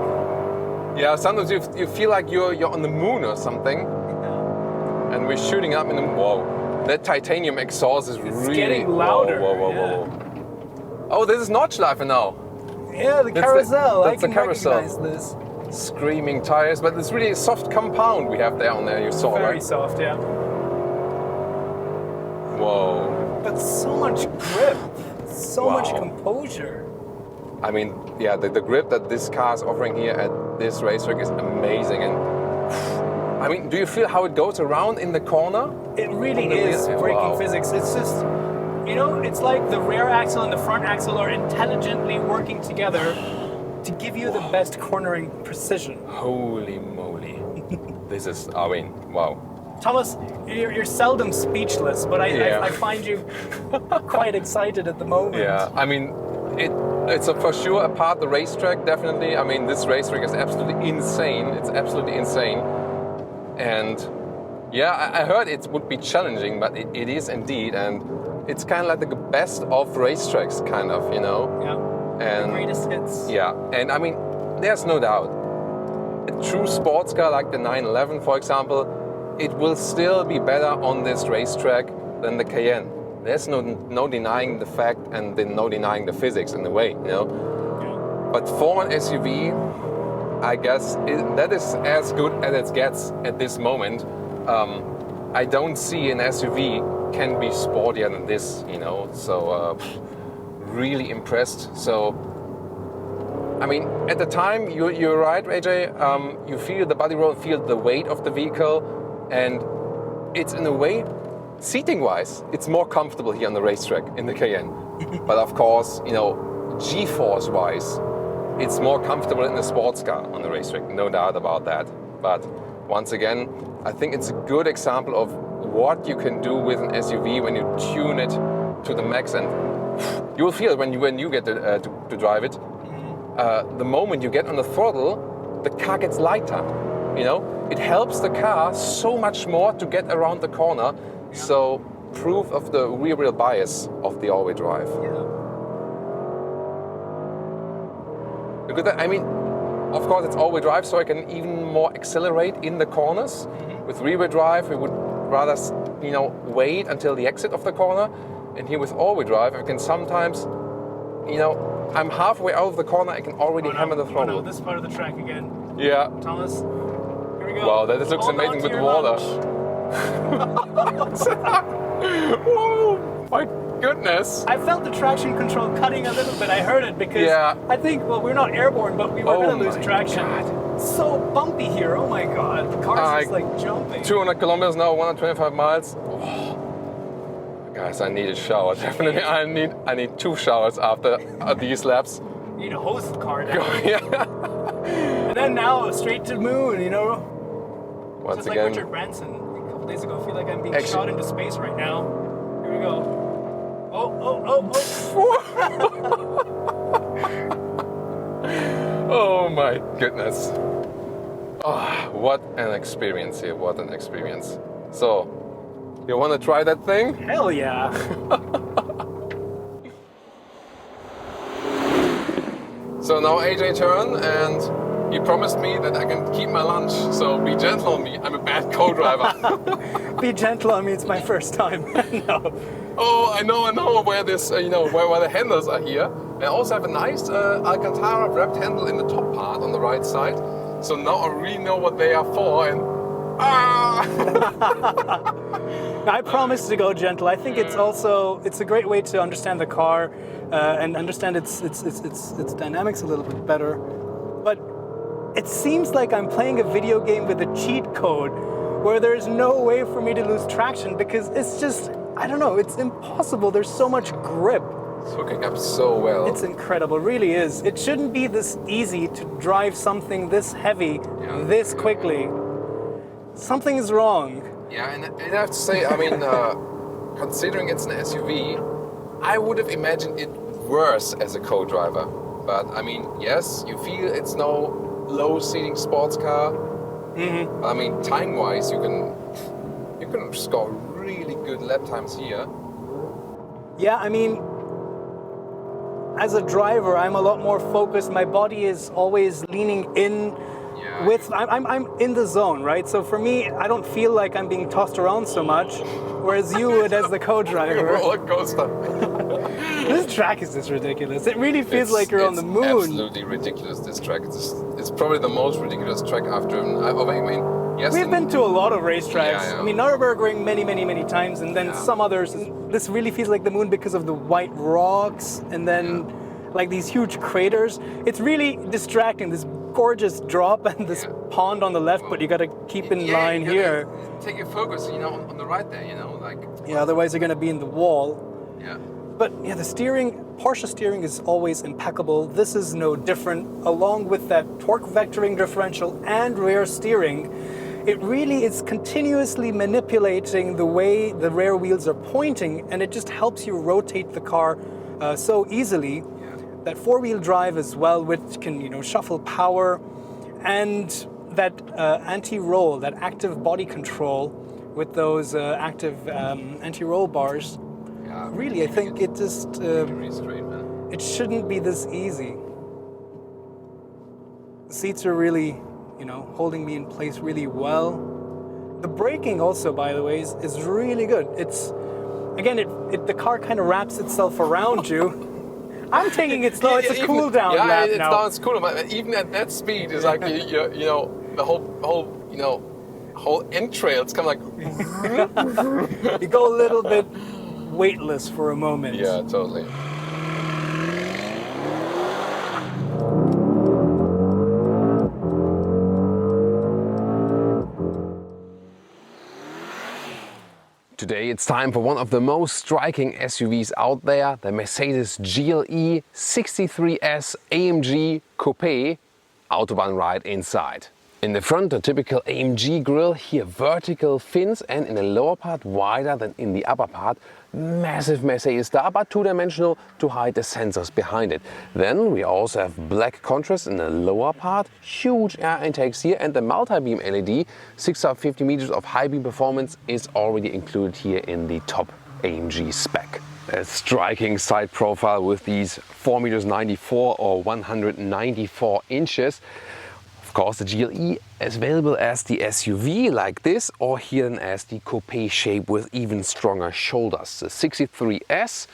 Yeah, sometimes you feel like you're on the moon or something. Yeah. And we're shooting up in the... Whoa. That titanium exhaust is really... getting louder. Whoa. Oh, this is Nordschleife now. Yeah, the That's carousel. that's I the can carousel. recognize this. Screaming tires, but it's really a soft compound we have there on there, you saw, Very right? soft, yeah. Whoa. But so much grip, so much Wow. composure. I mean, yeah, the grip that this car is offering here at this racetrack is amazing. And I mean, do you feel how it goes around in the corner? It really On the is rear- braking wow. physics. It's just, you know, it's like the rear axle and the front axle are intelligently working together to give you the best cornering precision. Holy moly. This is, I mean, wow. Thomas, you're seldom speechless, but Yeah. I find you quite excited at the moment. Yeah, I mean, it's for sure a part of the racetrack, definitely. I mean, this racetrack is absolutely insane. It's absolutely insane. And yeah, I heard it would be challenging, but it is indeed. And it's kind of like the best of racetracks, kind of, you know? Yeah. And Greatest hits. yeah, and I mean, there's no doubt. A true sports car like the 911, for example, it will still be better on this racetrack than the Cayenne. There's no denying the fact and then no denying the physics in a way, you know. Yeah. But for an SUV, I guess that is as good as it gets at this moment. I don't see an SUV can be sportier than this, you know. So really impressed. So I mean, at the time, you're right, AJ. You feel the body roll, feel the weight of the vehicle, and it's in a way, seating-wise, it's more comfortable here on the racetrack in the Cayenne. But of course, you know, G-force-wise, it's more comfortable in the sports car on the racetrack, no doubt about that. But once again, I think it's a good example of what you can do with an SUV when you tune it to the max, and you will feel when you get to drive it. The moment you get on the throttle, the car gets lighter. You know, it helps the car so much more to get around the corner. So, proof of the rear wheel bias of the all-wheel drive. Yeah. Look at that. I mean, of course, it's all-wheel drive, so I can even more accelerate in the corners. With rear-wheel drive, we would rather, you know, wait until the exit of the corner. And here with all-wheel drive, I can sometimes, you know, I'm halfway out of the corner, I can already hammer the Oh throttle. no, this part of the track again. Yeah. Thomas, here we go. Wow, that looks Hold on amazing to with your water. lunch. Whoa, my goodness. I felt the traction control cutting a little bit. I heard it because Yeah. I think, well, we're not airborne, but we were Oh going to lose my traction. God. So bumpy here. Oh my God. The car's just like jumping. 200 kilometers now, 125 miles. Oh. Guys, I need a shower. Definitely, I need 2 showers after these laps. You need to hose the car down. Yeah. And then now straight to the moon, you know? Once Just like again, Richard Branson a couple days ago. I feel like I'm being Actually- shot into space right now. Here we go. Oh. oh my goodness. Oh, what an experience here, what an experience. So, you want to try that thing? Hell yeah. So now AJ turn, and he promised me that I can keep my lunch. So be gentle on me, I'm a bad co-driver. Be gentle on me, it's my first time. No. Oh, I know where this, you know, where the handles are here. I also have a nice Alcantara wrapped handle in the top part on the right side. So now I really know what they are for, and I promise to go gentle. I think it's a great way to understand the car and understand its dynamics a little bit better. But it seems like I'm playing a video game with a cheat code where there's no way for me to lose traction because it's just, I don't know, it's impossible. There's so much grip. it's hooking up so well. It's incredible, really is. It shouldn't be this easy to drive something this heavy, this quickly. Something is wrong. Yeah, and I have to say, I mean, considering it's an SUV, I would have imagined it worse as a co-driver. But I mean, yes, you feel it's no low-seating sports car. Mm-hmm. I mean, time-wise, you can score really good lap times here. Yeah, I mean, as a driver, I'm a lot more focused. My body is always leaning in. Yeah. I'm in the zone, right? So for me, I don't feel like I'm being tossed around so much, whereas you would as the co-driver. Roller coaster. This track is just ridiculous. It really feels like you're on the moon. It's absolutely ridiculous, this track. It's probably the most ridiculous track I've driven. Yes, We've been to a lot of racetracks. Yeah. I mean, Nürburgring many times, and then some others. This really feels like the moon because of the white rocks, and then like these huge craters. It's really distracting, this gorgeous drop and this pond on the left, but you gotta keep in line here. Take your focus, on the right there, like... Yeah, otherwise you're gonna be in the wall. Yeah. But yeah, the steering, Porsche steering is always impeccable. This is no different. Along with that torque vectoring differential and rear steering, it really is continuously manipulating the way the rear wheels are pointing, and it just helps you rotate the car so easily. That four-wheel drive as well, which can shuffle power, and that anti-roll, that active body control with those active anti-roll bars. Yeah, really, I think it just really straight, man. It shouldn't be this easy. The seats are really, holding me in place really well. The braking also, by the way, is really good. It's again, the car kind of wraps itself around you. I'm taking it slow. It's a cool down lap now. Yeah, it's cool, but even at that speed, it's like the whole entrails come like. You go a little bit weightless for a moment. Yeah, totally. Today it's time for one of the most striking SUVs out there, the Mercedes GLE 63S AMG Coupé Autobahn ride inside. In the front, a typical AMG grille, here vertical fins, and in the lower part wider than in the upper part, massive Mercedes star, but two-dimensional to hide the sensors behind it. Then we also have black contrast in the lower part, huge air intakes here, and the multi-beam LED, 650 meters of high beam performance is already included here in the top AMG spec. A striking side profile with these 4 meters 94 or 194 inches. Of course, the GLE is available as the SUV like this, or here then as the coupe shape with even stronger shoulders. The 63S,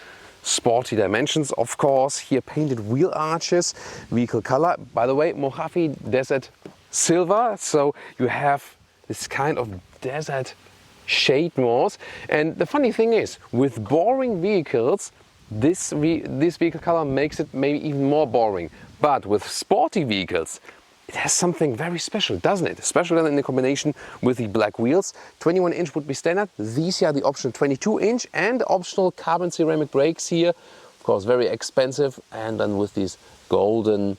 sporty dimensions of course, here painted wheel arches, vehicle color, by the way, Mojave Desert Silver, so you have this kind of desert shade more. And the funny thing is, with boring vehicles, this vehicle color makes it maybe even more boring. But with sporty vehicles, it has something very special, doesn't it? Especially then in the combination with the black wheels. 21 inch would be standard. These are the optional 22 inch and optional carbon ceramic brakes here. Of course, very expensive. And then with these golden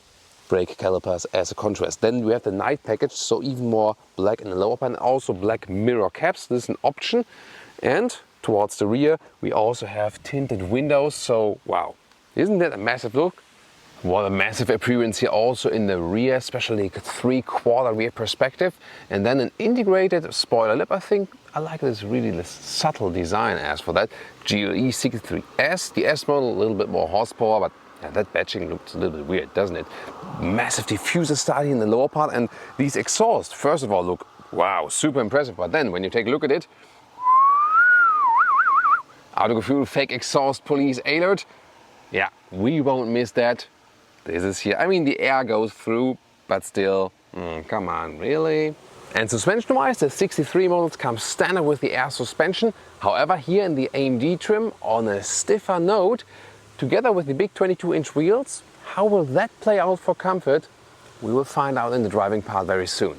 brake calipers as a contrast. Then we have the night package, so even more black in the lower part, and also black mirror caps. This is an option. And towards the rear, we also have tinted windows. So, wow, isn't that a massive look? What a massive appearance here also in the rear, especially 3/4 rear perspective. And then an integrated spoiler lip. I think I like this subtle design as for that. GLE 63S, the S model, a little bit more horsepower, but yeah, that badging looks a little bit weird, doesn't it? Massive diffuser starting in the lower part, and these exhausts, first of all, look, wow, super impressive. But then when you take a look at it, Autogefühl fake exhaust police alert. Yeah, we won't miss that. This is here. I mean, the air goes through, but still, come on, really? And suspension-wise, the 63 models come standard with the air suspension. However, here in the AMG trim, on a stiffer note, together with the big 22-inch wheels, how will that play out for comfort? We will find out in the driving part very soon.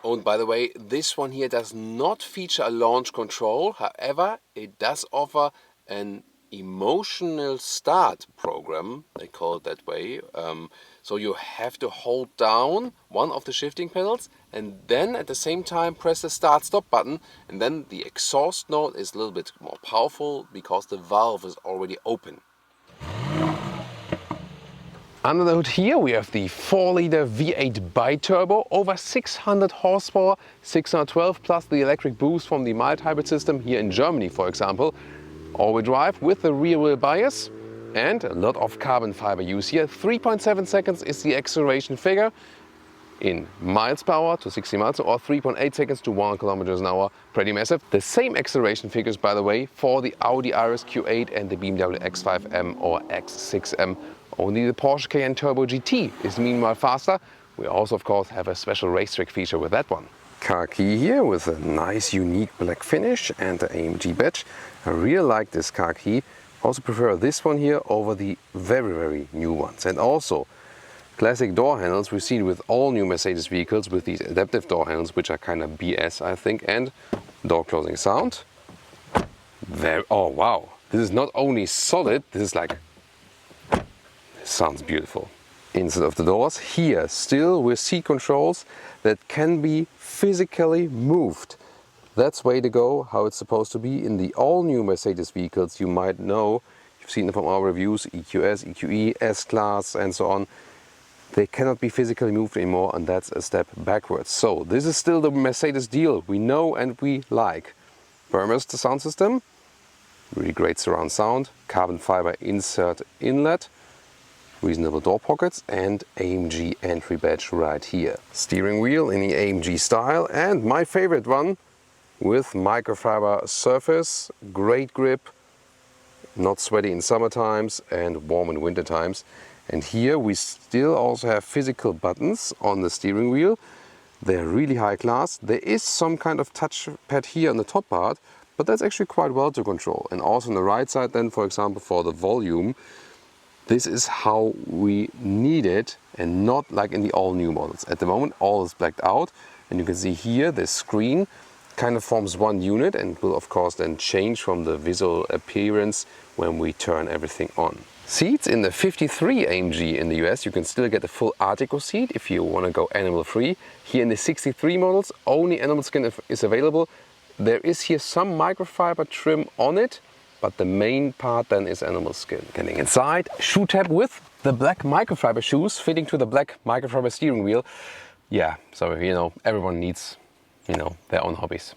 Oh, and by the way, this one here does not feature a launch control. However, it does offer an emotional start program, they call it that way. So you have to hold down one of the shifting pedals and then at the same time press the start stop button, and then the exhaust note is a little bit more powerful because the valve is already open. Under the hood here we have the 4-liter V8 bi-turbo, over 600 horsepower, 612 plus the electric boost from the mild hybrid system here in Germany, for example. All-wheel drive with the rear-wheel bias and a lot of carbon fiber use here. 3.7 seconds is the acceleration figure. in miles per hour to 60 miles or 3.8 seconds to 1 kilometers an hour. Pretty massive. The same acceleration figures, by the way, for the Audi RSQ8 and the BMW X5 M or X6 M. Only the Porsche Cayenne Turbo GT is meanwhile faster. We also, of course, have a special race track feature with that one. Car key here with a nice unique black finish and the AMG badge. I really like this car key. Also prefer this one here over the very new ones. And also classic door handles we've seen with all new Mercedes vehicles with these adaptive door handles, which are kind of BS, I think. And door closing sound. Oh wow, this is not only solid, this is like, this sounds beautiful. Inside of the doors here still with seat controls that can be physically moved. That's way to go, how it's supposed to be. In the all new Mercedes vehicles, you might know, you've seen it from our reviews, EQS, EQE, S-Class and so on. They cannot be physically moved anymore, and that's a step backwards. So this is still the Mercedes deal we know and we like. Burmester sound system, really great surround sound, carbon fiber insert inlet, reasonable door pockets and AMG entry badge right here. Steering wheel in the AMG style and my favorite one with microfiber surface, great grip, not sweaty in summer times and warm in winter times. And here we still also have physical buttons on the steering wheel. They're really high class. There is some kind of touchpad here on the top part, but that's actually quite well to control. And also on the right side then, for example, for the volume, this is how we need it and not like in the all new models. At the moment all is blacked out and you can see here the screen kind of forms one unit and will of course then change from the visual appearance when we turn everything on. Seats in the 53 AMG in the US, you can still get a full Artico seat if you want to go animal free. Here in the 63 models only animal skin is available. There is here some microfiber trim on it, but the main part then is animal skin. Getting inside, shoe tab with the black microfiber shoes fitting to the black microfiber steering wheel. Yeah, so you know, everyone needs, you know, their own hobbies.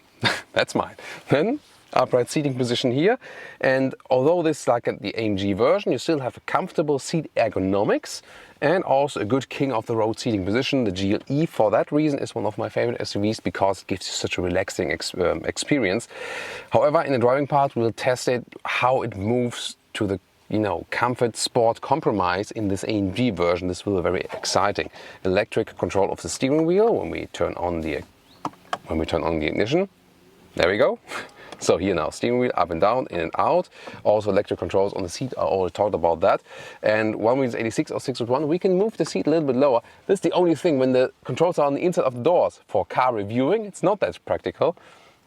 That's mine. Then upright seating position here, and although this is like the AMG version, you still have a comfortable seat ergonomics and also a good king of the road seating position. The GLE for that reason is one of my favorite SUVs because it gives you such a relaxing experience. However, in the driving part we'll test it, how it moves to the comfort sport compromise in this AMG version. This will be very exciting. Electric control of the steering wheel when we turn on the ignition. There we go. So here now, steering wheel up and down, in and out. Also electric controls on the seat, I already talked about that. And 186 or 6.1, we can move the seat a little bit lower. This is the only thing, when the controls are on the inside of the doors for car reviewing, it's not that practical.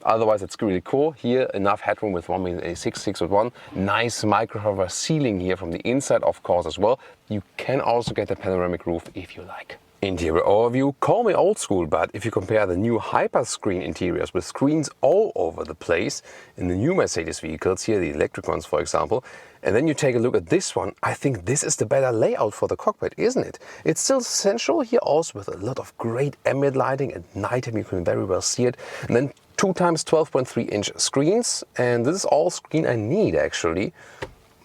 Otherwise it's really cool. Here enough headroom with 186 6.1. Nice microfiber ceiling here from the inside of course as well. You can also get a panoramic roof if you like. Interior overview, call me old school, but if you compare the new hyper-screen interiors with screens all over the place in the new Mercedes vehicles, here the electric ones for example, and then you take a look at this one, I think this is the better layout for the cockpit, isn't it? It's still central here also with a lot of great ambient lighting. At night you can very well see it. And then 2 times 12.3 inch screens, and this is all screen I need actually.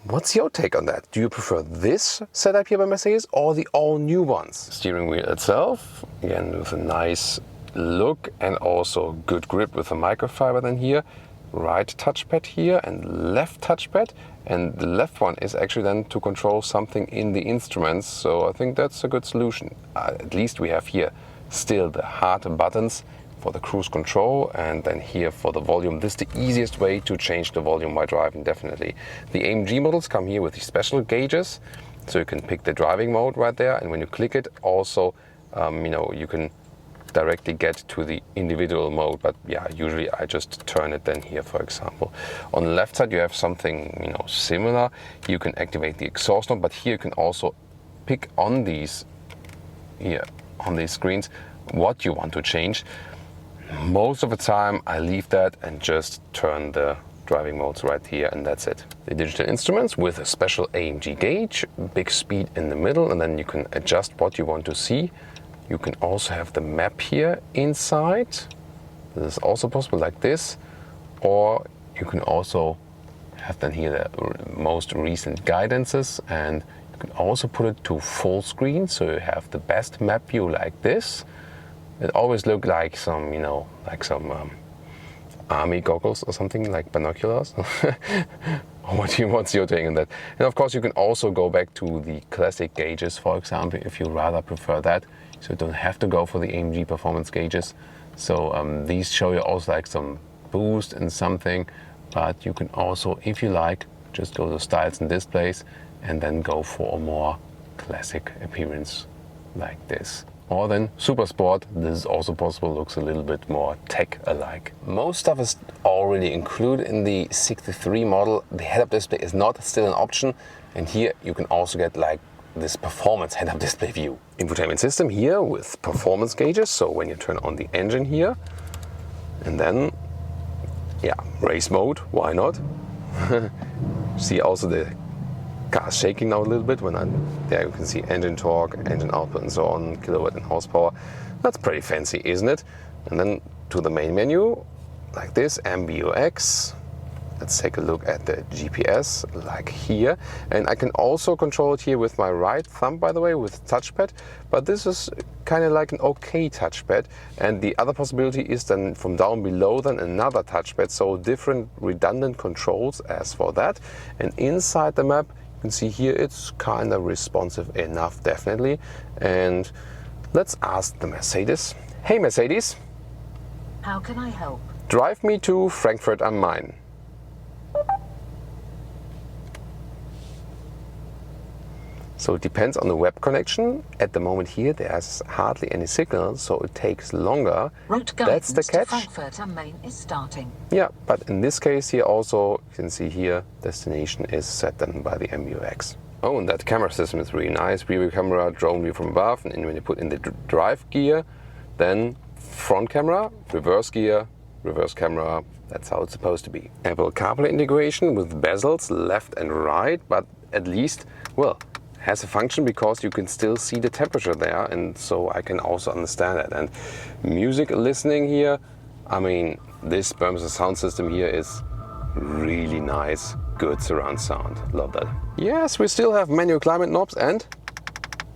What's your take on that? Do you prefer this setup here by Mercedes or the all new ones? Steering wheel itself, again with a nice look and also good grip with the microfiber then here. Right touchpad here and left touchpad, and the left one is actually then to control something in the instruments, so I think that's a good solution. At least we have here still the hard buttons for the cruise control, and then here for the volume. This is the easiest way to change the volume while driving, definitely. The AMG models come here with these special gauges, so you can pick the driving mode right there, and when you click it also you can directly get to the individual mode, but yeah, usually I just turn it then here for example. On the left side you have something similar. You can activate the exhaust knob, but here you can also pick on these screens what you want to change. Most of the time I leave that and just turn the driving modes right here, and that's it. The digital instruments with a special AMG gauge, big speed in the middle, and then you can adjust what you want to see. You can also have the map here inside. This is also possible like this, or you can also have then here the most recent guidances, and you can also put it to full screen, so you have the best map view like this. It always looks like some, you know, like some army goggles or something, like binoculars. What's your take on that? And of course you can also go back to the classic gauges, for example, if you rather prefer that. So you don't have to go for the AMG performance gauges. So these show you also like some boost and something, but you can also, if you like, just go to styles and displays and then go for a more classic appearance like this. Or then Super Sport, this is also possible, looks a little bit more tech-alike. Most stuff is already included in the 63 model. The head-up display is not still an option, and here you can also get like this performance head-up display view. Infotainment system here with performance gauges, so when you turn on the engine here, and then, yeah, race mode, why not? See also the car is shaking now a little bit when there you can see engine torque, engine output and so on, kilowatt and horsepower. That's pretty fancy, isn't it? And then to the main menu, like this, MBUX. Let's take a look at the GPS, like here. And I can also control it here with my right thumb, by the way, with touchpad. But this is kind of like an okay touchpad. And the other possibility is then from down below then another touchpad. So different redundant controls as for that. And inside the map, you can see here it's kind of responsive enough, definitely. And let's ask the Mercedes. Hey Mercedes. How can I help? Drive me to Frankfurt am Main. So it depends on the web connection. At the moment here there's hardly any signal, so it takes longer. Route That's the guidance catch. to Frankfurt am Main is starting. Yeah, but in this case here also, you can see here, destination is set then by the MBUX. Oh, and that camera system is really nice. Rear view camera, drone view from above, and when you put in the drive gear, then front camera, reverse gear, reverse camera. That's how it's supposed to be. Apple CarPlay integration with bezels left and right, but at least, well, has a function because you can still see the temperature there, and so I can also understand it. And music listening here, I mean, this Bose sound system here is really nice, good surround sound, love that. Yes, we still have manual climate knobs and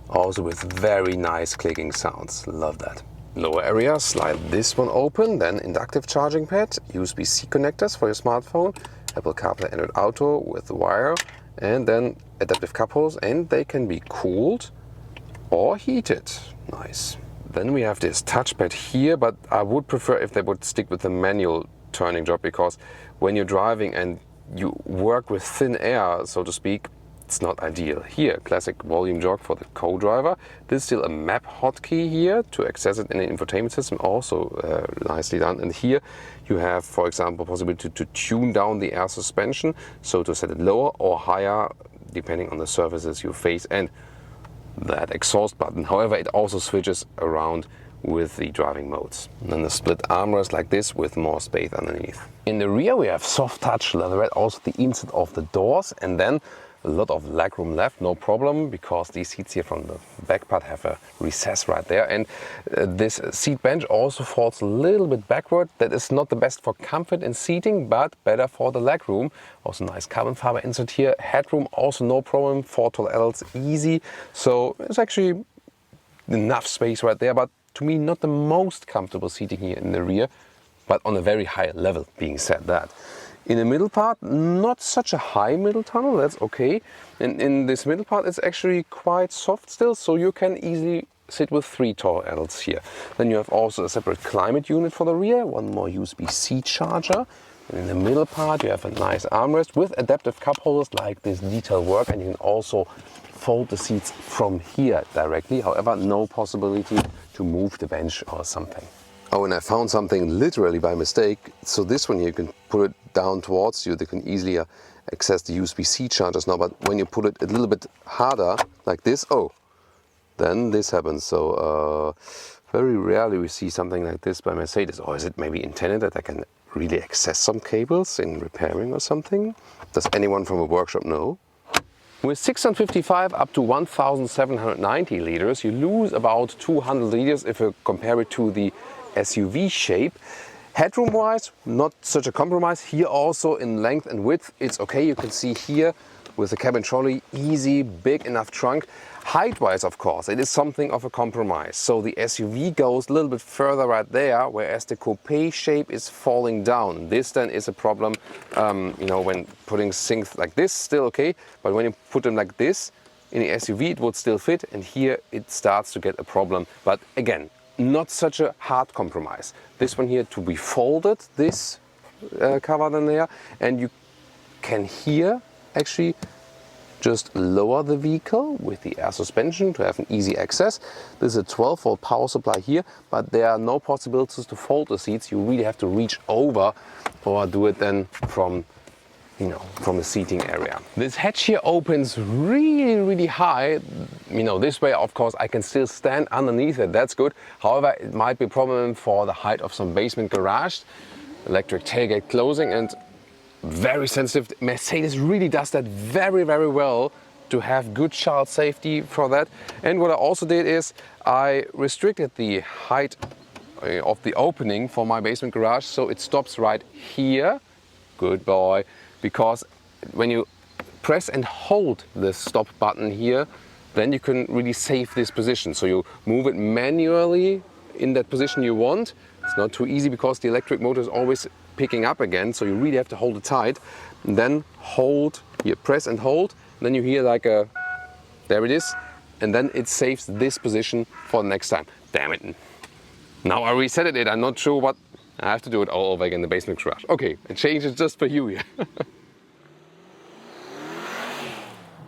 also with very nice clicking sounds, love that. Lower area, slide this one open, then inductive charging pad, USB-C connectors for your smartphone, Apple CarPlay Android Auto with wire, and then adaptive cup holders, and they can be cooled or heated. Nice. Then we have this touchpad here, but I would prefer if they would stick with the manual turning job, because when you're driving and you work with thin air, so to speak, it's not ideal. Here, classic volume jog for the co-driver. There's still a map hotkey here to access it in the infotainment system, also nicely done. And here you have, for example, possibility to tune down the air suspension, so to set it lower or higher, depending on the surfaces you face, and that exhaust button. However, it also switches around with the driving modes. And then the split armrest like this with more space underneath. In the rear we have soft touch leatherette, also the inside of the doors, and then a lot of legroom left, no problem, because these seats here from the back part have a recess right there. And this seat bench also falls a little bit backward. That is not the best for comfort and seating, but better for the legroom. Also nice carbon fiber insert here. Headroom also no problem, 4 tall adults, easy. So it's actually enough space right there, but to me not the most comfortable seating here in the rear, but on a very high level, being said that. In the middle part, not such a high middle tunnel, that's okay. And in this middle part, it's actually quite soft still, so you can easily sit with 3 tall adults here. Then you have also a separate climate unit for the rear, one more USB-C charger. And in the middle part, you have a nice armrest with adaptive cup holders like this detail work, and you can also fold the seats from here directly. However, no possibility to move the bench or something. Oh, and I found something literally by mistake. So this one here, you can put it down towards you. They can easily access the USB-C chargers now, but when you put it a little bit harder, like this, oh, then this happens. So very rarely we see something like this by Mercedes. Or is it maybe intended that I can really access some cables in repairing or something? Does anyone from a workshop know? With 655 up to 1,790 liters, you lose about 200 liters if you compare it to the SUV shape. Headroom wise, not such a compromise. Here also in length and width, it's okay. You can see here with the cabin trolley, easy, big enough trunk. Height-wise, of course, it is something of a compromise. So the SUV goes a little bit further right there, whereas the coupe shape is falling down. This then is a problem, you know, when putting things like this, still okay, but when you put them like this, in the SUV it would still fit, and here it starts to get a problem. But again, not such a hard compromise. This one here to be folded, this cover than there, and you can here actually just lower the vehicle with the air suspension to have an easy access. This is a 12-volt power supply here, but there are no possibilities to fold the seats. You really have to reach over or do it then from, you know, from the seating area. This hatch here opens really high. You know, this way, of course, I can still stand underneath it. That's good. However, it might be a problem for the height of some basement garage. Electric tailgate closing and very sensitive. Mercedes really does that very well to have good child safety for that. And what I also did is I restricted the height of the opening for my basement garage, so it stops right here. Good boy. Because when you press and hold the stop button here, then you can really save this position. So you move it manually in that position you want. It's not too easy because the electric motor is always picking up again, so you really have to hold it tight. And then hold, here, press and hold, and then you hear like a, there it is, and then it saves this position for the next time. Damn it. Now I reset it, I'm not sure what, I have to do it all over again in the basement garage. Okay, I changed it just for you here.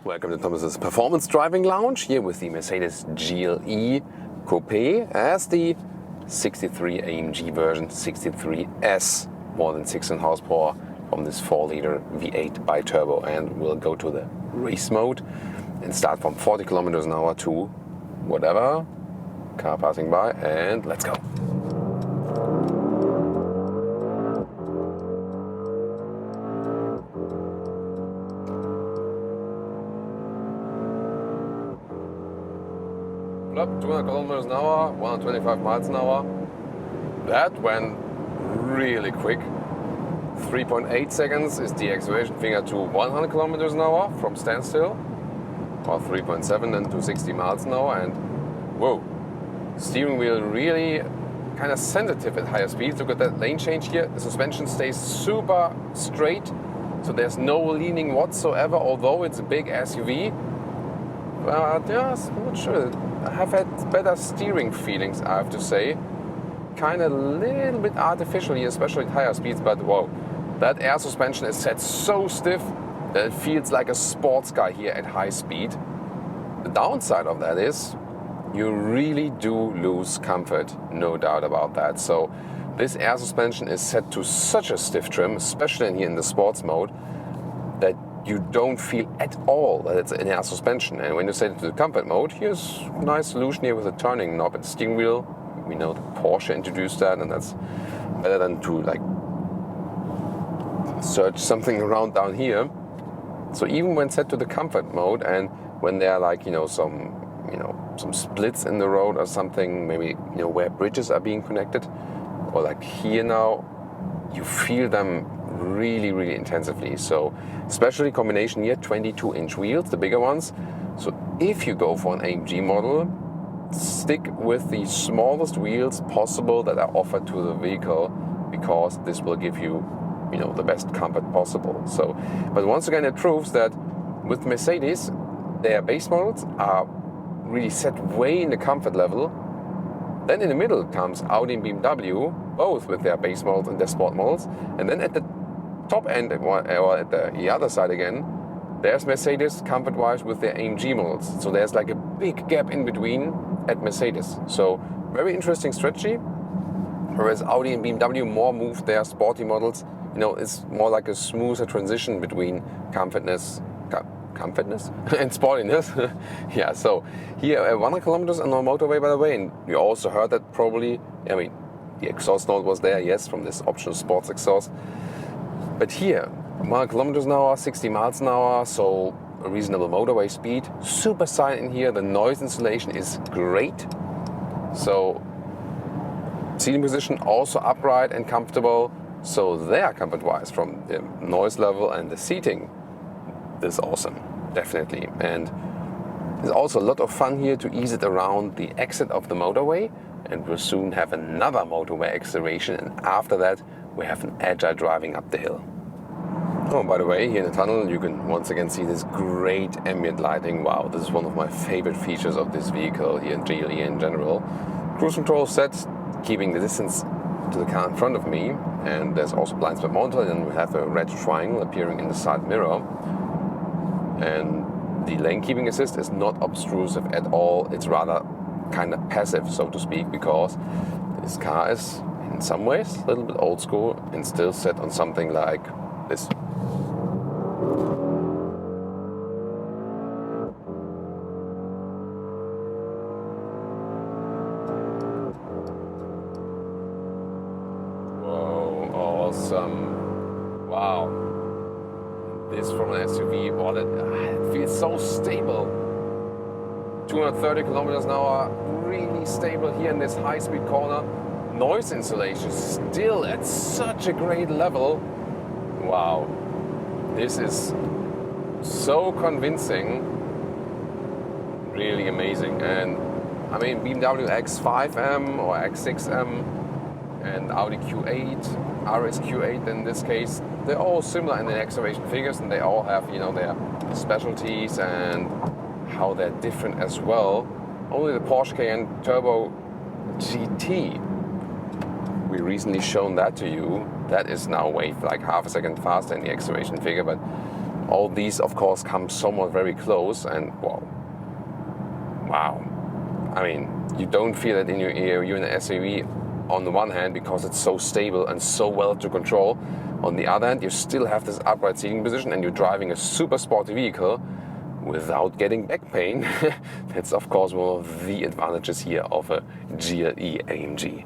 Welcome to Thomas's Performance Driving Lounge, here with the Mercedes GLE Coupe as the 63 AMG version 63S. More than 6.5 horsepower from this 4-liter V8 bi-turbo, and we'll go to the race mode and start from 40 kilometers an hour to whatever, car passing by, and let's go. Up 200 kilometers an hour, 125 miles an hour. That went really quick. 3.8 seconds is the acceleration finger to 100 kilometers an hour from standstill, or 3.7 then to 60 miles an hour, and whoa, steering wheel really kind of sensitive at higher speeds. Look at that lane change here. The suspension stays super straight, so there's no leaning whatsoever, although it's a big SUV. But yeah, I'm not sure. I have had better steering feelings, I have to say. Kind of a little bit artificial here, especially at higher speeds, but whoa, that air suspension is set so stiff that it feels like a sports car here at high speed. The downside of that is you really do lose comfort, no doubt about that. So this air suspension is set to such a stiff trim, especially in here in the sports mode, that you don't feel at all that it's an air suspension. And when you set it to the comfort mode, here's a nice solution here with a turning knob and steering wheel. We know the Porsche introduced that, and that's better than to like search something around down here. So even when set to the comfort mode, and when there are like some splits in the road or something, maybe where bridges are being connected, or like here now, you feel them really intensively. So especially combination here, 22-inch wheels, the bigger ones. So if you go for an AMG model, stick with the smallest wheels possible that are offered to the vehicle, because this will give you, the best comfort possible. So, but once again, it proves that with Mercedes, their base models are really set way in the comfort level. Then in the middle comes Audi and BMW, both with their base models and their sport models. And then at the top end, or at the other side again, there's Mercedes comfort-wise with their AMG models. So there's like a big gap in between at Mercedes. So very interesting strategy. Whereas Audi and BMW more moved their sporty models. It's more like a smoother transition between comfortness and sportiness. Yeah, so here 100 kilometers on the motorway, by the way, and you also heard that probably. I mean, the exhaust note was there, yes, from this optional sports exhaust. But here, 100 kilometers an hour, 60 miles an hour, so a reasonable motorway speed. Super silent in here. The noise insulation is great. So seating position also upright and comfortable. So there, comfort-wise, from the noise level and the seating, this awesome, definitely. And there's also a lot of fun here to ease it around the exit of the motorway, and we'll soon have another motorway acceleration, and after that we have an agile driving up the hill. Oh, by the way, here in the tunnel you can once again see this great ambient lighting. Wow, this is one of my favorite features of this vehicle here in GLE in general. Cruise control set, keeping the distance to the car in front of me, and there's also blind spot monitor, and we have a red triangle appearing in the side mirror. And the lane keeping assist is not obtrusive at all, it's rather kind of passive, so to speak, because this car is in some ways a little bit old school and still set on something like this. Whoa, awesome. Wow. This from an SUV, well, it feels so stable. 230 kilometers an hour, really stable here in this high-speed corner. Noise insulation still at such a great level. Wow, this is so convincing, really amazing. And I mean, BMW X5 M or X6 M and Audi Q8, RSQ8 in this case, they're all similar in the acceleration figures, and they all have, you know, their specialties and how they're different as well. Only the Porsche Cayenne Turbo GT, we recently shown that to you, that is now way like half a second faster in the acceleration figure, but all these of course come somewhat very close, and wow. I mean, you don't feel it in your ear. You're in an SUV on the one hand because it's so stable and so well to control. On the other hand, you still have this upright seating position, and you're driving a super sporty vehicle without getting back pain. That's of course one of the advantages here of a GLE AMG.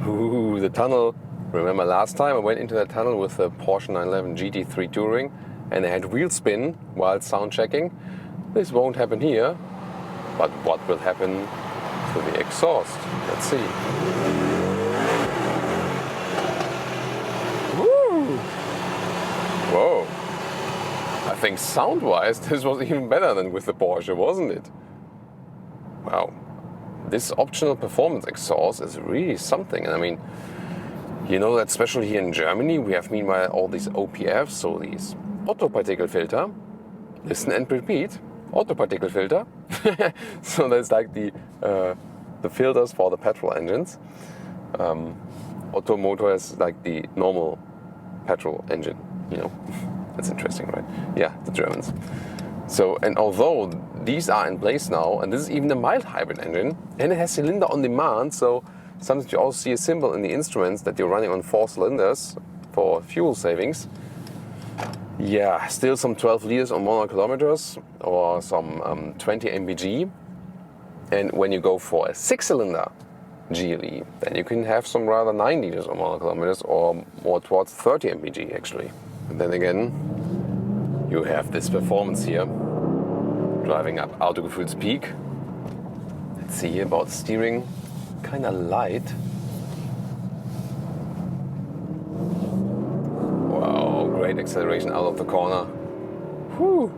Ooh, the tunnel. Remember last time I went into the tunnel with the Porsche 911 GT3 Touring and I had wheel spin while sound checking. This won't happen here, but what will happen to the exhaust? Let's see. Woo! Whoa! I think sound-wise this was even better than with the Porsche, wasn't it? Wow. This optional performance exhaust is really something. And I mean, you know that especially here in Germany we have meanwhile all these OPFs, so these auto particle filter. Listen and repeat. Auto particle filter. So that's like the filters for the petrol engines. Auto motor is like the normal petrol engine, you know. That's interesting, right? Yeah, the Germans. So, and although these are in place now, and this is even a mild hybrid engine, and it has cylinder on demand, so sometimes you also see a symbol in the instruments that you're running on 4 cylinders for fuel savings. Yeah, still some 12 liters on 100 kilometers or some 20 mpg. And when you go for a 6-cylinder GLE, then you can have some rather 9 liters on 100 kilometers or more towards 30 mpg actually. And then again, you have this performance here, driving up Autogefühl's peak. Let's see here about steering, kind of light. Wow, great acceleration out of the corner. Whew.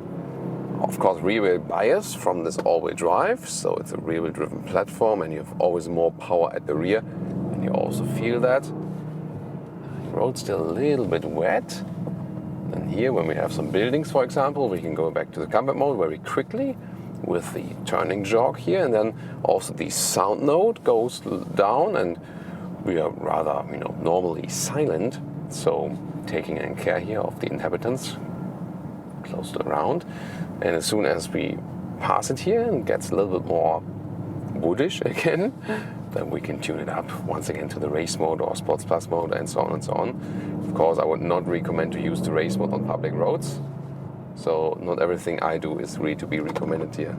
Of course, rear-wheel bias from this all-wheel drive, so it's a rear-wheel driven platform, and you have always more power at the rear, and you also feel that. The road's still a little bit wet. And here, when we have some buildings, for example, we can go back to the combat mode very quickly with the turning jog here, and then also the sound node goes down, and we are rather, you know, normally silent. So taking in care here of the inhabitants close to the ground, and as soon as we pass it here and gets a little bit more woodish again, then we can tune it up once again to the race mode or sports plus mode, and so on and so on. Of course, I would not recommend to use the race mode on public roads, so not everything I do is really to be recommended here.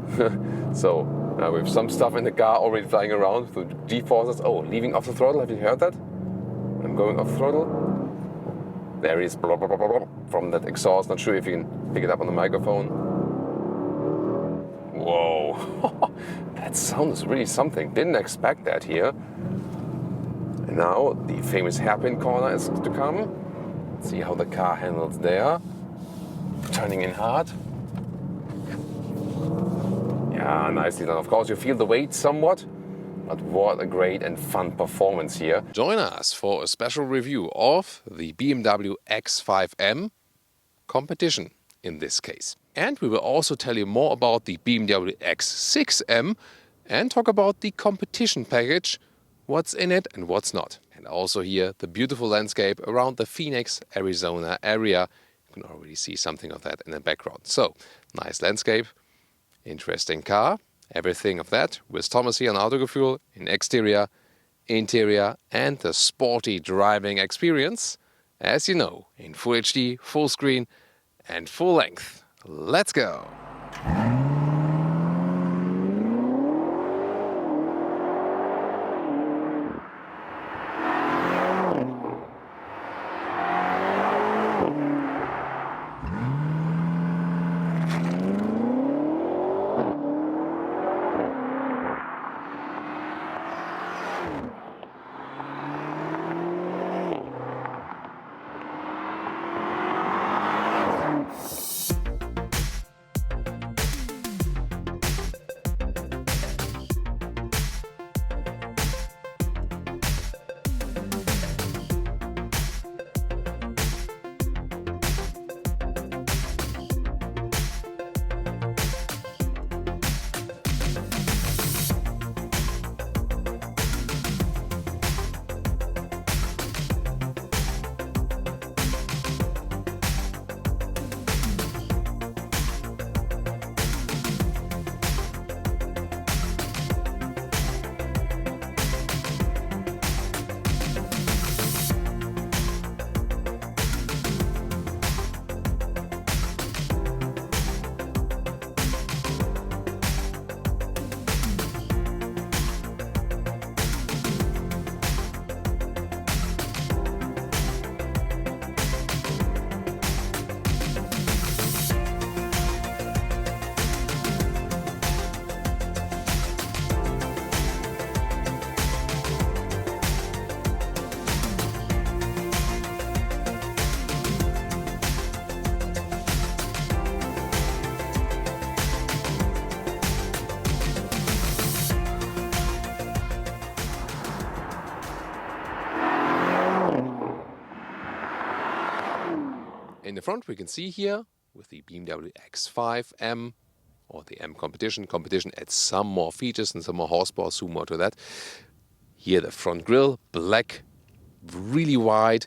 So we have some stuff in the car already flying around with G-forces. Oh, leaving off the throttle, have you heard that? I'm going off throttle. There is blah, blah, blah, blah, blah from that exhaust. Not sure if you can pick it up on the microphone. Whoa, that sound is really something. Didn't expect that here. And now the famous hairpin corner is to come. Let's see how the car handles there. turning in hard. Yeah, nicely done. Of course, you feel the weight somewhat, but what a great and fun performance here. Join us for a special review of the BMW X5 M competition in this case. And we will also tell you more about the BMW X6 M and talk about the competition package, what's in it and what's not. And also here the beautiful landscape around the Phoenix, Arizona area. You can already see something of that in the background. So, nice landscape, interesting car, everything of that with Thomas here on Autogefühl in exterior, interior and the sporty driving experience, as you know, in Full HD, full screen and full length. Let's go! In the front we can see here with the BMW X5 M or the M competition adds some more features and some more horsepower, zoom more to that. Here the front grille, black, really wide,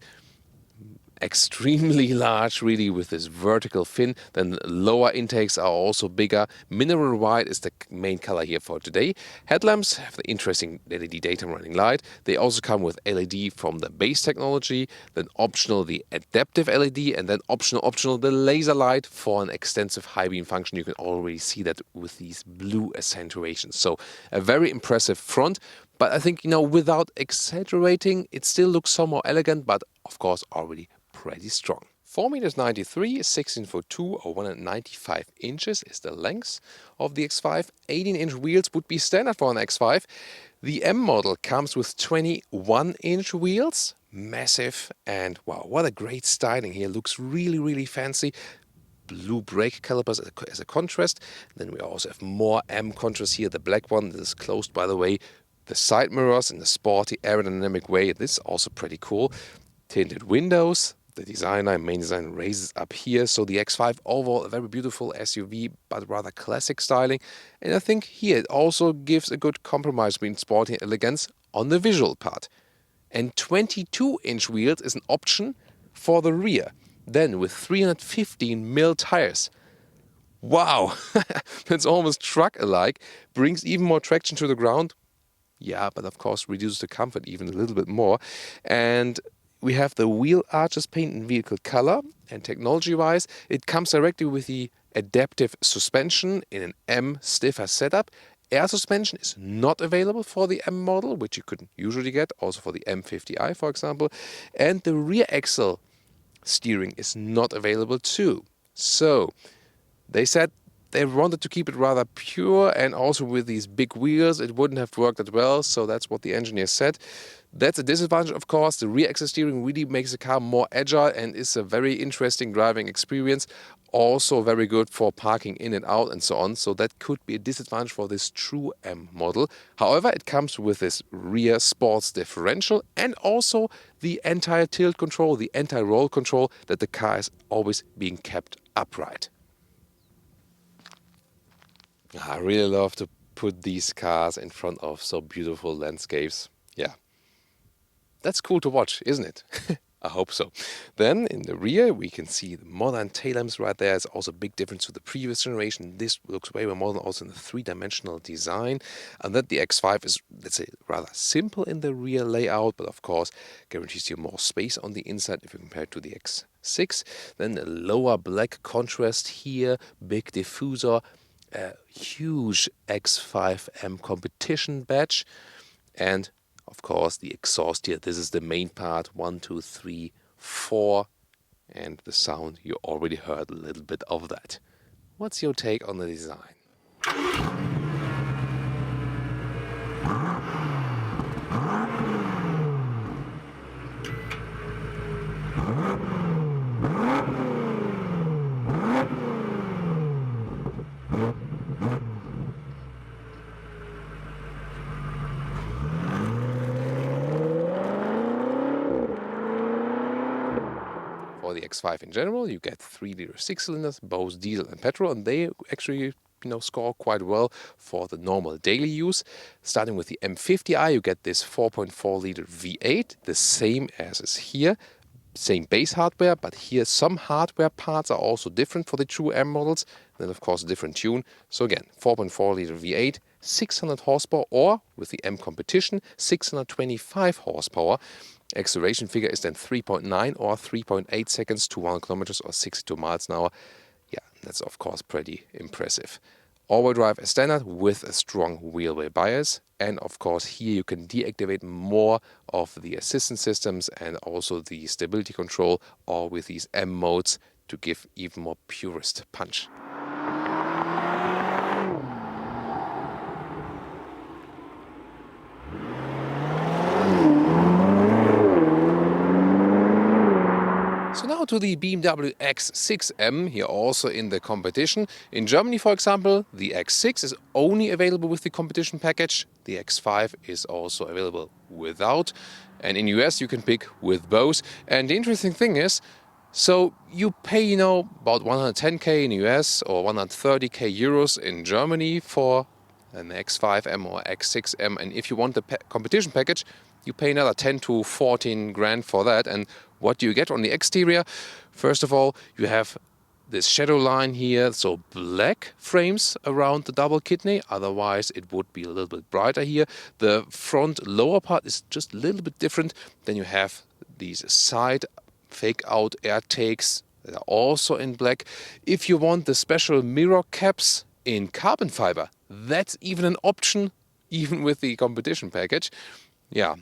extremely large really with this vertical fin. Then lower intakes are also bigger. Mineral white is the main color here for today. Headlamps have the interesting LED daytime running light. They also come with LED from the base technology, then optional the adaptive LED, and then optional the laser light for an extensive high beam function. You can already see that with these blue accentuations. So a very impressive front. But I think, without exaggerating, it still looks somewhat elegant, but of course already pretty strong. 4.93 meters, 16'2" or 195 inches is the length of the X5. 18-inch wheels would be standard for an X5. The M model comes with 21-inch wheels, massive, and wow, what a great styling here. Looks really, really fancy. Blue brake calipers as a contrast. Then we also have more M contrast here. The black one, this is closed by the way. The side mirrors in the sporty aerodynamic way. This is also pretty cool. Tinted windows. The main design raises up here. So the X5 overall a very beautiful SUV, but rather classic styling. And I think here it also gives a good compromise between sporty and elegance on the visual part. And 22-inch wheels is an option for the rear. Then with 315mm tires. Wow, that's almost truck-alike. Brings even more traction to the ground. Yeah, but of course reduces the comfort even a little bit more. And we have the wheel arches paint in vehicle color, and technology-wise, it comes directly with the adaptive suspension in an M stiffer setup. Air suspension is not available for the M model, which you could usually get, also for the M50i, for example. And the rear axle steering is not available too. So they said they wanted to keep it rather pure, and also with these big wheels, it wouldn't have worked that well. So that's what the engineers said. That's a disadvantage, of course. The rear axle steering really makes the car more agile and is a very interesting driving experience. also very good for parking in and out and so on. So that could be a disadvantage for this true M model. However, it comes with this rear sports differential and also the anti-tilt control, the anti-roll control, that the car is always being kept upright. I really love to put these cars in front of so beautiful landscapes. Yeah, that's cool to watch, isn't it? I hope so. Then in the rear we can see the modern tail lamps right there. It's also a big difference to the previous generation. This looks way more modern also in the three-dimensional design. And then the X5 is, let's say, rather simple in the rear layout, but of course guarantees you more space on the inside if you compare it to the X6. Then a lower black contrast here, big diffuser, a huge X5 M competition badge, and of course the exhaust here. This is the main part, 1, 2, 3, 4, and the sound, you already heard a little bit of that. What's your take on the design? For the X5 in general, you get 3-liter 6-cylinders, both diesel and petrol, and they actually score quite well for the normal daily use. Starting with the M50i, you get this 4.4-liter V8, the same as is here. Same base hardware, but here some hardware parts are also different for the true M models. Then of course a different tune. So again, 4.4-liter V8, 600 horsepower, or with the M competition, 625 horsepower. Acceleration figure is then 3.9 or 3.8 seconds to 1 kilometers or 62 miles an hour. Yeah, that's of course pretty impressive. All-wheel drive as standard with a strong wheel-way bias, and of course here you can deactivate more of the assistance systems and also the stability control, all with these M modes to give even more purist punch. So now to the BMW X6 M, here also in the competition. In Germany, for example, the X6 is only available with the competition package. The X5 is also available without. And in US you can pick with both. And the interesting thing is, so you pay, about 110k in US or 130k euros in Germany for an X5 M or X6 M. And if you want the competition package, you pay another 10 to 14 grand for that. And what do you get on the exterior? First of all, you have this shadow line here, so black frames around the double kidney, otherwise it would be a little bit brighter here. The front lower part is just a little bit different. Then you have these side fake out air takes that are also in black. If you want the special mirror caps in carbon fiber, that's even an option, even with the competition package. Yeah,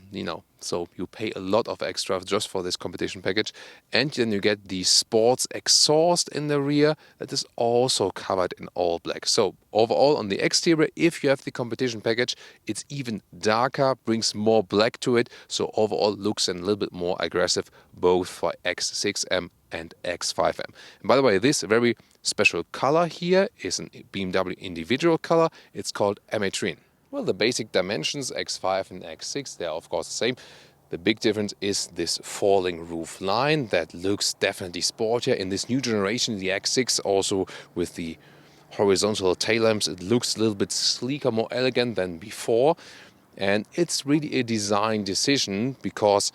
so you pay a lot of extra just for this competition package. And then you get the sports exhaust in the rear that is also covered in all black. So overall on the exterior, if you have the competition package, it's even darker, brings more black to it. So overall looks a little bit more aggressive, both for X6M and X5M. And by the way, this very special color here is a BMW individual color. It's called ametrine. Well, the basic dimensions, X5 and X6, they are of course the same. The big difference is this falling roof line that looks definitely sportier. In this new generation, the X6, also with the horizontal tail lamps, it looks a little bit sleeker, more elegant than before. And it's really a design decision because,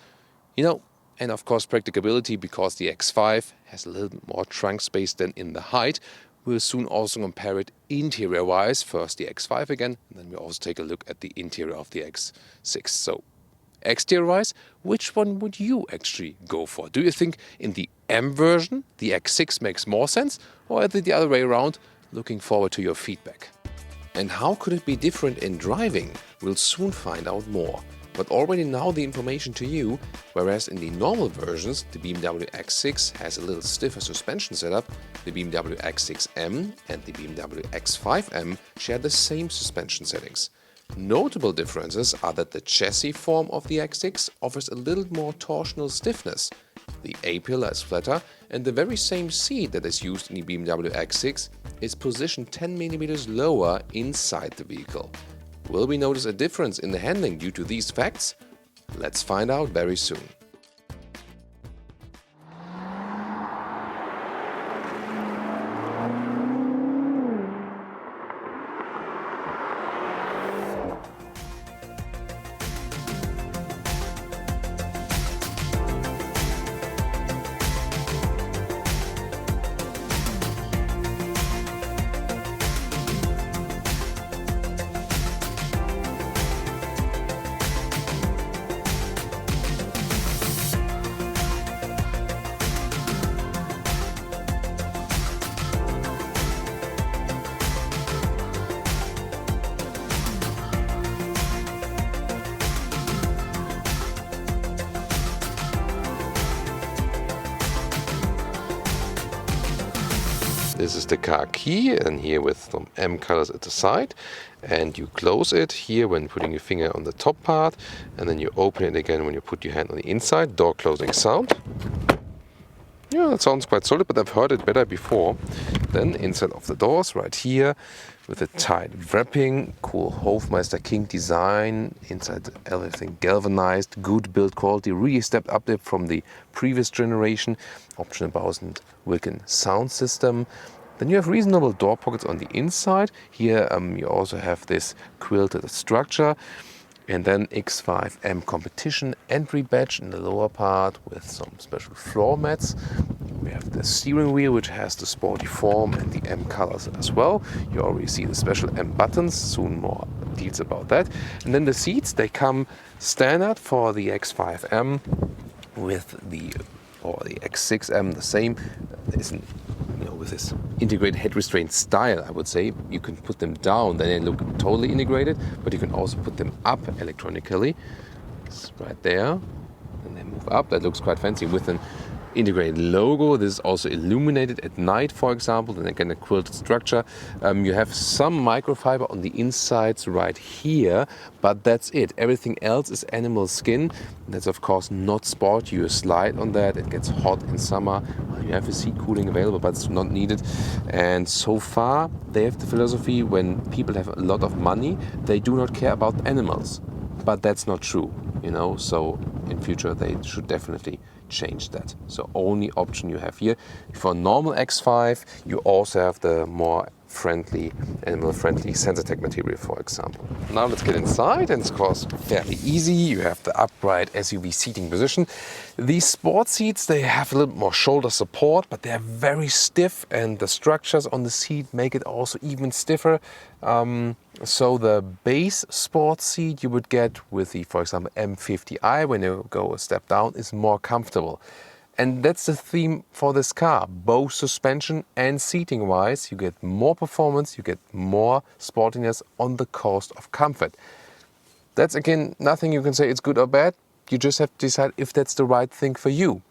and of course practicability, because the X5 has a little bit more trunk space than in the height. We'll soon also compare it interior-wise. First the X5 again, and then we'll also take a look at the interior of the X6. So, exterior-wise, which one would you actually go for? Do you think in the M version, the X6 makes more sense? Or is it the other way around? Looking forward to your feedback. And how could it be different in driving? We'll soon find out more. But already now the information to you, whereas in the normal versions the BMW X6 has a little stiffer suspension setup, the BMW X6 M and the BMW X5 M share the same suspension settings. Notable differences are that the chassis form of the X6 offers a little more torsional stiffness, The A-pillar is flatter, and the very same seat that is used in the BMW X6 is positioned 10 mm lower inside the vehicle. Will we notice a difference in the handling due to these facts? Let's find out very soon. This is the car key, and here with some M colors at the side, and you close it here when putting your finger on the top part, and then you open it again when you put your hand on the inside. Door closing sound. Yeah, that sounds quite solid, but I've heard it better before. Then inside of the doors right here with a tight wrapping, cool Hofmeister King design, inside everything galvanized, good build quality, really stepped up there from the previous generation. Optional Bose and Wilkin sound system. Then you have reasonable door pockets on the inside. Here you also have this quilted structure. And then X5 M competition entry badge in the lower part with some special floor mats. We have the steering wheel, which has the sporty form and the M colors as well. You already see the special M buttons, soon more details about that. And then the seats, they come standard for the X5 M with the X6 M, the same. With this integrated head restraint style, I would say, you can put them down, then they look totally integrated, but you can also put them up electronically. It's right there, and they move up. That looks quite fancy with an integrated logo. This is also illuminated at night, for example, and again a quilted structure. You have some microfiber on the insides right here, but that's it. Everything else is animal skin. That's of course not sport. You slide on that, it gets hot in summer. You have a seat cooling available, but it's not needed. And so far they have the philosophy, when people have a lot of money, they do not care about animals. But that's not true, so in future they should definitely change that. So only option you have here. For normal X5, you also have the more friendly, animal-friendly Sensatec material, for example. Now let's get inside, and it's of course fairly easy. You have the upright SUV seating position. These sport seats, they have a little bit more shoulder support, but they're very stiff, and the structures on the seat make it also even stiffer. So the base sport seat you would get with the, for example, M50i, when you go a step down, is more comfortable. And that's the theme for this car. Both suspension and seating wise, you get more performance, you get more sportiness on the cost of comfort. That's again nothing you can say it's good or bad. You just have to decide if that's the right thing for you.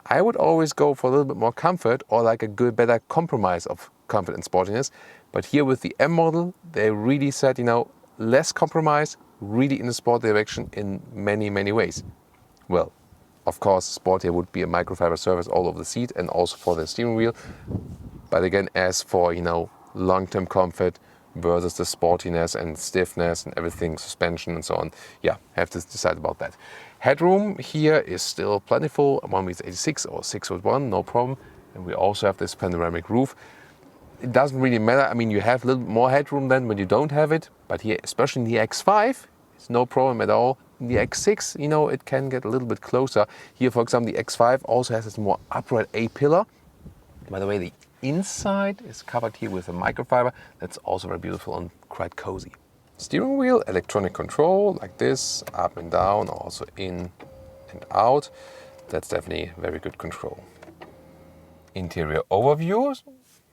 I would always go for a little bit more comfort, or like a good, better compromise of comfort and sportiness. But here with the M model, they really said, less compromise, really in the sport direction in many, many ways. Well, of course, sport here would be a microfiber surface all over the seat and also for the steering wheel. But again, as for, long-term comfort versus the sportiness and stiffness and everything, suspension and so on, have to decide about that. Headroom here is still plentiful, 1.86 or 6'1", no problem. And we also have this panoramic roof. It doesn't really matter. I mean, you have a little more headroom than when you don't have it. But here, especially in the X5, it's no problem at all. In the X6, it can get a little bit closer. Here, for example, the X5 also has this more upright A-pillar. By the way, the inside is covered here with a microfiber. That's also very beautiful and quite cozy. Steering wheel, electronic control, like this, up and down, also in and out. That's definitely very good control. Interior overview,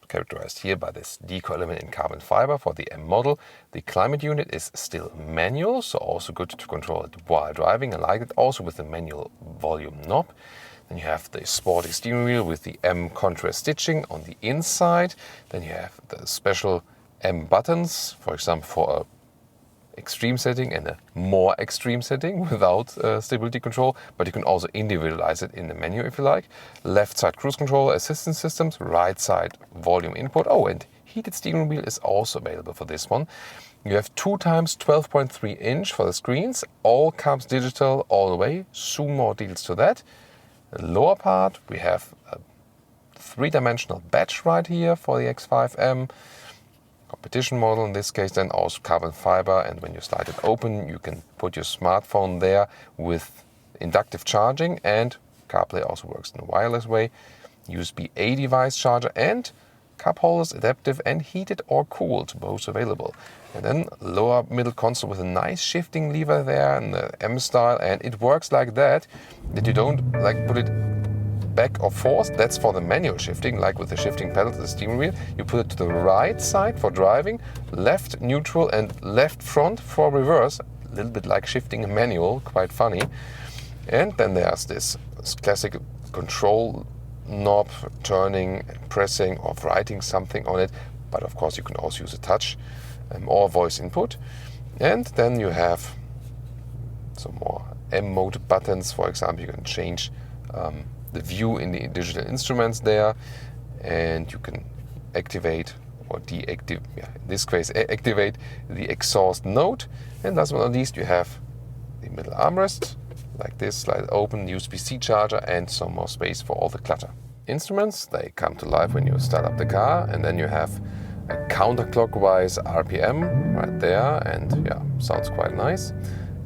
characterized here by this deco element in carbon fiber for the M model. The climate unit is still manual, so also good to control it while driving. I like it also with the manual volume knob. Then you have the sporty steering wheel with the M contrast stitching on the inside. Then you have the special M buttons, for example, for extreme setting and a more extreme setting without stability control, but you can also individualize it in the menu if you like. Left side cruise control, assistance systems, right side volume input. Oh, and heated steering wheel is also available for this one. You have 2x 12.3 inch for the screens, all comes digital all the way. Soon more details to that. The lower part, we have a 3-dimensional badge right here for the X5 M. Competition model in this case, then also carbon fiber, and when you slide it open you can put your smartphone there with inductive charging, and CarPlay also works in a wireless way. USB-A device charger and cup holders, adaptive and heated or cooled, both available. And then lower middle console with a nice shifting lever there in the M style, and it works like that you don't like put it back or forth. That's for the manual shifting, like with the shifting pedal to the steering wheel. You put it to the right side for driving, left neutral and left front for reverse. A little bit like shifting a manual, quite funny. And then there's this classic control knob, turning, pressing or writing something on it. But of course you can also use a touch or voice input. And then you have some more M mode buttons. For example, you can change the view in the digital instruments there, and you can activate or deactivate, in this case activate the exhaust note. And last but not least, you have the middle armrest like this, slide it open, USB-C charger and some more space for all the clutter. Instruments, they come to life when you start up the car, and then you have a counterclockwise RPM right there, and yeah, sounds quite nice.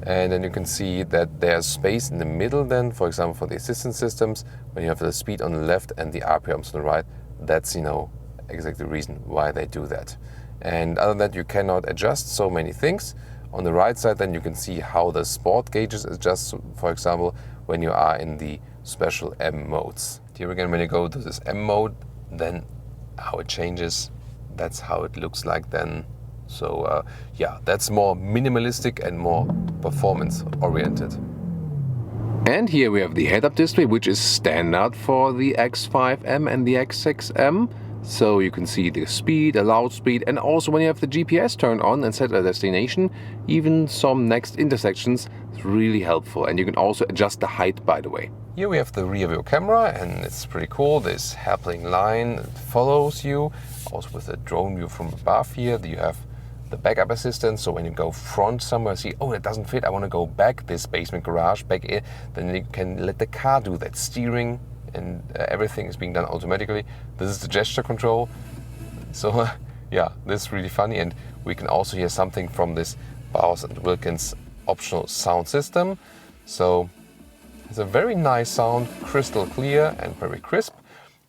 And then you can see that there's space in the middle then, for example, for the assistance systems, when you have the speed on the left and the RPMs on the right. That's, you know, exactly the reason why they do that. And other than that, you cannot adjust so many things. On the right side, then you can see how the sport gauges adjust, for example, when you are in the special M modes. Here again, when you go to this M mode, then how it changes, that's how it looks like then. So yeah, that's more minimalistic and more performance oriented. And here we have the head-up display, which is standard for the X5 M and the X6 M. So you can see the speed, allowed speed, and also when you have the GPS turned on and set a destination, even some next intersections, it's really helpful. And you can also adjust the height, by the way. Here we have the rear view camera, and it's pretty cool. This hairpin line follows you. Also with the drone view from above here, you have the backup assistance. So when you go front somewhere, see, oh, it doesn't fit, I want to go back this basement garage, back in, then you can let the car do that. Steering and everything is being done automatically. This is the gesture control. So yeah, this is really funny. And we can also hear something from this Bowers & Wilkins optional sound system. So it's a very nice sound, crystal clear and very crisp.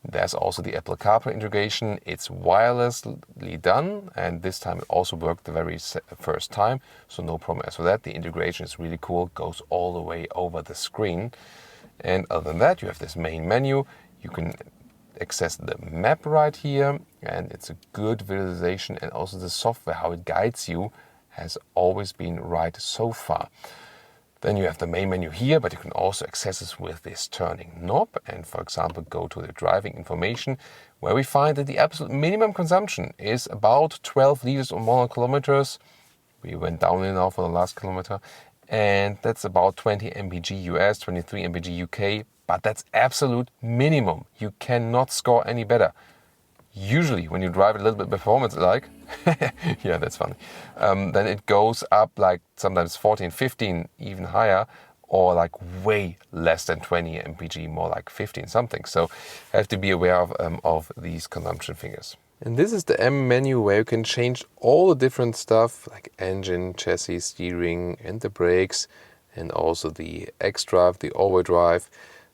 There's also the Apple CarPlay integration. It's wirelessly done, and this time it also worked the very first time, so no problem as for that. The integration is really cool, goes all the way over the screen. And other than that, you have this main menu. You can access the map right here, and it's a good visualization, and also the software, how it guides you, has always been right so far. Then you have the main menu here, but you can also access this with this turning knob and, for example, go to the driving information, where we find that the absolute minimum consumption is about 12 liters or more kilometers. We went down in now for the last kilometer, and that's about 20 mpg US, 23 mpg UK, but that's absolute minimum. You cannot score any better. Usually when you drive a little bit performance like, yeah, that's funny, then it goes up like sometimes 14, 15, even higher, or like way less than 20 mpg, more like 15 something. So have to be aware of these consumption figures. And this is the M menu, where you can change all the different stuff like engine, chassis, steering and the brakes, and also the X-Drive, the all-wheel drive.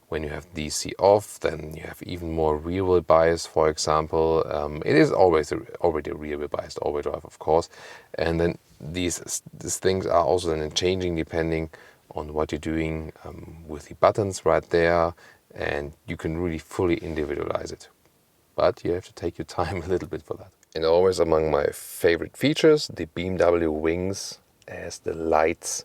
When you have DC off, then you have even more rear-wheel bias, for example. It is always already a rear-wheel biased all-wheel drive, of course. And then these things are also then changing depending on what you're doing with the buttons right there. And you can really fully individualize it. But you have to take your time a little bit for that. And always among my favorite features, the BMW wings as the lights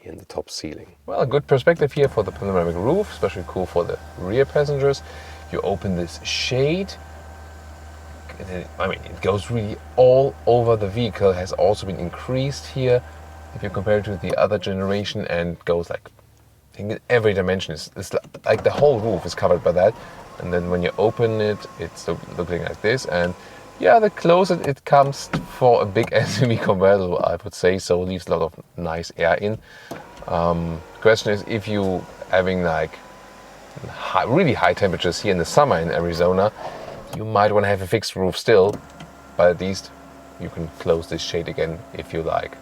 in the top ceiling. Well, a good perspective here for the panoramic roof, especially cool for the rear passengers. You open this shade, I mean, it goes really all over the vehicle. It has also been increased here if you compare it to the other generation, and goes like, I think every dimension is like the whole roof is covered by that. And then when you open it, it's looking like this. And yeah, the closer it comes for a big SUV convertible, I would say, so leaves a lot of nice air in. Question is, if you having like really high temperatures here in the summer in Arizona, you might want to have a fixed roof still, but at least you can close this shade again if you like.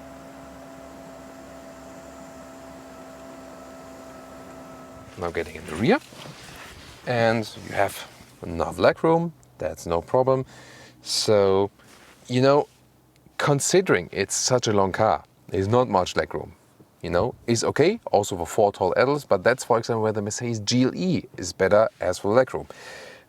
Now getting in the rear, and you have enough legroom, that's no problem. So, you know, considering it's such a long car, there's not much legroom. You know, is okay also for 4 tall adults, but that's for example where the Mercedes GLE is better as for legroom.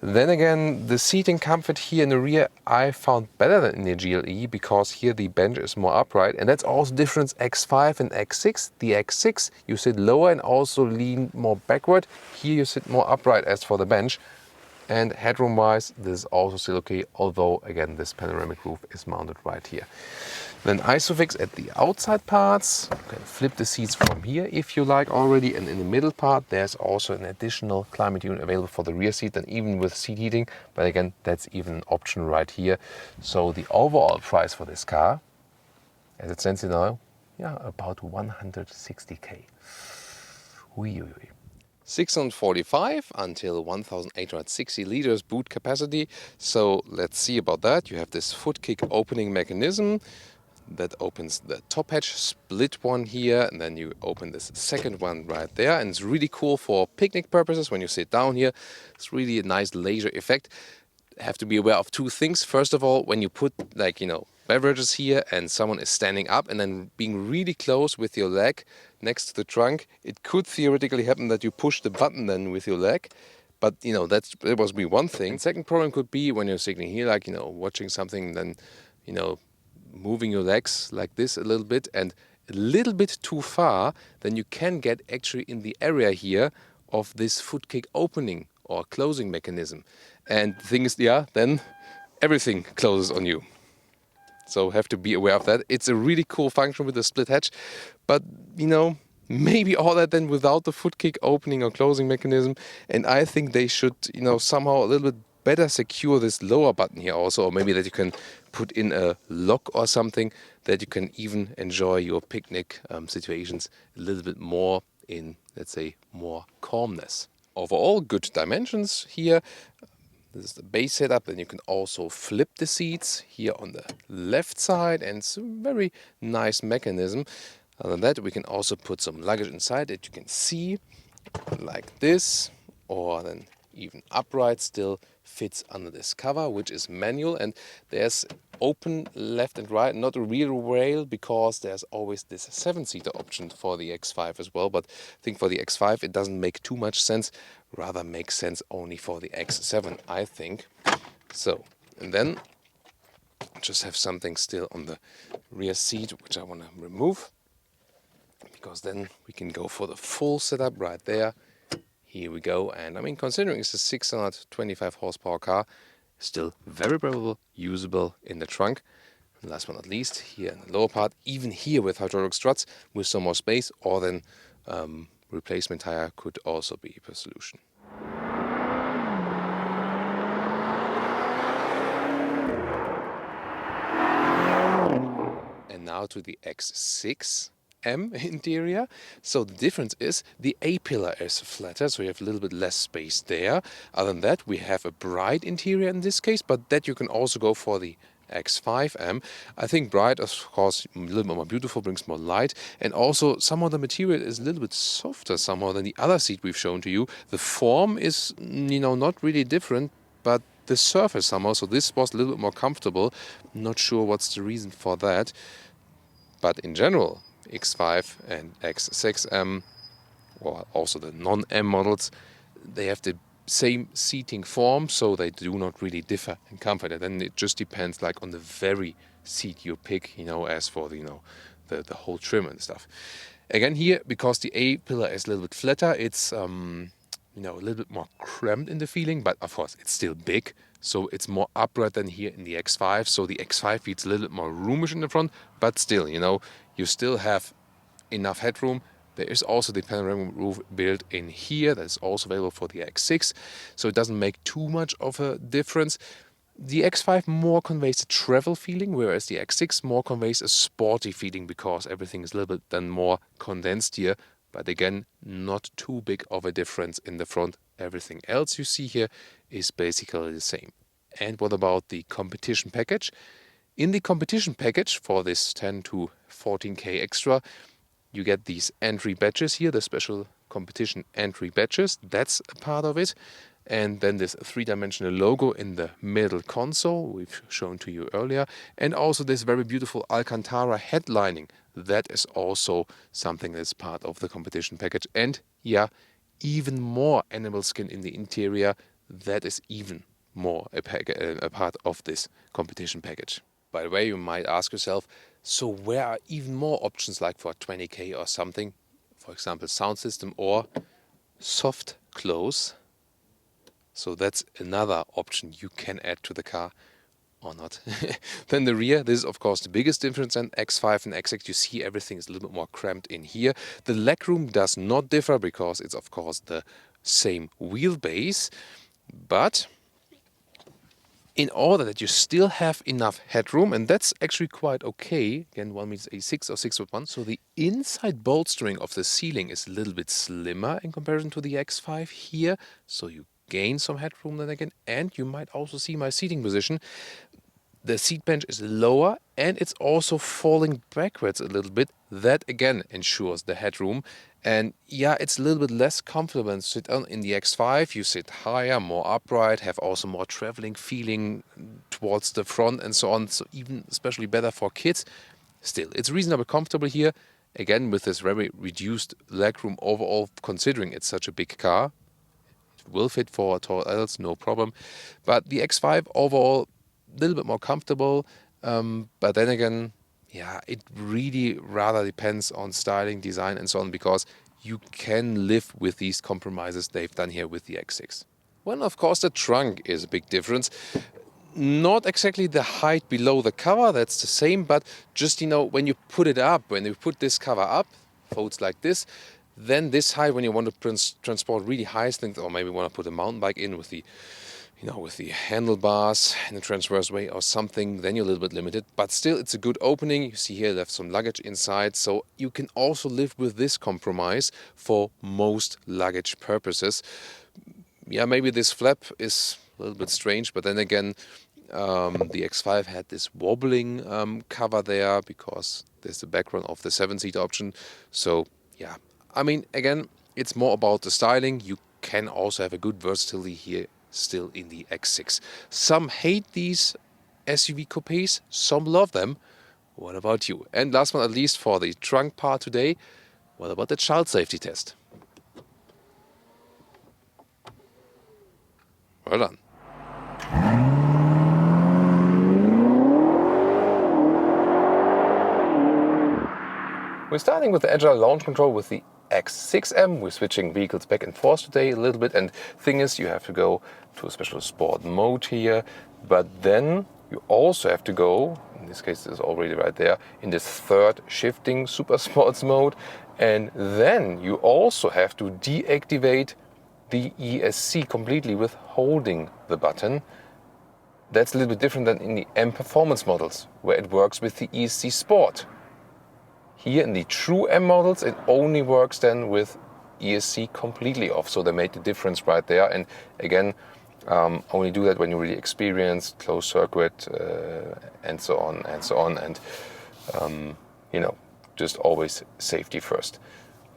Then again, the seating comfort here in the rear I found better than in the GLE, because here the bench is more upright, and that's also difference X5 and X6. The X6 you sit lower and also lean more backward. Here you sit more upright as for the bench. And headroom wise, this is also still okay, although again this panoramic roof is mounted right here. Then Isofix at the outside parts. You can flip the seats from here if you like already, and in the middle part there's also an additional climate unit available for the rear seat, and even with seat heating, but again that's even an option right here. So the overall price for this car, as it stands now, yeah, about 160k. 645 until 1860 liters boot capacity. So let's see about that. You have this foot kick opening mechanism that opens the top hatch, split one here, and then you open this second one right there. And it's really cool for picnic purposes. When you sit down here, it's really a nice laser effect. Have to be aware of 2 things. First of all, when you put, like, you know, beverages here and someone is standing up and then being really close with your leg next to the trunk, it could theoretically happen that you push the button then with your leg. But, you know, that must be one thing. Second problem could be when you're sitting here, like, you know, watching something, then, you know, moving your legs like this a little bit and a little bit too far, then you can get actually in the area here of this foot kick opening or closing mechanism. And the thing is, yeah, then everything closes on you. So have to be aware of that. It's a really cool function with the split hatch, but, you know, maybe all that then without the foot kick opening or closing mechanism. And I think they should, you know, somehow a little bit better secure this lower button here also, or maybe that you can put in a lock or something that you can even enjoy your picnic situations a little bit more in, let's say, more calmness. Overall, good dimensions here. This is the base setup. Then you can also flip the seats here on the left side, and it's a very nice mechanism. Other than that, we can also put some luggage inside that you can see like this, or then even upright still fits under this cover, which is manual, and there's open left and right, not a rear rail, because there's always this 7-seater option for the X5 as well. But I think for the X5 it doesn't make too much sense, rather makes sense only for the X7, I think. So, and then just have something still on the rear seat which I want to remove, because then we can go for the full setup right there. Here we go. And I mean, considering it's a 625 horsepower car, still very breathable, usable in the trunk. And last but not least, here in the lower part, even here with hydraulic struts with some more space, or then replacement tire could also be a solution. And now to the X6 M interior. So the difference is the A-pillar is flatter, so you have a little bit less space there. Other than that, we have a bright interior in this case, but that you can also go for the X5 M. I think bright, of course, a little bit more beautiful, brings more light, and also somehow the material is a little bit softer somehow than the other seat we've shown to you. The form is, you know, not really different, but the surface somehow, so this was a little bit more comfortable. Not sure what's the reason for that, but in general, X5 and X6 M, or also the non-M models, they have the same seating form, so they do not really differ in comfort. And then it just depends, like, on the very seat you pick, you know, as for the, you know, the whole trim and stuff. Again here, because the A-pillar is a little bit flatter, it's you know, a little bit more cramped in the feeling, but of course it's still big, so it's more upright than here in the X5. So the X5 feels a little bit more roomish in the front, but still, you know, you still have enough headroom. There is also the panoramic roof built in here. That is also available for the X6, so it doesn't make too much of a difference. The X5 more conveys a travel feeling, whereas the X6 more conveys a sporty feeling because everything is a little bit then more condensed here. But again, not too big of a difference in the front. Everything else you see here is basically the same. And what about the competition package? In the competition package for this 10 to 14K extra, you get these entry badges here, the special competition entry badges. That's a part of it. And then this three-dimensional logo in the middle console, we've shown to you earlier. And also this very beautiful Alcantara headlining. That is also something that's part of the competition package. And yeah, even more animal skin in the interior. That is even more a part of this competition package. By the way, you might ask yourself, so where are even more options like for 20K or something? For example, sound system or soft close. So that's another option you can add to the car or not. Then the rear, this is of course the biggest difference in X5 and X6. You see everything is a little bit more cramped in here. The legroom does not differ because it's of course the same wheelbase. But in order that you still have enough headroom, and that's actually quite okay, again 1m86 or 6'1", so the inside bolstering of the ceiling is a little bit slimmer in comparison to the X5 here, so you gain some headroom then again. And you might also see my seating position. The seat bench is lower and it's also falling backwards a little bit. That again ensures the headroom. And yeah, it's a little bit less comfortable than sit on in the X5. You sit higher, more upright, have also more traveling feeling towards the front and so on. So even especially better for kids. Still, it's reasonably comfortable here. Again, with this very reduced legroom overall, considering it's such a big car. Will fit for tall adults, no problem. But the X5 overall, a little bit more comfortable. But then again, yeah, it really rather depends on styling, design and so on, because you can live with these compromises they've done here with the X6. Well, of course, the trunk is a big difference. Not exactly the height below the cover, that's the same, but just, you know, when you put it up, when you put this cover up, folds like this, then this height, when you want to transport really high things, or maybe want to put a mountain bike in with the, you know, with the handlebars in a transverse way or something, then you're a little bit limited. But still, it's a good opening. You see here, they have some luggage inside, so you can also live with this compromise for most luggage purposes. Yeah, maybe this flap is a little bit strange, but then again, the X5 had this wobbling cover there because there's the background of the 7-seat option. So yeah, I mean, again, it's more about the styling. You can also have a good versatility here still in the X6. Some hate these SUV coupes, some love them. What about you? And last but not least, for the trunk part today, what about the child safety test? Well done. We're starting with the agile launch control with the X6 M. We're switching vehicles back and forth today a little bit, and thing is, you have to go to a special sport mode here, but then you also have to go, in this case it's already right there, in this third shifting super sports mode, and then you also have to deactivate the ESC completely with holding the button. That's a little bit different than in the M performance models, where it works with the ESC Sport. Here in the true M models, it only works then with ESC completely off. So they made the difference right there. And again, only do that when you really experience closed circuit and so on and so on. And, you know, just always safety first.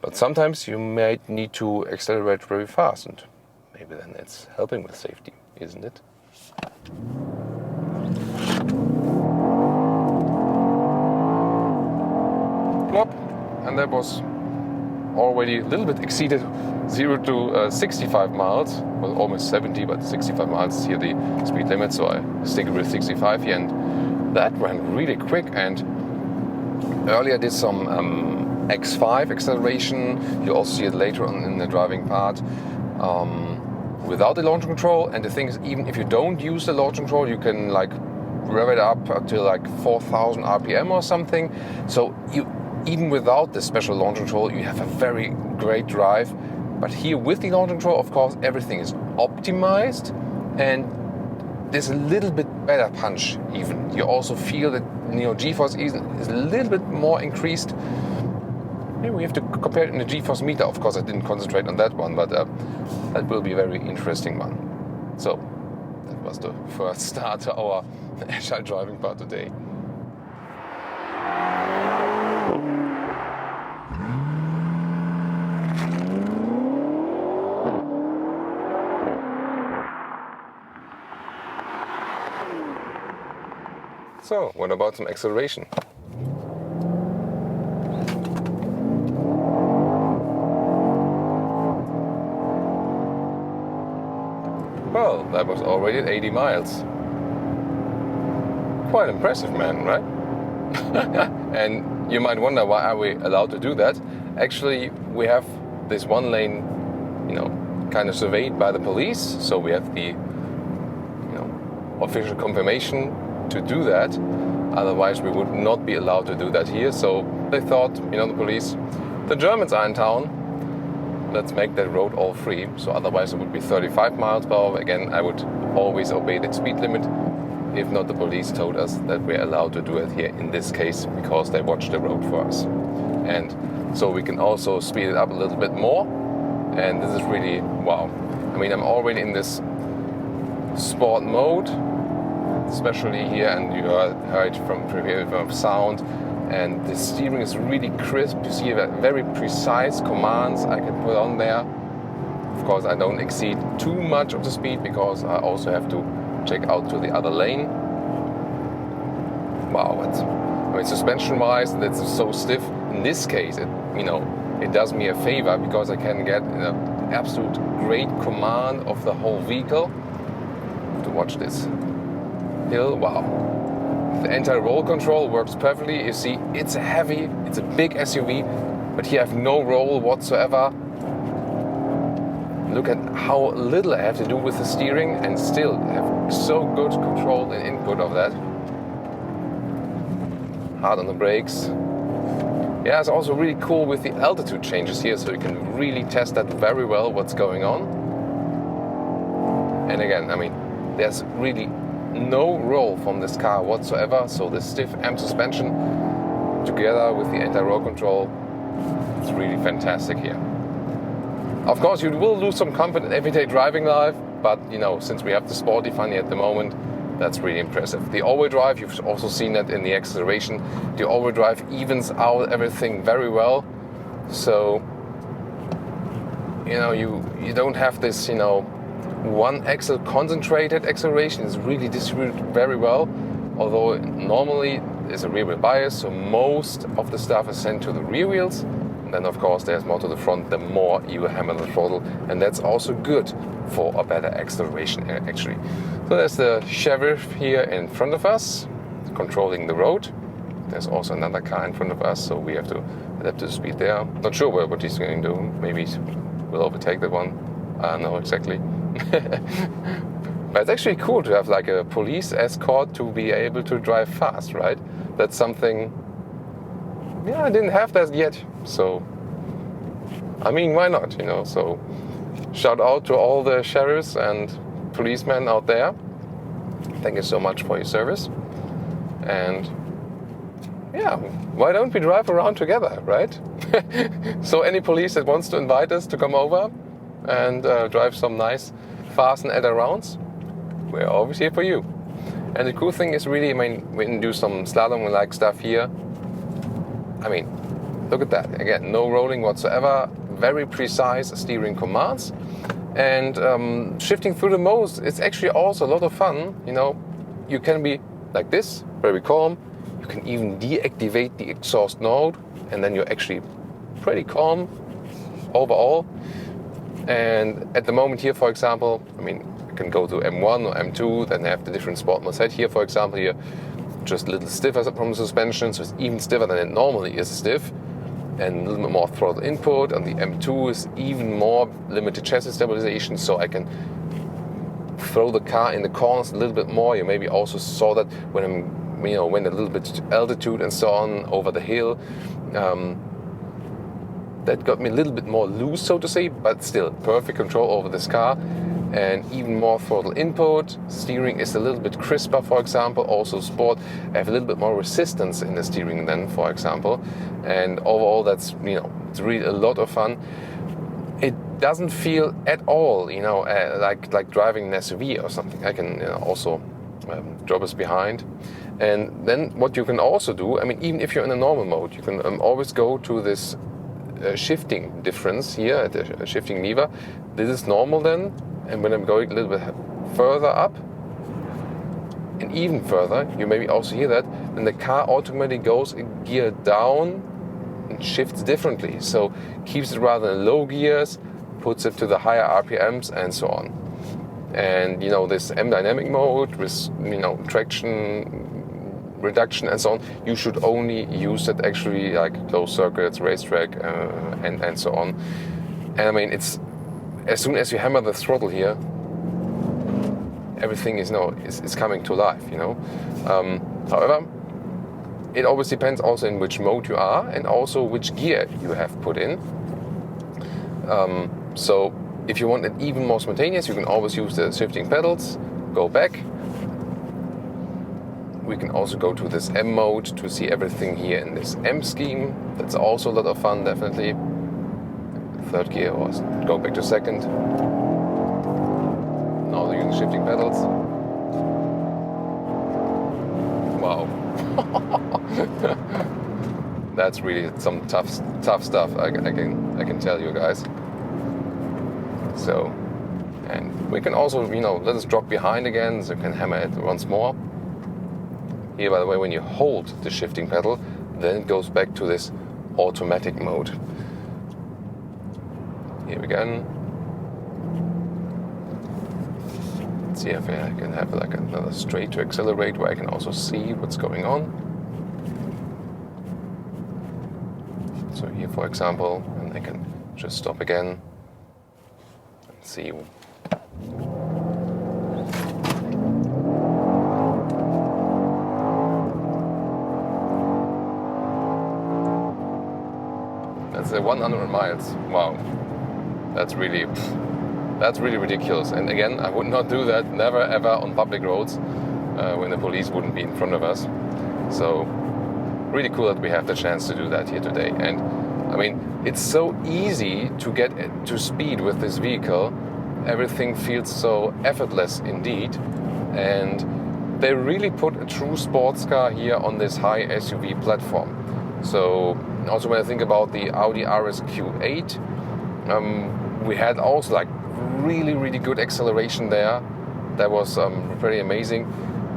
But sometimes you might need to accelerate very fast, and maybe then it's helping with safety, isn't it? Plop, and that was already a little bit exceeded 0 to 65 miles, well almost 70, but 65 miles here the speed limit, so I stick with 65 here, and that went really quick. And earlier I did some X5 acceleration. You also see it later on in the driving part without the launch control. And the thing is, even if you don't use the launch control, you can like rev it up until like 4,000 RPM or something. So you even without the special launch control, you have a very great drive. But here with the launch control, of course, everything is optimized and there's a little bit better punch even. You also feel that, you know, G-force is a little bit more increased. Maybe we have to compare it in the G-force meter. Of course, I didn't concentrate on that one, but that will be a very interesting one. So that was the first start to our agile driving part today. So, what about some acceleration? Well, that was already at 80 miles. Quite impressive, man, right? And you might wonder, why are we allowed to do that? Actually, we have this one lane, you know, kind of surveyed by the police, so we have the, you know, official confirmation to do that. Otherwise we would not be allowed to do that here. So they thought, you know, the police, the Germans are in town, let's make that road all free. So otherwise it would be 35 miles per hour. Again, I would always obey the speed limit. If not, the police told us that we're allowed to do it here in this case because they watch the road for us. And so we can also speed it up a little bit more. And this is really, wow. I mean, I'm already in this sport mode, especially here, and you heard from sound, and the steering is really crisp. You see very precise commands I can put on there. Of course, I don't exceed too much of the speed because I also have to check out to the other lane. Wow, I mean, suspension-wise, that's so stiff. In this case, it does me a favor because I can get an absolute great command of the whole vehicle. To watch this hill, wow. The anti-roll control works perfectly. You see, it's a big SUV, but here I have no roll whatsoever. Look at how little I have to do with the steering and still have so good control and input of that. Hard on the brakes. Yeah, it's also really cool with the altitude changes here, so you can really test that very well, what's going on. And again, I mean, there's really no roll from this car whatsoever, so the stiff M suspension together with the anti-roll control, it's really fantastic here. Of course, you will lose some comfort in everyday driving life, but you know, since we have the sporty funny at the moment, that's really impressive. The all-wheel drive, you've also seen that in the acceleration. The all-wheel drive evens out everything very well, so you know, you don't have this, you know, one axle concentrated acceleration. Is really distributed very well, although normally there's a rear wheel bias, so most of the stuff is sent to the rear wheels, and then of course there's more to the front the more you hammer the throttle, and that's also good for a better acceleration actually. So there's the sheriff here in front of us controlling the road. There's also another car in front of us, so we have to adapt to the speed there. Not sure what he's going to do. Maybe we'll overtake that one. I don't know exactly. But it's actually cool to have like a police escort to be able to drive fast, right? That's something, yeah, I didn't have that yet. So, I mean, why not, you know? So, shout out to all the sheriffs and policemen out there. Thank you so much for your service. And yeah, why don't we drive around together, right? So any police that wants to invite us to come over and drive some nice fast and adder rounds, we're always here for you. And the cool thing is really, I mean, we can do some slalom like stuff here. I mean, look at that. Again, no rolling whatsoever, very precise steering commands. And shifting through the modes, it's actually also a lot of fun. You know, you can be like this, very calm. You can even deactivate the exhaust mode, and then you're actually pretty calm overall. And at the moment here, for example, I mean, you can go to M1 or M2, then have the different sport modes. Here, for example, here, just a little stiffer from the suspension, so it's even stiffer than it normally is stiff, and a little bit more throttle input. On the M2 is even more limited chassis stabilization, so I can throw the car in the corners a little bit more. You maybe also saw that when I'm you know, went a little bit altitude and so on over the hill. That got me a little bit more loose, so to say, but still perfect control over this car, and even more throttle input. Steering is a little bit crisper, for example. Also sport, I have a little bit more resistance in the steering then, for example. And overall, that's, you know, it's really a lot of fun. It doesn't feel at all, you know, like driving an SUV or something. I can, you know, also drop us behind. And then what you can also do, I mean, even if you're in a normal mode, you can always go to this shifting difference here at the shifting lever. This is normal then, and when I'm going a little bit further up and even further, you maybe also hear that, then the car automatically goes a gear down and shifts differently. So keeps it rather in low gears, puts it to the higher RPMs and so on. And you know, this M dynamic mode with, you know, traction reduction and so on, you should only use it actually like closed circuits, racetrack, and so on. And I mean, it's as soon as you hammer the throttle here, everything is, you know, is coming to life, you know. However, it always depends also in which mode you are and also which gear you have put in. So if you want it even more spontaneous, you can always use the shifting pedals, go back. We can also go to this M mode to see everything here in this M scheme. That's also a lot of fun, definitely. Third gear, or go back to second. Now they're using shifting pedals. Wow. That's really some tough stuff, I can tell you guys. So, and we can also, you know, let us drop behind again, so you can hammer it once more. Here, by the way, when you hold the shifting pedal, then it goes back to this automatic mode. Here we go. Let's see if I can have like another straight to accelerate, where I can also see what's going on. So here, for example, and I can just stop again and see. That's 100 miles. Wow, that's really ridiculous. And again, I would not do that, never ever on public roads when the police wouldn't be in front of us. So really cool that we have the chance to do that here today. And I mean, it's so easy to get to speed with this vehicle. Everything feels so effortless indeed. And they really put a true sports car here on this high SUV platform. So also when I think about the Audi RSQ8, we had also like really good acceleration there. That was pretty amazing.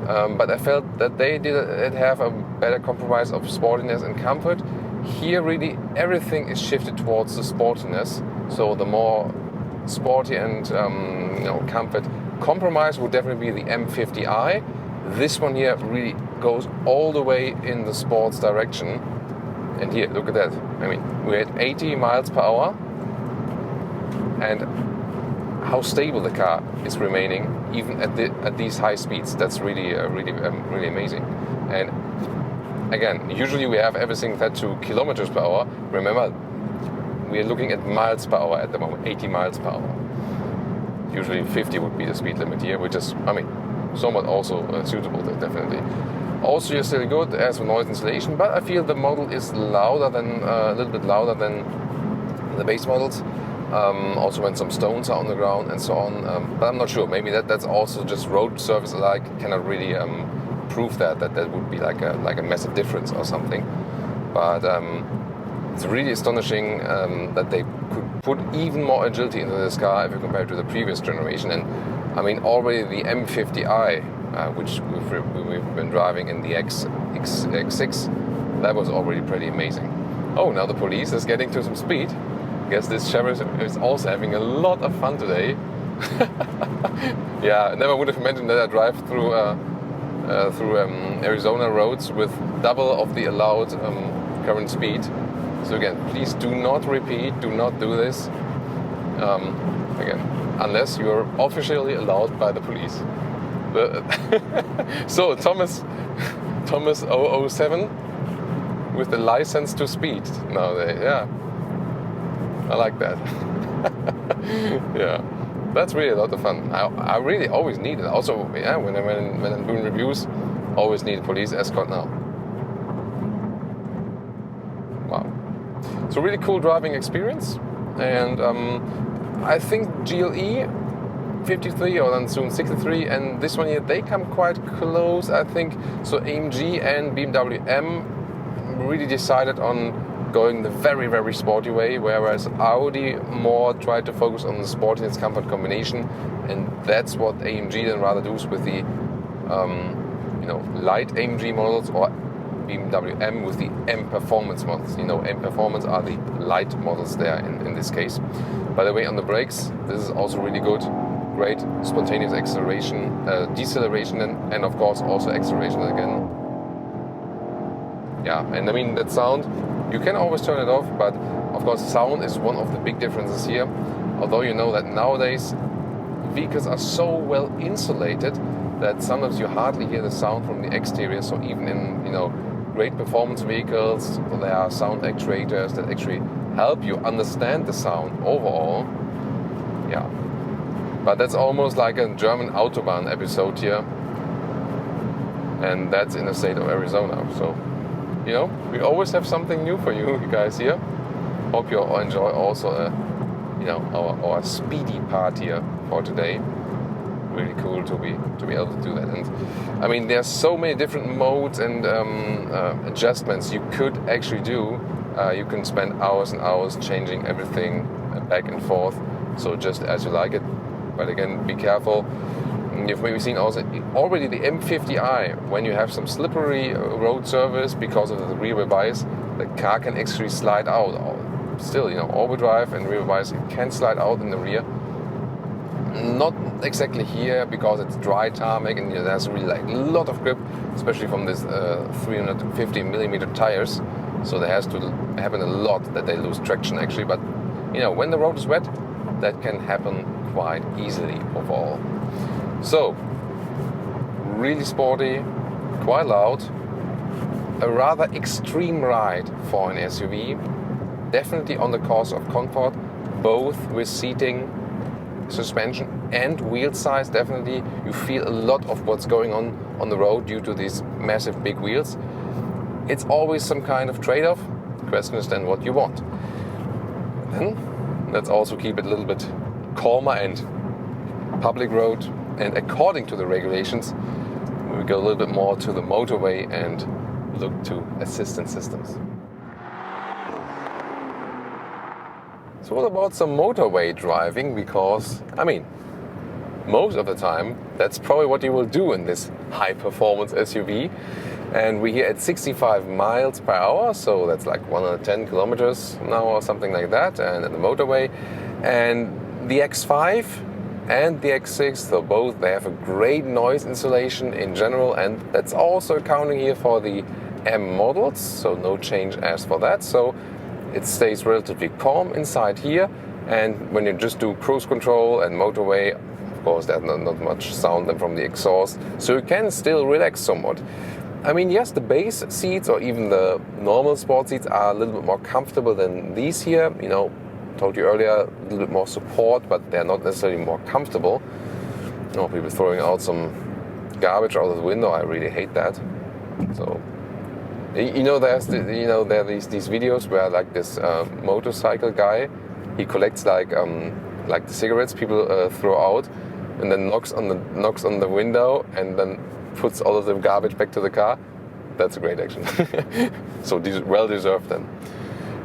But I felt that they did have a better compromise of sportiness and comfort. Here really everything is shifted towards the sportiness. So the more sporty and you know, comfort compromise would definitely be the M50i. This one here really goes all the way in the sports direction. And here, look at that. I mean, we're at 80 miles per hour, and how stable the car is remaining, even at these high speeds. That's really amazing. And again, usually we have everything set to kilometers per hour. Remember, we are looking at miles per hour at the moment, 80 miles per hour. Usually 50 would be the speed limit here, which is, I mean, somewhat also suitable, definitely. Also, you're still good as for noise insulation, but I feel the model is louder than a little bit louder than the base models. Also, when some stones are on the ground and so on. But I'm not sure. Maybe that's also just road surface alike. Cannot really prove that would be like a massive difference or something. But it's really astonishing that they could put even more agility into this car if you compare it to the previous generation. And I mean, already the M50i. Which we've been driving in the X6, that was already pretty amazing. Oh, now the police is getting to some speed. I guess this sheriff is also having a lot of fun today. Yeah, I never would have imagined that I drive through Arizona roads with double of the allowed current speed. So again, please do not repeat, do not do this. Again, unless you are officially allowed by the police. So Thomas Thomas 007 with the license to speed nowadays. Yeah, I like that. Yeah, that's really a lot of fun. I really always need it. Also, yeah, when I'm doing reviews, always need police escort now. Wow. So really cool driving experience, and I think GLE 53 or then soon 63 and this one here, they come quite close, I think. So AMG and BMW M really decided on going the very, very sporty way, whereas Audi more tried to focus on the sportiness comfort combination, and that's what AMG then rather does with the light AMG models, or BMW M with the M Performance models. M Performance are the light models there in this case. By the way, on the brakes, this is also really good. Great spontaneous acceleration, deceleration, and of course also acceleration again. Yeah, and I mean that sound, you can always turn it off, but of course sound is one of the big differences here. Although you know that nowadays vehicles are so well insulated that sometimes you hardly hear the sound from the exterior. So even in great performance vehicles, there are sound actuators that actually help you understand the sound overall. Yeah. But that's almost like a German Autobahn episode here. And that's in the state of Arizona. So, we always have something new for you guys here. Hope you all enjoy also, our speedy part here for today. Really cool to be able to do that. And I mean, there's so many different modes and adjustments you could actually do. You can spend hours and hours changing everything back and forth. So just as you like it. But again, be careful. You've maybe seen also already the M50i, when you have some slippery road surface because of the rear wheel bias, the car can actually slide out. Still, all-wheel drive and rear wheel bias, it can slide out in the rear. Not exactly here because it's dry tarmac and it has really a lot of grip, especially from this 350mm tires. So there has to happen a lot that they lose traction actually. But when the road is wet, that can happen quite easily overall. So, really sporty, quite loud, a rather extreme ride for an SUV, definitely on the course of comfort, both with seating, suspension and wheel size. Definitely you feel a lot of what's going on the road due to these massive big wheels. It's always some kind of trade-off. The question is then what you want. Then let's also keep it a little bit calmer and public road, and according to the regulations we go a little bit more to the motorway and look to assistance systems. So what about some motorway driving? Because I mean, most of the time that's probably what you will do in this high performance SUV, and we're here at 65 miles per hour, so that's like 110 kilometers an hour or something like that, and in the motorway. And the X5 and the X6, so both, they have a great noise insulation in general, and that's also accounting here for the M models, so no change as for that. So it stays relatively calm inside here, and when you just do cruise control and motorway, of course there's not much sound than from the exhaust, so you can still relax somewhat. I mean, yes, the base seats or even the normal sport seats are a little bit more comfortable than these here. Told you earlier, a little bit more support, but they're not necessarily more comfortable. People throwing out some garbage out of the window. I really hate that. So, there's there are these videos where like this motorcycle guy, he collects like the cigarettes people throw out, and then knocks on the window, and then puts all of the garbage back to the car. That's a great action. So well deserved then.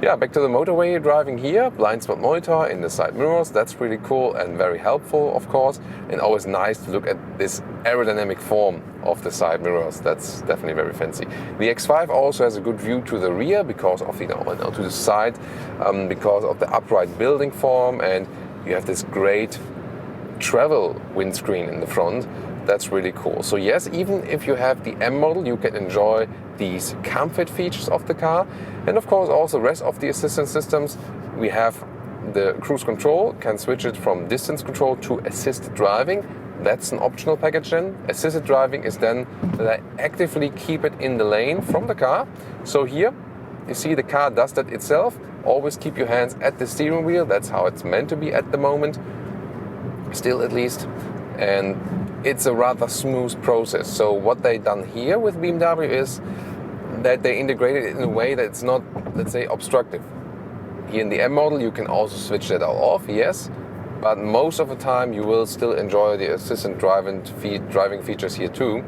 Yeah, back to the motorway driving here. Blind spot monitor in the side mirrors. That's really cool and very helpful, of course. And always nice to look at this aerodynamic form of the side mirrors. That's definitely very fancy. The X5 also has a good view to the rear because of to the side, because of the upright building form, and you have this great travel windscreen in the front. That's really cool. So yes, even if you have the M model, you can enjoy these comfort features of the car. And of course also the rest of the assistance systems. We have the cruise control, can switch it from distance control to assisted driving. that's an optional package then. Assisted driving is then that I actively keep it in the lane from the car. So here, you see the car does that itself. Always keep your hands at the steering wheel. That's how it's meant to be at the moment, still at least. And it's a rather smooth process. So what they done here with BMW is that they integrated it in a way that it's not, let's say, obstructive. Here in the M model, you can also switch that all off, yes. But most of the time you will still enjoy the assistant driving features here too.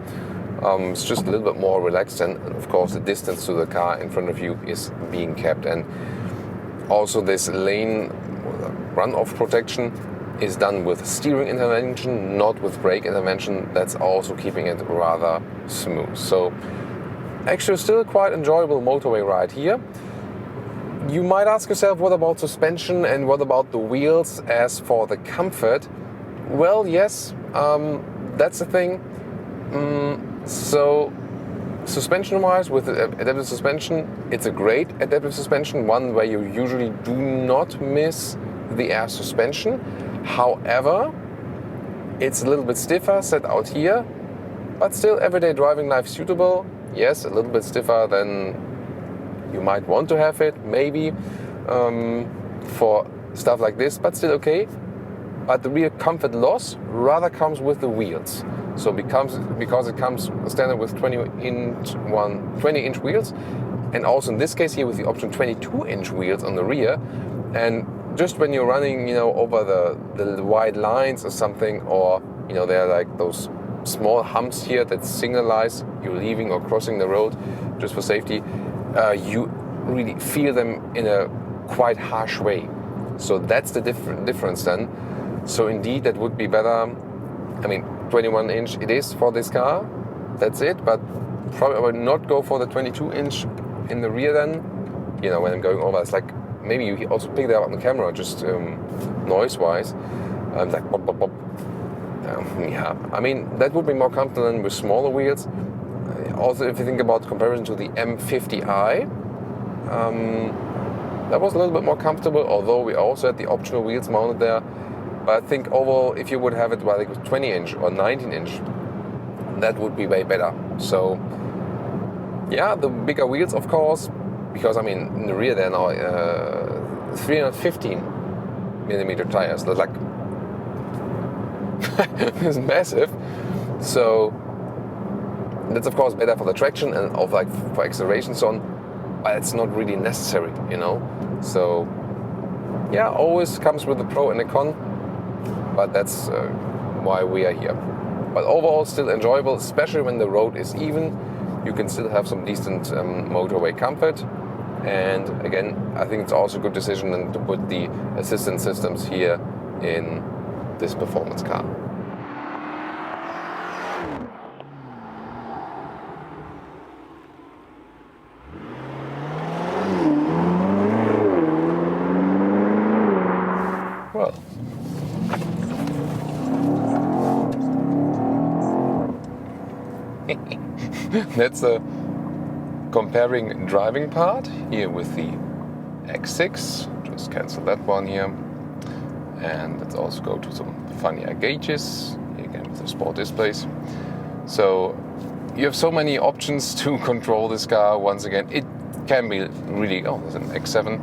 It's just a little bit more relaxed, and of course the distance to the car in front of you is being kept. And also this lane run-off protection is done with steering intervention, not with brake intervention. That's also keeping it rather smooth. So actually still quite enjoyable motorway ride here. You might ask yourself, what about suspension and what about the wheels as for the comfort? Well, yes, that's the thing. So suspension-wise, with adaptive suspension, it's a great adaptive suspension, one where you usually do not miss the air suspension. However, it's a little bit stiffer set out here, but still everyday driving life suitable. Yes, a little bit stiffer than you might want to have it, maybe, for stuff like this, but still okay. But the real comfort loss rather comes with the wheels. So because it comes standard with 20-inch wheels, and also in this case here with the option 22-inch wheels on the rear. And just when you're running, over the wide lines or something, or there are like those small humps here that signalize you're leaving or crossing the road just for safety, you really feel them in a quite harsh way. So that's the difference then. So indeed that would be better. I mean, 21-inch it is for this car, that's it, but probably I would not go for the 22-inch in the rear then. When I'm going over, it's like, maybe you also pick that up on the camera, just noise-wise. Like pop, pop, pop. Yeah, I mean, that would be more comfortable than with smaller wheels. Also, if you think about comparison to the M50i, that was a little bit more comfortable, although we also had the optional wheels mounted there. But I think overall, if you would have it like 20-inch or 19-inch, that would be way better. So, yeah, the bigger wheels, of course, because I mean, in the rear they're now 315mm tires. That's like it's massive. So that's of course better for the traction and for acceleration, so on. But it's not really necessary, So yeah, always comes with a pro and a con. But that's why we are here. But overall, still enjoyable, especially when the road is even. You can still have some decent motorway comfort. And again, I think it's also a good decision to put the assistance systems here in this performance car. Well, that's a comparing driving part here with the X6. Just cancel that one here. And let's also go to some funnier gauges, here again with the sport displays. So you have so many options to control this car. Once again, it can be really, there's an X7,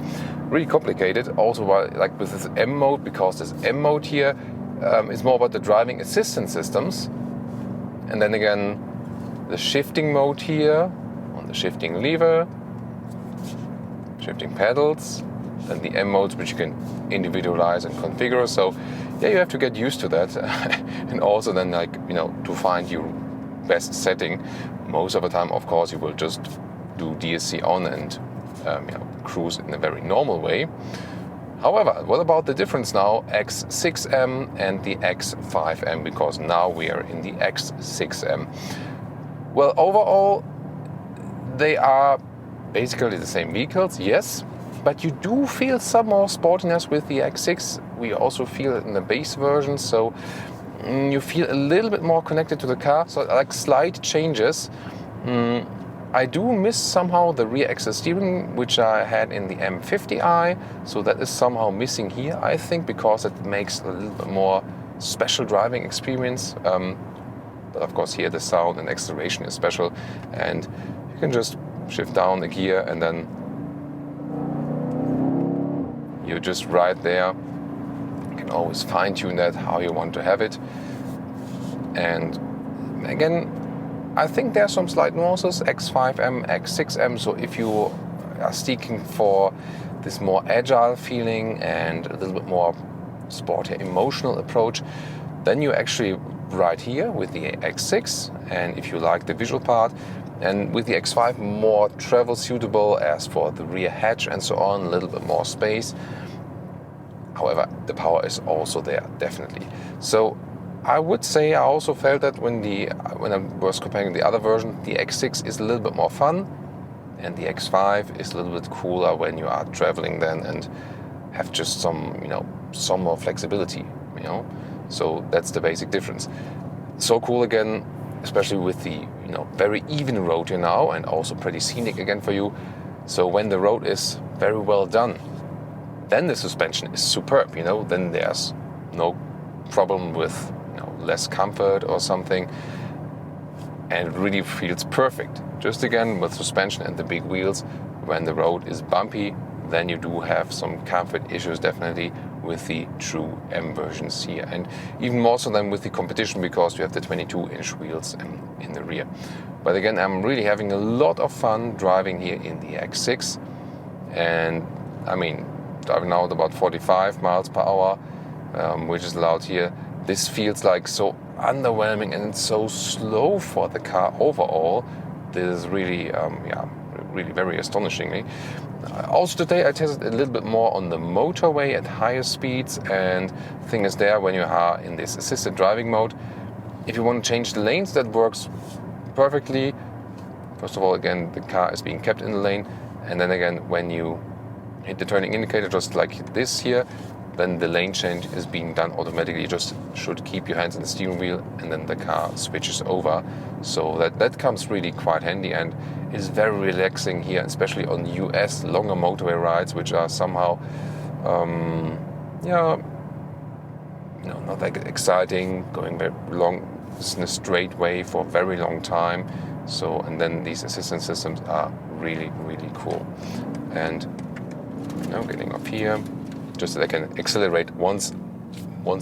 really complicated. Also like with this M mode, because this M mode here is more about the driving assistance systems. And then again, the shifting mode here, on the shifting lever, shifting pedals, and the M modes which you can individualize and configure. So yeah, you have to get used to that. And also then to find your best setting. Most of the time, of course, you will just do DSC on and cruise in a very normal way. However, what about the difference now, X6 M and the X5 M, because now we are in the X6 M. Well, overall, they are basically the same vehicles, yes, but you do feel some more sportiness with the X6. We also feel it in the base version, so you feel a little bit more connected to the car, so like slight changes. I do miss somehow the rear axle steering, which I had in the M50i, so that is somehow missing here, I think, because it makes a little bit more special driving experience. But of course here the sound and acceleration is special, and you can just shift down the gear and then you're just right there. You can always fine-tune that how you want to have it. And again, I think there are some slight nuances, X5 M, X6 M, so if you are seeking for this more agile feeling and a little bit more sporty, emotional approach, then you actually right here with the X6, and if you like the visual part, and with the X5 more travel suitable as for the rear hatch and so on, a little bit more space. However, the power is also there, definitely. So I would say I also felt that when I was comparing the other version, the X6 is a little bit more fun, and the X5 is a little bit cooler when you are traveling then and have just some, some more flexibility, So that's the basic difference. So cool again, especially with the, very even road here now, and also pretty scenic again for you. So when the road is very well done, then the suspension is superb, then there's no problem with less comfort or something, and it really feels perfect. Just again with suspension and the big wheels, when the road is bumpy, then you do have some comfort issues definitely with the true M versions here, and even more so than with the competition, because you have the 22-inch wheels in the rear. But again, I'm really having a lot of fun driving here in the X6, and I mean, driving now at about 45 miles per hour, which is allowed here. This feels like so underwhelming and it's so slow for the car overall. This is really, really very astonishingly. Also today I tested a little bit more on the motorway at higher speeds, and the thing is there, when you are in this assisted driving mode, if you want to change the lanes, that works perfectly. First of all, again, the car is being kept in the lane, and then again, when you hit the turning indicator, just like this here, then the lane change is being done automatically. You just should keep your hands on the steering wheel, and then the car switches over. So that comes really quite handy, and is very relaxing here, especially on US longer motorway rides, which are somehow, not that exciting, going very long in a straight way for a very long time. So, and then these assistance systems are really, really cool. And getting off here, just so they can accelerate once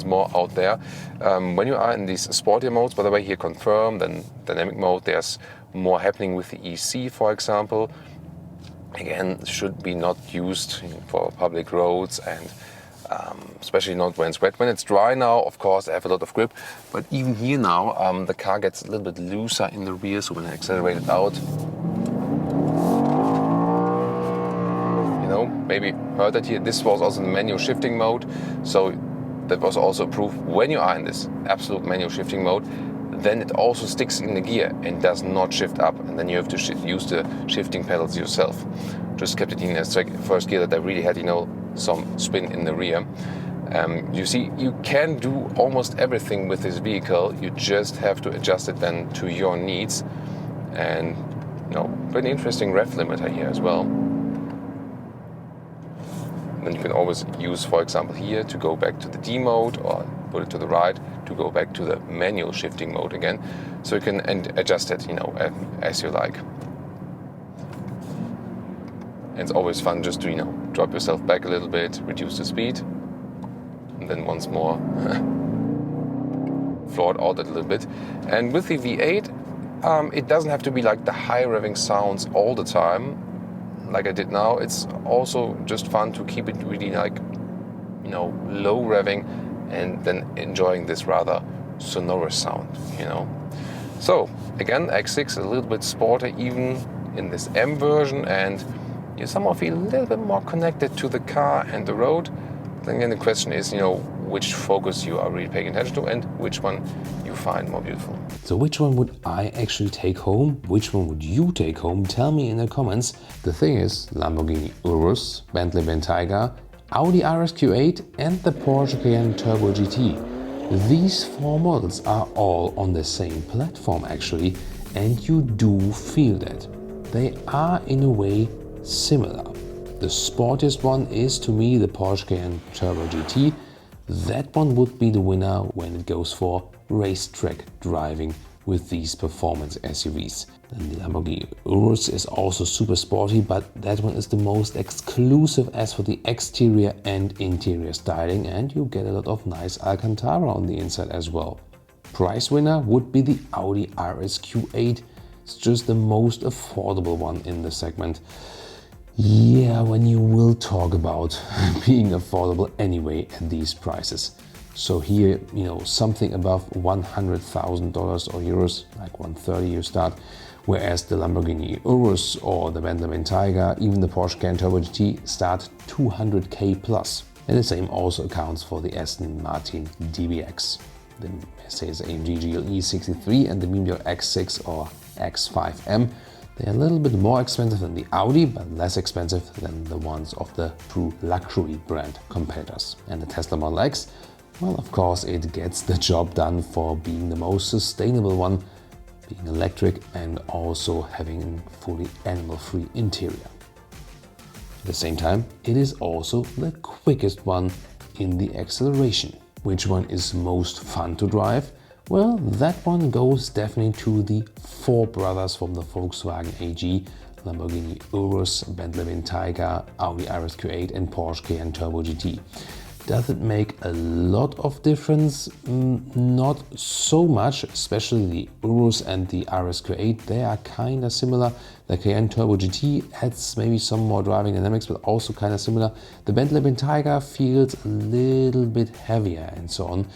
more out there. When you are in these sportier modes, by the way, here confirmed, and dynamic mode, there's more happening with the EC, for example. Again, should be not used for public roads, and especially not when it's wet. When it's dry now, of course, I have a lot of grip, but even here now, the car gets a little bit looser in the rear, so when I accelerate it out, maybe heard that here, this was also the manual shifting mode, so that was also approved. When you are in this absolute manual shifting mode, then it also sticks in the gear and does not shift up, and then you have to use the shifting pedals yourself. Just kept it in as first gear that I really had, some spin in the rear. You see, you can do almost everything with this vehicle. You just have to adjust it then to your needs, and pretty interesting rev limiter here as well. Then you can always use, for example, here to go back to the D mode, or put it to the right to go back to the manual shifting mode again. So you can adjust it, as you like. And it's always fun just to, drop yourself back a little bit, reduce the speed, and then once more floor it out a little bit. And with the V8, it doesn't have to be like the high revving sounds all the time, like I did now. It's also just fun to keep it really low revving, and then enjoying this rather sonorous sound, So again, X6 a little bit sporty even in this M version, and you somehow feel a little bit more connected to the car and the road. Then again, the question is, which focus you are really paying attention to and which one you find more beautiful. So which one would I actually take home? Which one would you take home? Tell me in the comments. The thing is, Lamborghini Urus, Bentley Bentayga, Audi RSQ8 and the Porsche Cayenne Turbo GT. These four models are all on the same platform actually, and you do feel that. They are in a way similar. The sportiest one is to me the Porsche Cayenne Turbo GT, that one would be the winner when it goes for racetrack driving with these performance SUVs. And the Lamborghini Urus is also super sporty, but that one is the most exclusive as for the exterior and interior styling, and you get a lot of nice Alcantara on the inside as well. Price winner would be the Audi RSQ8. It's just the most affordable one in the segment. Yeah, when you will talk about being affordable anyway at these prices. So here, you know, something above $100,000 or euros, like 130 you start, whereas the Lamborghini Urus or the Bentley Bentayga, even the Porsche Cayenne Turbo GT start 200k plus. And the same also accounts for the Aston Martin DBX, the Mercedes-AMG GLE 63 and the BMW X6 or X5 M. They are a little bit more expensive than the Audi, but less expensive than the ones of the true luxury brand competitors. And the Tesla Model X, well, of course, it gets the job done for being the most sustainable one, being electric and also having a fully animal-free interior. At the same time, it is also the quickest one in the acceleration. Which one is most fun to drive? Well, that one goes definitely to the four brothers from the Volkswagen AG, Lamborghini Urus, Bentley Bentayga, Audi RSQ8 and Porsche Cayenne Turbo GT. Does it make a lot of difference? Not so much, especially the Urus and the RSQ8. They are kind of similar. The Cayenne Turbo GT adds maybe some more driving dynamics, but also kind of similar. The Bentley Bentayga feels a little bit heavier and so on.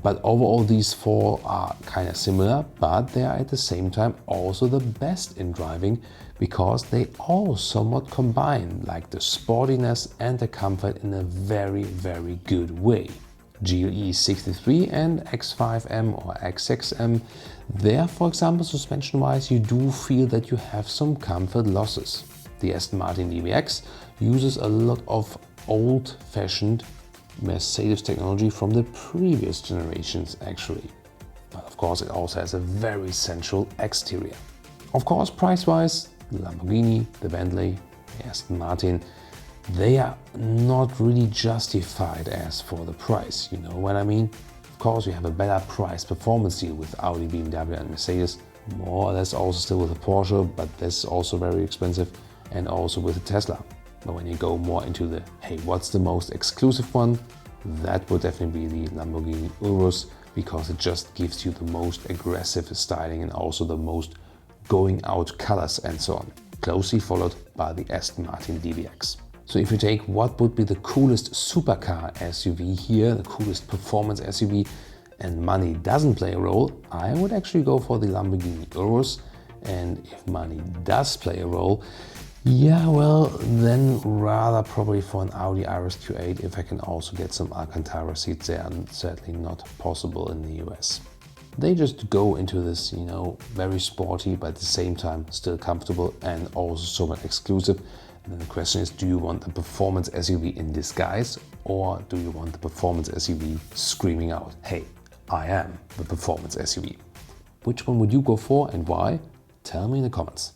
But overall, these four are kind of similar, but they are at the same time also the best in driving because they all somewhat combine like the sportiness and the comfort in a very, very good way. GLE 63 and X5M or X6 M, there, for example, suspension-wise, you do feel that you have some comfort losses. The Aston Martin DBX uses a lot of old-fashioned Mercedes technology from the previous generations actually. But of course it also has a very sensual exterior. Of course, price-wise, the Lamborghini, the Bentley, the Aston Martin, they are not really justified as for the price, you know what I mean? Of course, you have a better price performance deal with Audi, BMW and Mercedes, more or less also still with the Porsche, but that's also very expensive, and also with the Tesla. But when you go more into the, hey, what's the most exclusive one? That would definitely be the Lamborghini Urus, because it just gives you the most aggressive styling and also the most going out colors and so on. Closely followed by the Aston Martin DBX. So if you take what would be the coolest supercar SUV here, the coolest performance SUV, and money doesn't play a role, I would actually go for the Lamborghini Urus. And if money does play a role, yeah, well, then rather probably for an Audi RSQ8 if I can also get some Alcantara seats there, and sadly not possible in the US. They just go into this, you know, very sporty, but at the same time still comfortable and also somewhat exclusive. And then the question is, do you want a performance SUV in disguise, or do you want the performance SUV screaming out, hey, I am the performance SUV? Which one would you go for and why? Tell me in the comments.